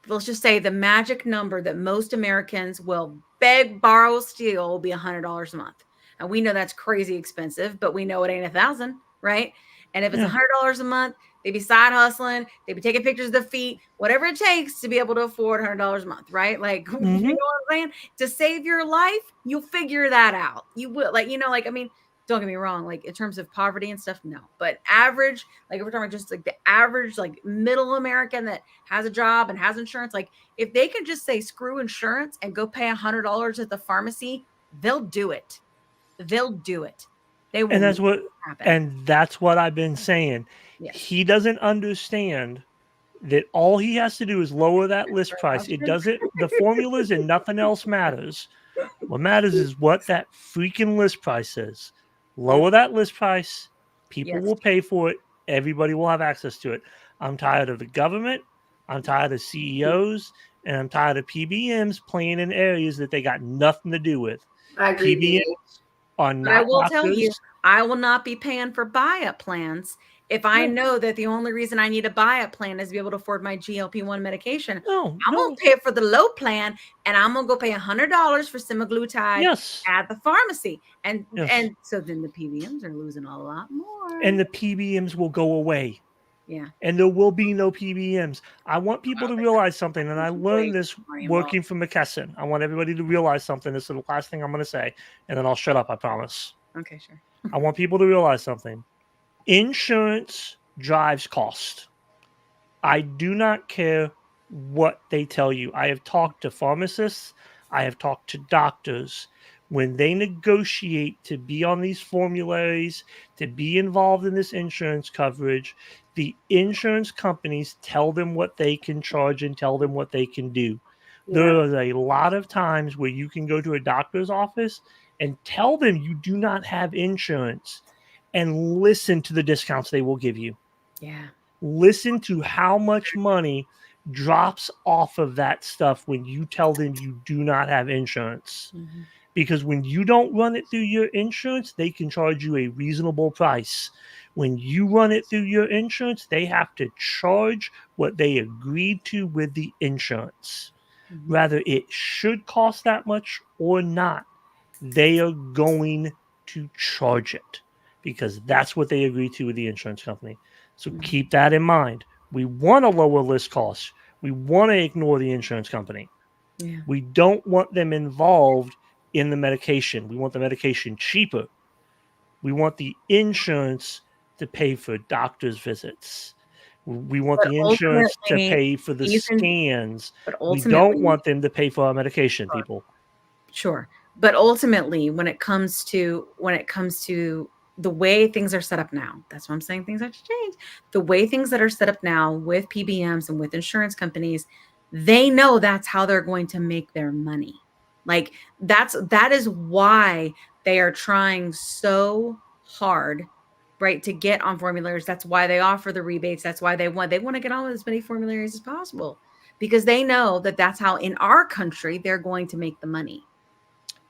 let's just say the magic number that most Americans will beg, borrow, steal will be $100 a month, and we know that's crazy expensive, but we know it ain't 1,000, right? And if it's Yeah. $100 a month, they be side hustling, they be taking pictures of their feet, whatever it takes to be able to afford $100 a month, right? Like, you know what I'm saying? To save your life, you'll figure that out. You will, I mean, don't get me wrong, like in terms of poverty and stuff, no. But average, like if we're talking about just like the average, like middle American that has a job and has insurance, like if they can just say screw insurance and go pay $100 at the pharmacy, they'll do it. They'll do it. They will. And that's what, happen. and that's what I've been saying. Yes. He doesn't understand that all he has to do is lower that list price. It doesn't, the formulas and nothing else matters. What matters is what that freaking list price is. Lower that list price, people Yes. will pay for it, everybody will have access to it. I'm tired of the government, I'm tired of CEOs, and I'm tired of PBMs playing in areas that they got nothing to do with. I agree with you. PBMs are not But I will tell you, doctors. I will not be paying for buy-up plans if I know that the only reason I need a buy-up plan is to be able to afford my GLP-1 medication. I'm gonna pay for the low plan, and I'm gonna go pay $100 for semaglutide at the pharmacy, and so then the PBMs are losing a lot more. And the PBMs will go away. Yeah. And there will be no PBMs. I want people to realize something, and I learned this working for McKesson. I want everybody to realize something. This is the last thing I'm going to say, and then I'll shut up, I promise. Okay, sure. I want people to realize something. Insurance drives cost. I do not care what they tell you. I have talked to pharmacists. I have talked to doctors. When they negotiate to be on these formularies, to be involved in this insurance coverage, the insurance companies tell them what they can charge and tell them what they can do. There is a lot of times where you can go to a doctor's office and tell them you do not have insurance and listen to the discounts they will give you. Yeah. Listen to how much money drops off of that stuff when you tell them you do not have insurance. Mhm. Because when you don't run it through your insurance, they can charge you a reasonable price. When you run it through your insurance, they have to charge what they agreed to with the insurance. Whether it should cost that much or not, they are going to charge it because that's what they agreed to with the insurance company. So keep that in mind. We want to lower list costs. We want to ignore the insurance company. Yeah. We don't want them involved in the medication. We want the medication cheaper. We want the insurance to pay for doctor's visits. We want But the insurance to ultimately, pay for the even- scans. but We don't ultimately- want them to pay for our medication, people. Sure. But ultimately, when it comes to the way things are set up now, that's what I'm saying, things have to change. The way things that are set up now with PBMs and with insurance companies, they know that's how they're going to make their money. Like that is why they are trying so hard, right, to get on formularies. That's why they offer the rebates. That's why they want to get on with as many formularies as possible, because they know that that's how in our country they're going to make the money.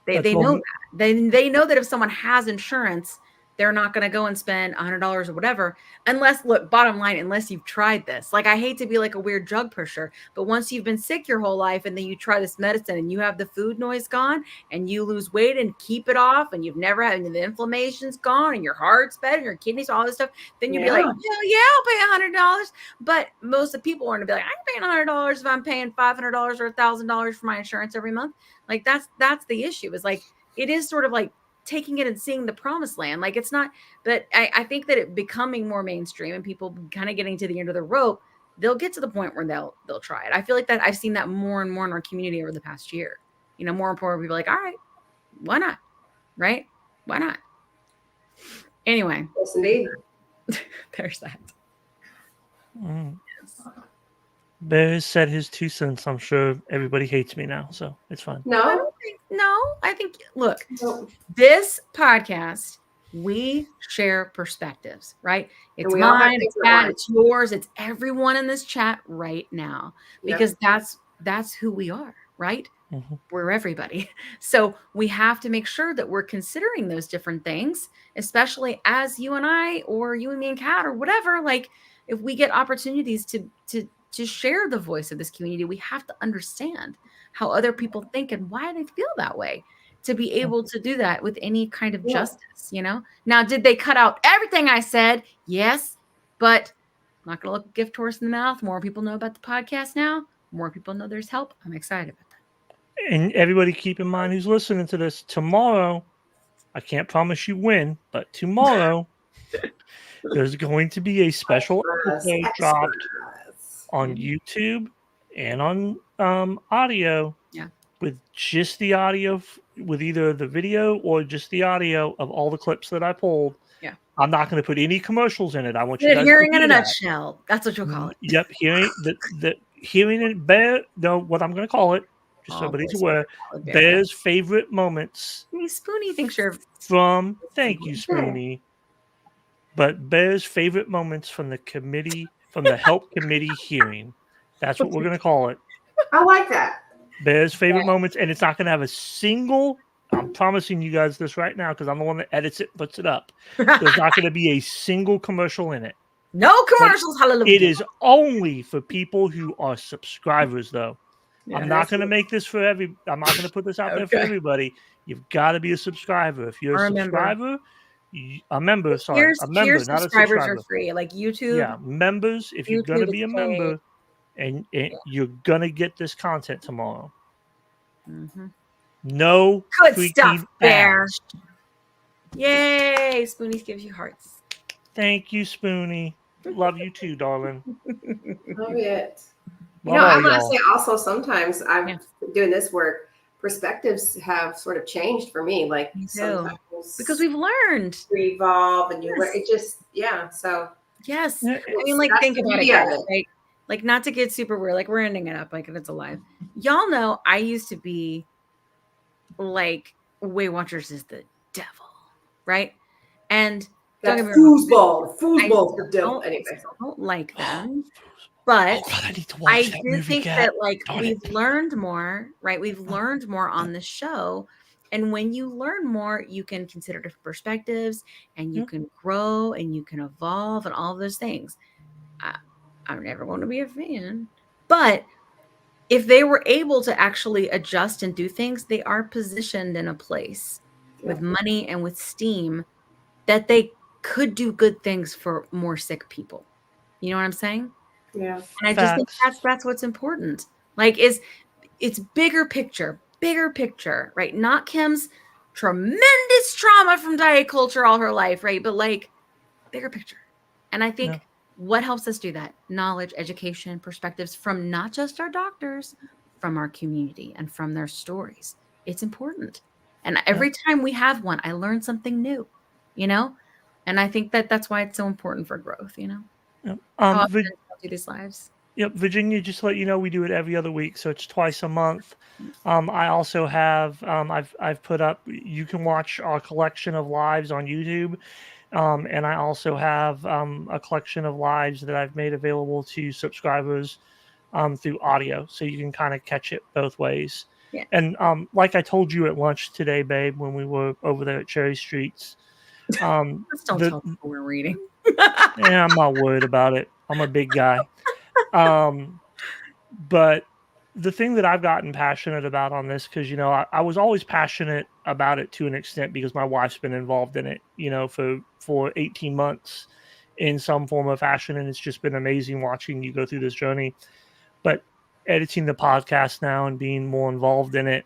They know that. They know that if someone has insurance, they're not going to go and spend $100 or whatever, unless, look, bottom line, unless you've tried this. Like, I hate to be like a weird drug pusher, but once you've been sick your whole life and then you try this medicine and you have the food noise gone and you lose weight and keep it off and you've never had, and the inflammation's gone and your heart's better and your kidneys, all this stuff, then you'd be like, yeah, I'll pay $100. But most of the people are going to be like, I'm paying $100 if I'm paying $500 or $1,000 for my insurance every month. Like, that's the issue, is like, it is sort of like taking it and seeing the promised land. Like, it's not, but I think that it becoming more mainstream and people kind of getting to the end of the rope, they'll get to the point where they'll try it. I feel like that I've seen that more and more in our community over the past year. You know, more and more people are like, all right, why not? Right? Why not? Anyway. Yes, indeed. There's that. Bears said his 2 cents. I'm sure everybody hates me now, so it's fine. I think, look, this podcast, we share perspectives, right? It's we all have mine, it's different Pat, ones. it's yours, it's everyone in this chat right now, because that's who we are, right? We're everybody. So we have to make sure that we're considering those different things, especially as you and I, or you and me and Kat, or whatever. Like, if we get opportunities to share the voice of this community, we have to understand how other people think and why they feel that way, to be able to do that with any kind of justice, you know? Now, did they cut out everything I said? Yes, but I'm not going to look a gift horse in the mouth. More people know about the podcast now. More people know there's help. I'm excited about that. And everybody keep in mind who's listening to this, tomorrow, I can't promise you when, but tomorrow, there's going to be a special episode dropped on YouTube and on audio, with just the audio, with either the video or just the audio of all the clips that I pulled. Yeah. I'm not going to put any commercials in it. I want you guys Hearing to in hear a that. nutshell. That's what you'll call it. Yep, hearing it. Bear, no, what I'm going to call it, just so everybody's aware. Bear's favorite moments. Spoonie thinks you're from. Thank you, Spoonie. But Bear's favorite moments from the committee, from the help committee hearing. That's what we're going to call it. I like that. Bear's favorite moments, and it's not going to have a single. I'm promising you guys this right now because I'm the one that edits it and puts it up. There's not going to be a single commercial in it. No commercials, hallelujah. It is only for people who are subscribers, though. Yeah, I'm not going to make this for I'm not going to put this out there for everybody. You've got to be a subscriber. If you're a subscriber, a member, Tier not a subscribers subscriber. are free, like YouTube. Yeah, members. If you're going to YouTube be a is member, and you're going to get this content tomorrow. No Good freaking stuff, Bear. ads. Yay! Spoonies gives you hearts. Thank you, Spoonie. Love you too, darling. Love it. You Love know, I all want to y'all. say also, sometimes I'm doing this work, perspectives have sort of changed for me. Like sometimes because we've learned to evolve, and it just So yes, I mean, like, think about it, guys, right? Like, not to get super weird, like, we're ending it up like it's alive. Y'all know I used to be like Weight Watchers is the devil, right? And don't That's get me wrong, foosball. I Foosball's the devil. don't, Anyway. don't like them, but Oh God, I need to I watch that do movie, think Kat. that like Darn we've it. learned more, right? We've learned more on the show. And when you learn more, you can consider different perspectives and you can grow and you can evolve and all of those things. I'm never going to be a fan, but if they were able to actually adjust and do things, they are positioned in a place with money and with steam that they could do good things for more sick people. You know what I'm saying? Yeah. And I just think that's what's important. Like it's bigger picture, right? Not Kim's tremendous trauma from diet culture all her life, right? But like bigger picture. And I think what helps us do that? Knowledge, education, perspectives from not just our doctors, from our community and from their stories. It's important. And every time we have one, I learn something new, you know? And I think that that's why it's so important for growth, you know? Yep. How often do we do these lives? Yep, Virginia, just to let you know, we do it every other week, so it's twice a month. I also have I've put up, you can watch our collection of lives on YouTube, and I also have a collection of lives that I've made available to subscribers through audio, so you can kind of catch it both ways. Yeah. And like I told you at lunch today, babe, when we were over there at Cherry Streets, Just don't tell people we're reading. yeah, I'm not worried about it. I'm a big guy. But the thing that I've gotten passionate about on this, because, you know, I was always passionate about it to an extent because my wife's been involved in it, you know, for 18 months in some form of fashion. And it's just been amazing watching you go through this journey. But editing the podcast now and being more involved in it,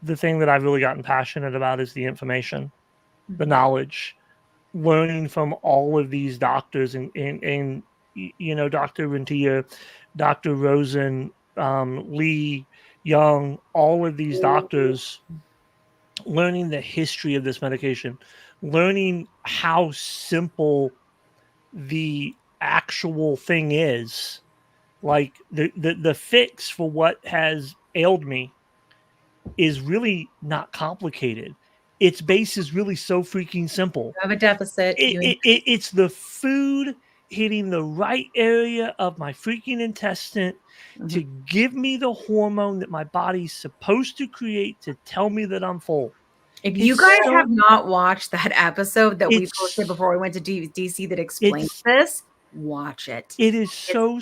the thing that I've really gotten passionate about is the information, the knowledge, learning from all of these doctors and you know, Dr. Rentia, Dr. Rosen, Lee, Young, all of these doctors, learning the history of this medication, learning how simple the actual thing is. Like the fix for what has ailed me is really not complicated. Its base is really so freaking simple. You have a deficit. It's the food hitting the right area of my freaking intestine to give me the hormone that my body's supposed to create to tell me that I'm full. If you guys have not watched that episode that we posted before we went to DC that explains this, watch it. It is so.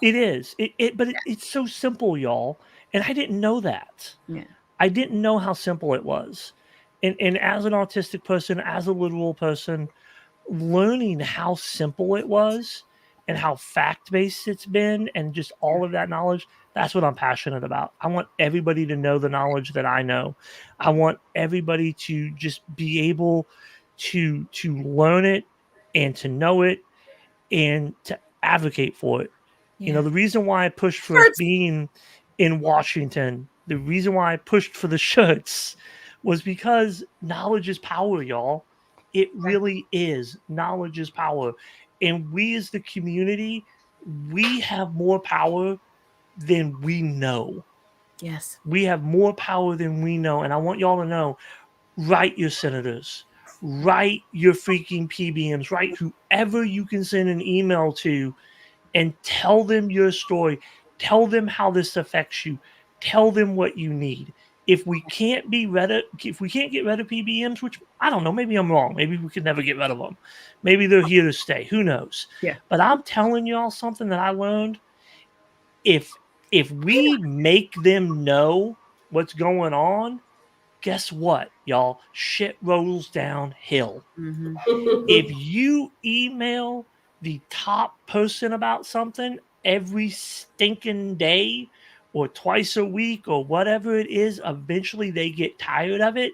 It is. It's so simple, y'all. And I didn't know that. Yeah. I didn't know how simple it was. And as an autistic person, as a literal person, learning how simple it was and how fact-based it's been and just all of that knowledge, that's what I'm passionate about. I want everybody to know the knowledge that I know. I want everybody to just be able to learn it and to know it and to advocate for it. You know, the reason why I pushed for us being in Washington, the reason why I pushed for the shirts was because knowledge is power, y'all. It really is. Knowledge is power. And we as the community, we have more power than we know. Yes. We have more power than we know. And I want y'all to know, write your senators, write your freaking PBMs, write whoever you can send an email to and tell them your story. Tell them how this affects you. Tell them what you need. If we can't get rid of PBMs, which I don't know, maybe I'm wrong. Maybe we could never get rid of them. Maybe they're here to stay. Who knows? Yeah. But I'm telling y'all something that I learned. If we make them know what's going on, guess what, y'all? Shit rolls downhill. If you email the top person about something every stinking day or twice a week or whatever it is, eventually they get tired of it.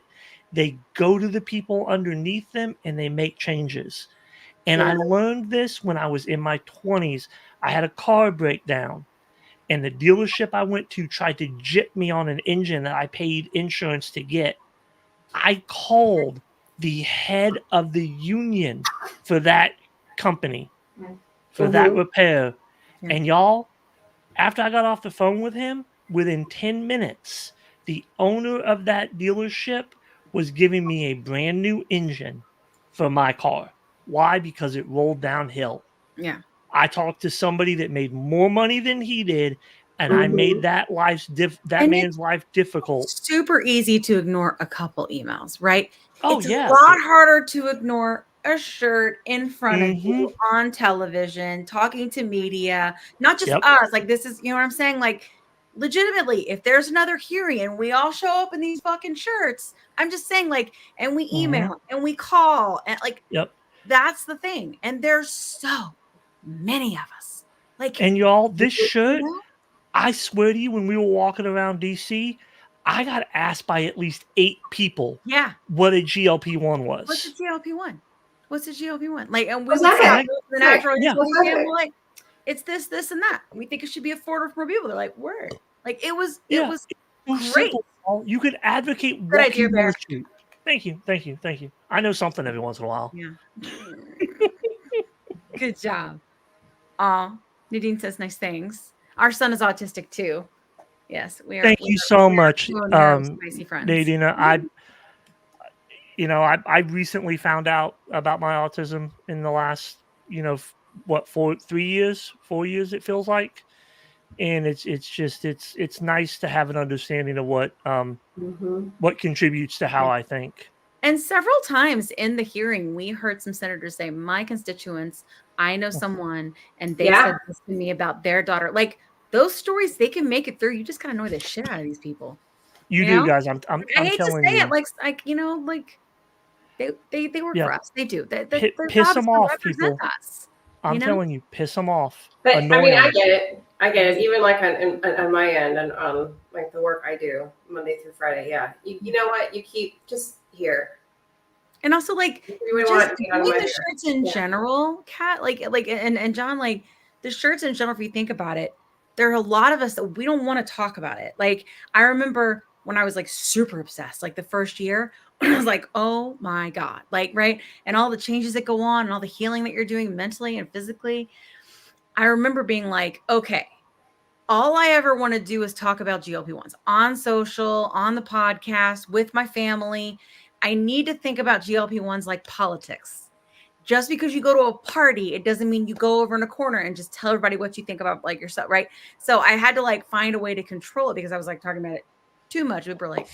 They go to the people underneath them and they make changes. And I learned this when I was in my 20s. I had a car breakdown and the dealership I went to tried to jip me on an engine that I paid insurance to get. I called the head of the union for that company, for that repair. And y'all, after I got off the phone with him, within 10 minutes, the owner of that dealership was giving me a brand new engine for my car. Why? Because it rolled downhill. Yeah. I talked to somebody that made more money than he did, and I made that man's life difficult. Super easy to ignore a couple emails, right? Oh, it's yeah. a lot harder to ignore a shirt in front of you Mm-hmm. on television, talking to media, not just Yep. us. Like, this is, you know what I'm saying? Like, legitimately, if there's another hearing and we all show up in these fucking shirts, I'm just saying, like, and we email and we call and like, Yep. that's the thing. And there's so many of us. Like, And y'all, this you shirt, know? I swear to you, when we were walking around DC, I got asked by at least 8 people Yeah. what a GLP-1 was. What's a GLP-1? What's a GLP-1 like? And we What's would say that? the natural Yeah. ingredient, we're like, it's this, this, and that. We think it should be affordable for more people. They're like, word. Like it was Yeah. was Too great. simple, y'all. You could advocate Good what idea, you Bear. want to. Thank you. Thank you. Thank you. I know something every once in a while. Yeah. Good job. Nadine says nice things. Our son is autistic too. Yes, we are. Thank you so much, Spicy friends. Nadine. I recently found out about my autism in the last, 3 years, 4 years, it feels like. And it's nice to have an understanding of what contributes to how I think. And several times in the hearing, we heard some senators say, my constituents, I know someone, and they said this to me about their daughter. Like those stories, they can make it through. You just gotta annoy the shit out of these people. You know? do, guys. I'm I hate to telling say you. it, like they work for us. They do. Their Piss job is them to off, represent people. us. I'm telling you, piss them off. But Annoy I mean, I them. get it. I get it. Even like on my end and on like the work I do Monday through Friday. Yeah. You know what? You keep just here. And also, like, We just want to be out of doing my the hair. shirts in general, Kat, and John, like, the shirts in general, if you think about it, there are a lot of us that we don't want to talk about it. Like, I remember when I was, like, super obsessed, like, the first year, I was like, oh, my God. Like, right? And all the changes that go on and all the healing that you're doing mentally and physically. I remember being like, okay, all I ever want to do is talk about GLP-1s on social, on the podcast, with my family. I need to think about GLP-1s like politics. Just because you go to a party, it doesn't mean you go over in a corner and just tell everybody what you think about like yourself, right? So I had to like find a way to control it because I was like talking about it too much. People were like,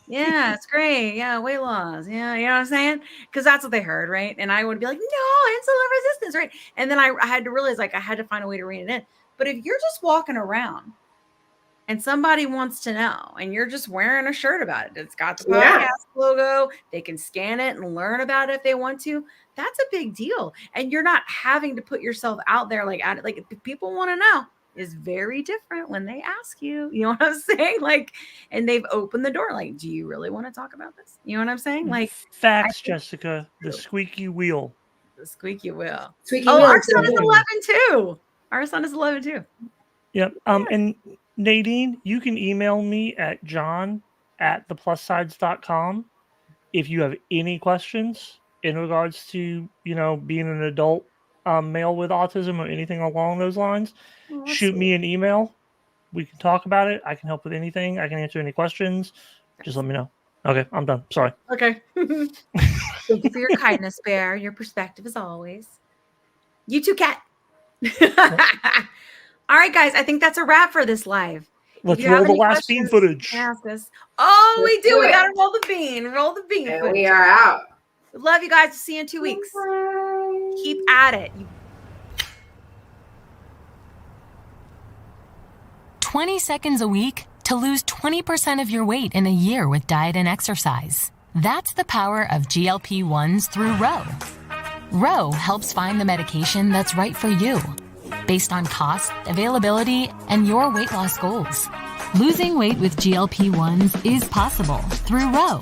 yeah, it's great. Yeah, weight loss. Yeah, you know what I'm saying? Because that's what they heard, right? And I would be like, no, insulin resistance, right? And then I had to realize like I had to find a way to rein it in. But if you're just walking around and somebody wants to know, and you're just wearing a shirt about it, it's got the podcast logo, they can scan it and learn about it if they want to. That's a big deal. And you're not having to put yourself out there like if people want to know. Is very different when they ask you. You know what I'm saying? Like, and they've opened the door. Like, do you really want to talk about this? You know what I'm saying? Like, facts, Jessica. The squeaky wheel. The squeaky wheel. Squeaky wheel. wheel. Our son is 11 too. Our son is 11 too. Yep. And Nadine, you can email me at john@theplussides.com if you have any questions in regards to, being an adult male with autism or anything along those lines. Shoot me an email. We can talk about it. I can help with anything. I can answer any questions. Just let me know. Okay, I'm done. Sorry. Okay. Thank you for your kindness, Bear. Your perspective as always. You too, Kat. All right, guys. I think that's a wrap for this live. Let's roll the last bean footage. Ask us. Oh, we do. do We it. got to roll the bean. Roll the bean. And footage. we are out. Love you guys. See you in 2 weeks. Keep at it. 20 seconds a week to lose 20% of your weight in a year with diet and exercise. That's the power of GLP-1s through Ro. Ro helps find the medication that's right for you, based on cost, availability, and your weight loss goals. Losing weight with GLP-1s is possible through Ro.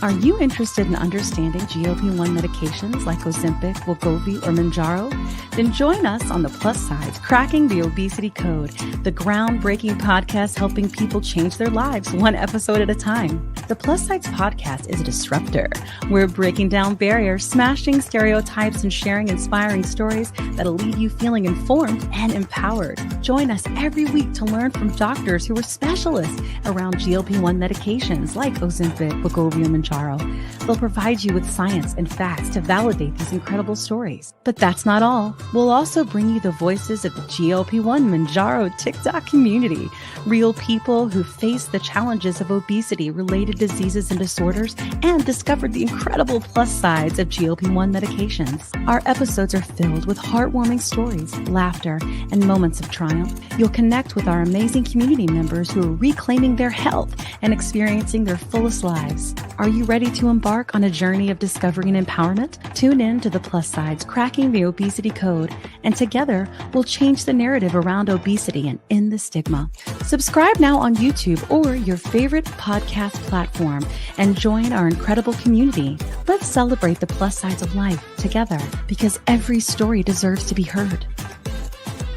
Are you interested in understanding GLP-1 medications like Ozempic, Wegovy, or ManOnMounjaro? Then join us on the Plus Side, Cracking the Obesity Code, the groundbreaking podcast helping people change their lives one episode at a time. The Plus Sides podcast is a disruptor. We're breaking down barriers, smashing stereotypes, and sharing inspiring stories that'll leave you feeling informed and empowered. Join us every week to learn from doctors who are specialists around GLP-1 medications like Ozempic, Wegovy, and ManOnMounjaro. They'll provide you with science and facts to validate these incredible stories. But that's not all. We'll also bring you the voices of the GLP-1 MUST HAVE TikTok community, real people who face the challenges of obesity-related diseases and disorders and discovered the incredible plus sides of GLP-1 medications. Our episodes are filled with heartwarming stories, laughter, and moments of triumph. You'll connect with our amazing community members who are reclaiming their health and experiencing their fullest lives. Are you ready to embark on a journey of discovery and empowerment? Tune in to the Plus Sides, Cracking the Obesity Code, and together we'll change the narrative around obesity and end the stigma. Subscribe now on YouTube or your favorite podcast platform and join our incredible community. Let's celebrate the plus sides of life together, because every story deserves to be heard.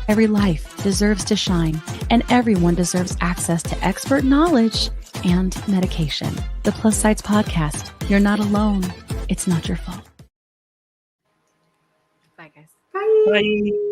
Every life deserves to shine, and everyone deserves access to expert knowledge and medication. The Plus Sides podcast. You're not alone. It's not your fault. Bye, guys. Bye. Bye.